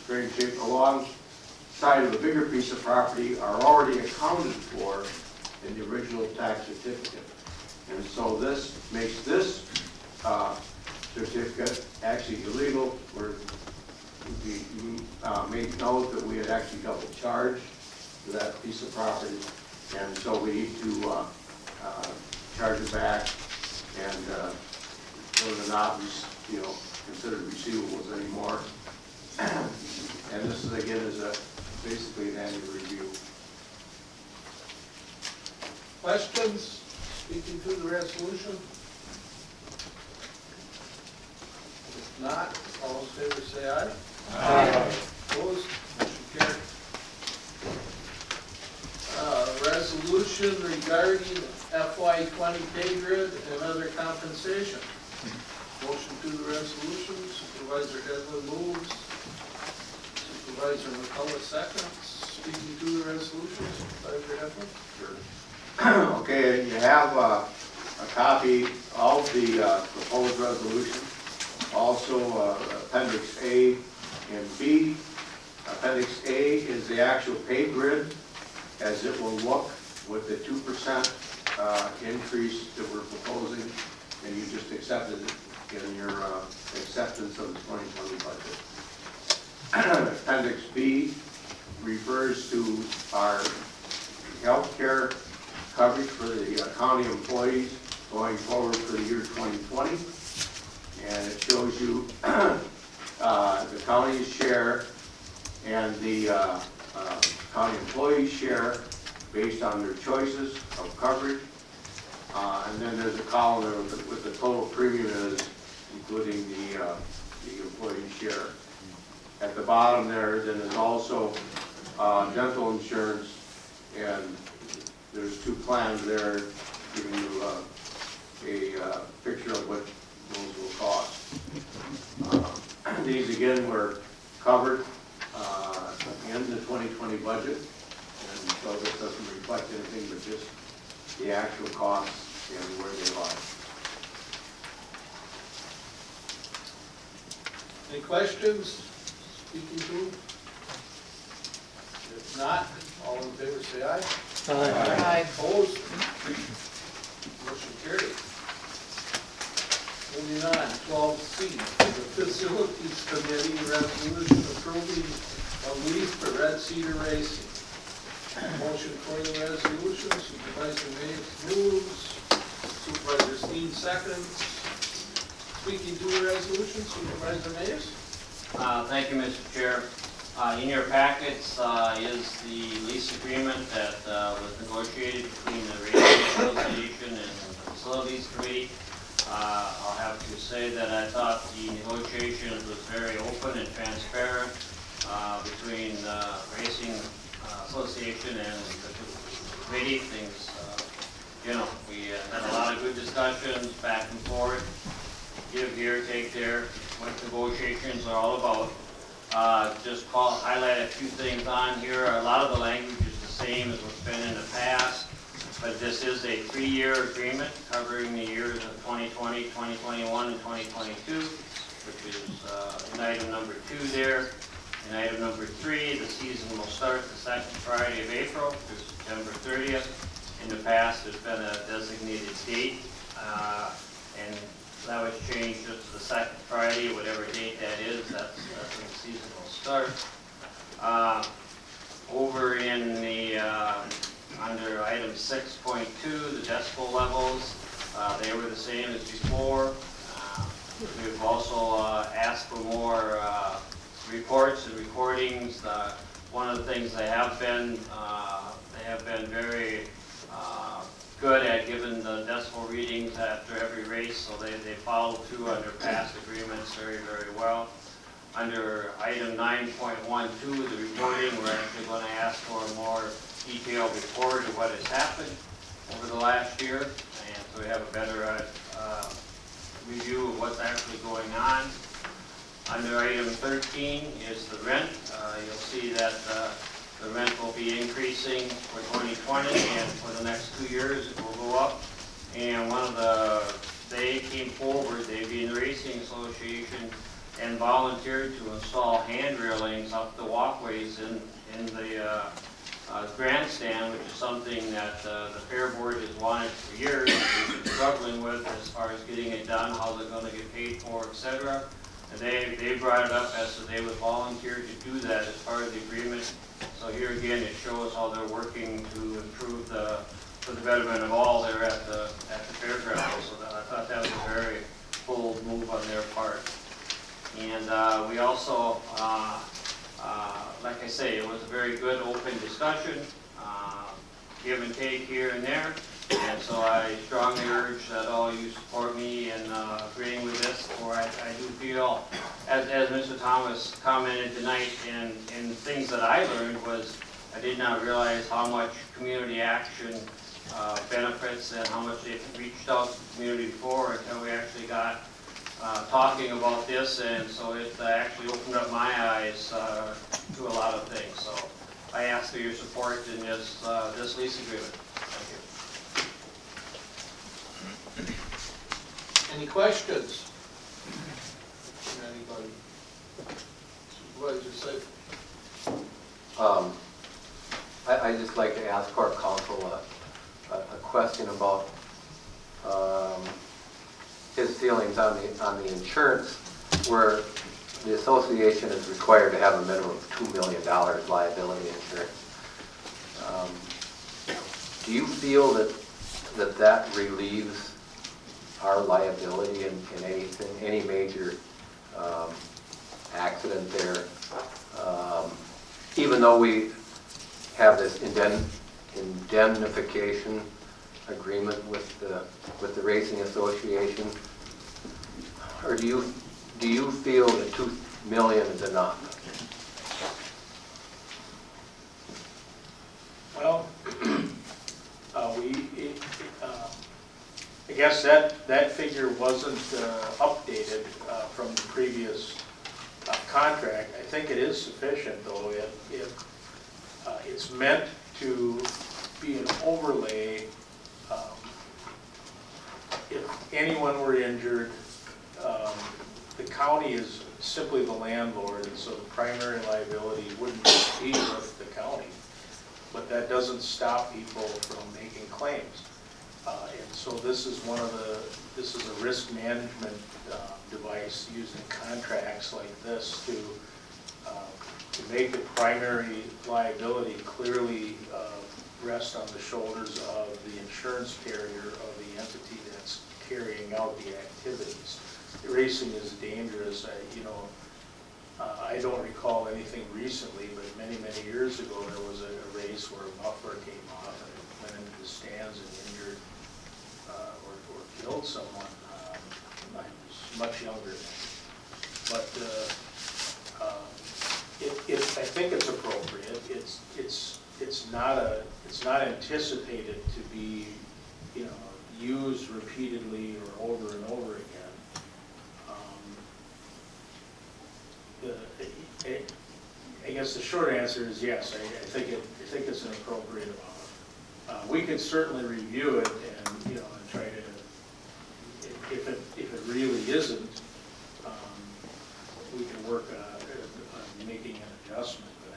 [SPEAKER 19] strange shaped alongside of a bigger piece of property, are already accounted for in the original tax certificate. And so this makes this certificate actually illegal. We made note that we had actually double charged for that piece of property, and so we need to charge it back, and those are not, considered receivables anymore. And this is again basically an annual review.
[SPEAKER 2] Questions? Speaking to the resolution? If not, all in favor say aye. Aye. Opposed? Motion carried. Resolution regarding FY20 pay grid and other compensation. Motion to the resolution. Supervisor Hedlund moves. Supervisor McCullough seconds. Speaking to the resolution, Supervisor Hedlund.
[SPEAKER 19] Sure. Okay, you have a copy of the proposed resolution. Also, Appendix A and B. Appendix A is the actual pay grid as it will look with the 2% increase that we're proposing, and you just accepted it in your acceptance of the 2020 budget. Appendix B refers to our health care coverage for the county employees going forward for the year 2020. And it shows you the county's share and the county employees' share based on their choices of coverage. And then there's a column there with the total premium is, including the employee share. At the bottom there, then is also dental insurance, and there's two plans there giving you a picture of what those will cost. These again were covered in the 2020 budget, and so this doesn't reflect anything but just the actual costs and where they lie.
[SPEAKER 2] Any questions? Speaking to? If not, all in favor say aye.
[SPEAKER 15] Aye.
[SPEAKER 2] Opposed? Motion carried. Moving on, 12C, the Facilities Committee resolution approving a lease for Red Cedar Racing. Motion for the resolution, Supervisor Mays moves, Supervisor Steen seconds. Speaking to the resolution, Supervisor Mays.
[SPEAKER 18] Thank you, Mr. Chair. In your packets is the lease agreement that was negotiated between the Racing Association and the Facilities Committee. I'll have to say that I thought the negotiations was very open and transparent between the Racing Association and the committee. Things, we had a lot of good discussions back and forth, give here, take there, what negotiations are all about. Just highlight a few things on here. A lot of the language is the same as what's been in the past, but this is a 3-year agreement covering the years of 2020, 2021, and 2022, which is in item number 2 there. In item number 3, the season will start the second Friday of April through September 30th. In the past, there's been a designated date, and that was changed just to the second Friday, whatever date that is. That's when the season will start. Over in the under item 6.2, the decibel levels, they were the same as before. We've also asked for more reports and recordings. One of the things they have been very good at giving the decibel readings after every race, so they follow through under past agreements very, very well. Under item 9.12, the reporting, we're actually going to ask for a more detailed report of what has happened over the last year, and so we have a better review of what's actually going on. Under item 13 is the rent. You'll see that the rent will be increasing for 2020, and for the next 2 years it will go up. And they came forward, they being the Racing Association, and volunteered to install hand railings up the walkways in the grandstand, which is something that the Fair Board has wanted for years. We've been struggling with as far as getting it done, how they're going to get paid for, etc. And they brought it up as they would volunteer to do that as part of the agreement. So here again, it shows how they're working to improve for the betterment of all there at the fairgrounds. So I thought that was a very bold move on their part. And we also, like I say, it was a very good open discussion, give and take here and there. And so I strongly urge that all you support me in agreeing with this, for I do feel, as Mr. Thomas commented tonight, in things that I learned was I did not realize how much community action benefits and how much they've reached out to the community before until we actually got talking about this, and so it actually opened up my eyes to a lot of things. So I ask for your support in this lease agreement. Thank you.
[SPEAKER 2] Any questions? Supervisor Seifel.
[SPEAKER 21] I'd just like to ask our council a question about his feelings on the insurance, where the association is required to have a minimum of $2 million liability insurance. Do you feel that relieves our liability in anything, any major accident there? Even though we have this indemnification agreement with the Racing Association, or do you feel that $2 million is enough?
[SPEAKER 4] Well, I guess that figure wasn't updated from the previous contract. I think it is sufficient, though. It's meant to be an overlay. If anyone were injured, the county is simply the landlord, and so the primary liability wouldn't be with the county. But that doesn't stop people from making claims. And so this is this is a risk management device used in contracts like this to make the primary liability clearly rest on the shoulders of the insurance carrier of the entity that's carrying out the activities. Racing is dangerous. I don't recall anything recently, but many years ago there was a race where a muffler came off and it went into the stands and injured or killed someone. I was much younger then. But I think it's appropriate. It's not anticipated to be used repeatedly or over and over again. I guess the short answer is yes. I think it's an appropriate amount. We could certainly review it and and try to, if it really isn't, we can work on making an adjustment. But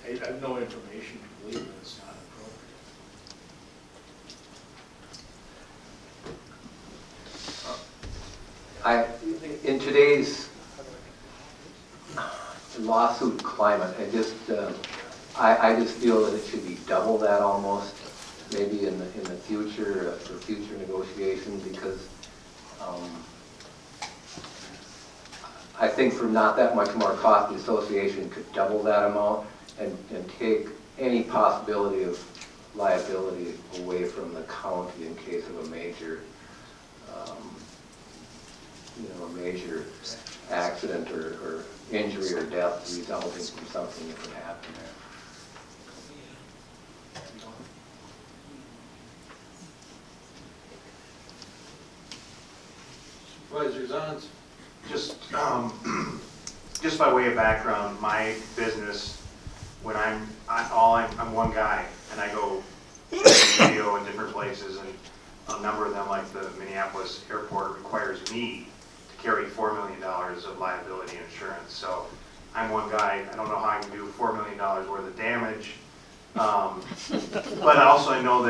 [SPEAKER 4] I have no information to believe that it's not appropriate.
[SPEAKER 21] In today's lawsuit climate, I just feel that it should be double that almost, maybe in the future, for future negotiations, because I think for not that much more cost, the association could double that amount and take any possibility of liability away from the county in case of a major accident or injury or death resulting from something that would happen there.
[SPEAKER 2] Supervisor Zons.
[SPEAKER 6] Just by way of background, my business, when I'm one guy, and I go video in different places, and a number of them, like the Minneapolis airport, requires me to carry $4 million of liability insurance. So I'm one guy. I don't know how I can do $4 million worth of damage, but also I know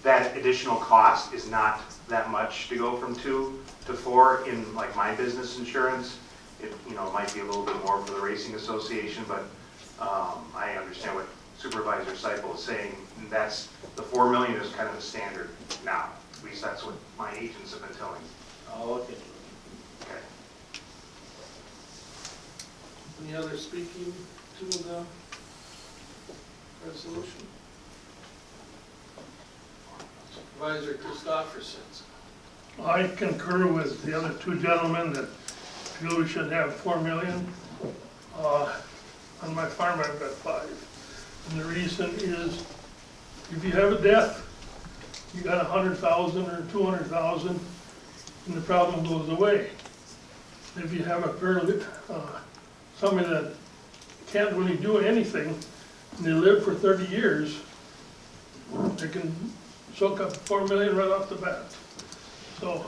[SPEAKER 6] that additional cost is not that much to go from 2 to 4 in like my business insurance. It might be a little bit more for the Racing Association, but I understand what Supervisor Seifel is saying. And that's the $4 million is kind of the standard now. At least that's what my agents have been telling me.
[SPEAKER 2] I'll look into it.
[SPEAKER 6] Okay.
[SPEAKER 2] Any other speaking to the resolution? Supervisor Christopherson.
[SPEAKER 1] I concur with the other two gentlemen that feel we should have $4 million. On my farm, I've got 5. And the reason is, if you have a death, you got 100,000 or 200,000, and the problem goes away. If you have somebody that can't really do anything, and they live for 30 years, they can soak up $4 million right off the bat. So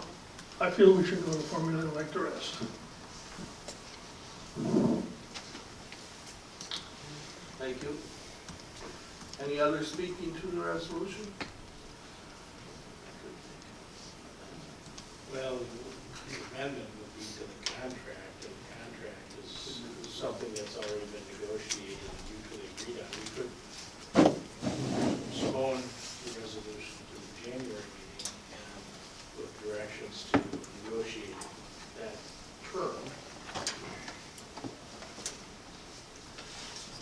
[SPEAKER 1] I feel we should go to $4 million like the rest.
[SPEAKER 2] Thank you. Any other speaking to the resolution?
[SPEAKER 4] Well, the amendment would be to the contract, and the contract is something that's already been negotiated and mutually agreed on. We could postpone the resolution to the January meeting and with directions to negotiate that term.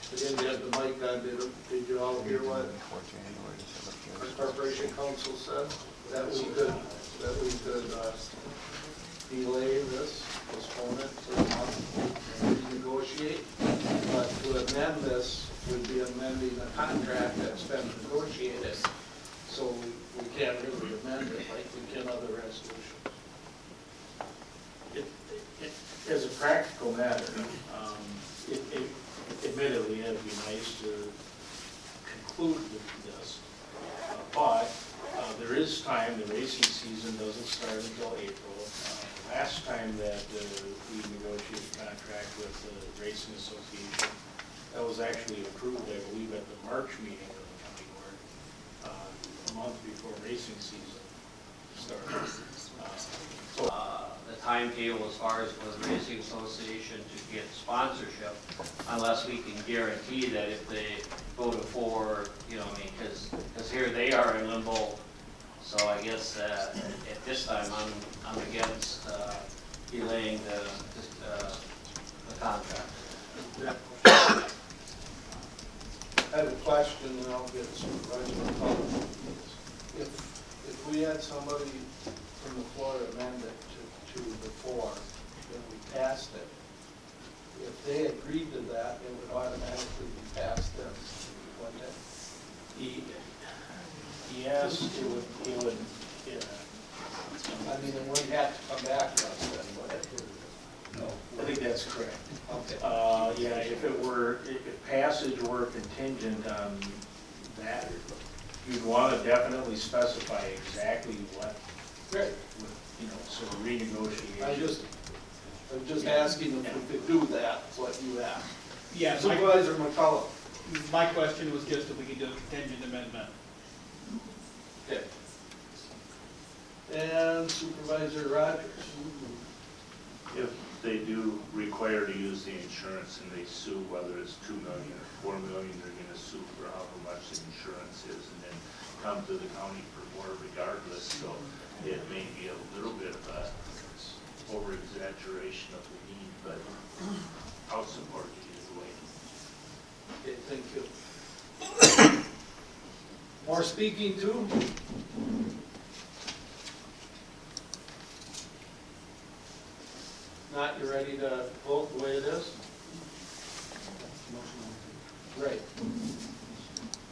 [SPEAKER 2] I didn't have the mic on, did you all hear what our corporation council said? That we could delay this, postpone it for a month, and renegotiate. But to amend this would be amending a contract that's been negotiated. So we can't really amend it like we can other resolutions.
[SPEAKER 4] As a practical matter, admittedly, it'd be nice to conclude with this, but there is time. The racing season doesn't start until April. Last time that we negotiated a contract with the Racing Association, that was actually approved, I believe, at the March meeting of the county board, a month before racing season started.
[SPEAKER 18] The timetable as far as for the Racing Association to get sponsorship, unless we can guarantee that if they vote for, you know, I mean, because here they are in limbo. So I guess at this time I'm against delaying the contract.
[SPEAKER 2] I have a question, and I'll get Supervisor McCullough. If we had somebody from the floor amend it to the floor, then we passed it, if they agreed to that, it would automatically be passed then, wouldn't it?
[SPEAKER 4] Yes, it would, yeah.
[SPEAKER 2] I mean, it wouldn't have to come back to us then, would it?
[SPEAKER 4] No, I think that's correct.
[SPEAKER 2] Okay.
[SPEAKER 4] Yeah, if passage were contingent on that, you'd want to definitely specify exactly what,
[SPEAKER 2] Great.
[SPEAKER 4] you know, so renegotiation.
[SPEAKER 2] I'm just asking if we could do that, what you asked.
[SPEAKER 20] Yeah,
[SPEAKER 2] Supervisor McCullough.
[SPEAKER 20] my question was just if we could do a contingent amendment.
[SPEAKER 2] Okay. And Supervisor Rogers.
[SPEAKER 7] If they do require to use the insurance and they sue, whether it's $2 million or $4 million, they're going to sue for however much the insurance is and then come to the county for more regardless. So it may be a little bit of a over-exaggeration of the need, but I'll support it either way.
[SPEAKER 2] Okay, thank you. More speaking to? Not, you ready to vote the way it is? Right.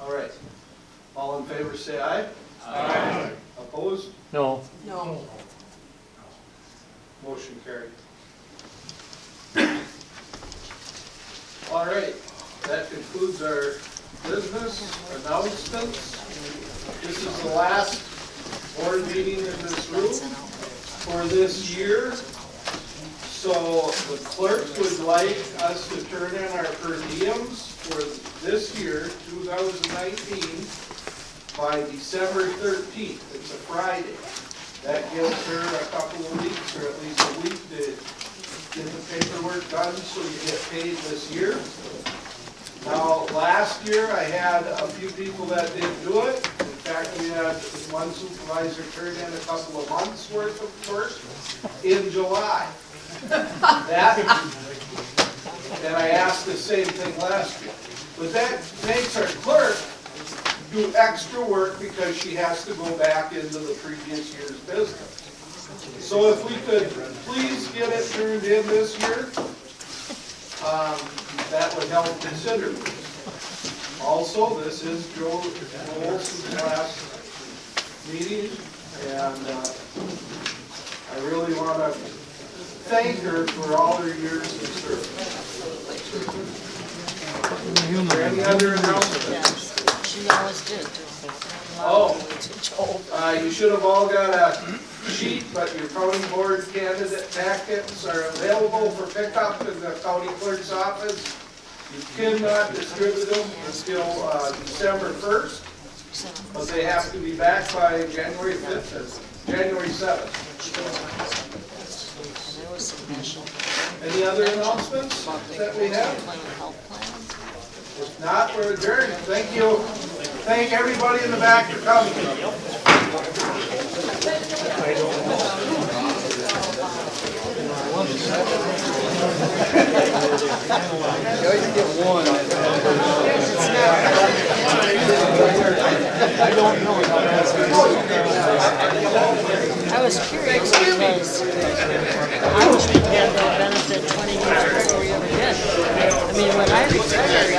[SPEAKER 2] All right. All in favor say aye. Aye. Opposed?
[SPEAKER 13] No.
[SPEAKER 3] No.
[SPEAKER 2] Motion carried. All right, that concludes our business announcements. This is the last board meeting in this room for this year. So the clerk would like us to turn in our per diems for this year, 2019, by December 13th. It's a Friday. That gives her a couple of weeks, or at least a week, to get the paperwork done so you get paid this year. Now, last year I had a few people that didn't do it. In fact, we had one supervisor turn in a couple of months' worth of work in July. And I asked the same thing last year. But that makes our clerk do extra work because she has to go back into the previous year's business. So if we could please get it turned in this year, that would help considerably. Also, this is Joel's last meeting, and I really want to thank her for all her years of service. Is there any other announcements?
[SPEAKER 3] She always did.
[SPEAKER 2] Oh, you should have all got a sheet, but your county board candidate packets are available for pickup in the county clerk's office. You cannot distribute them until December 1st, but they have to be back by January 5th or January 7th. Any other announcements that we have? If not, we're adjourned. Thank you. Thank everybody in the back for coming.
[SPEAKER 11] I was curious because I was prepared to benefit 20 years before we ever did. I mean, when I retired,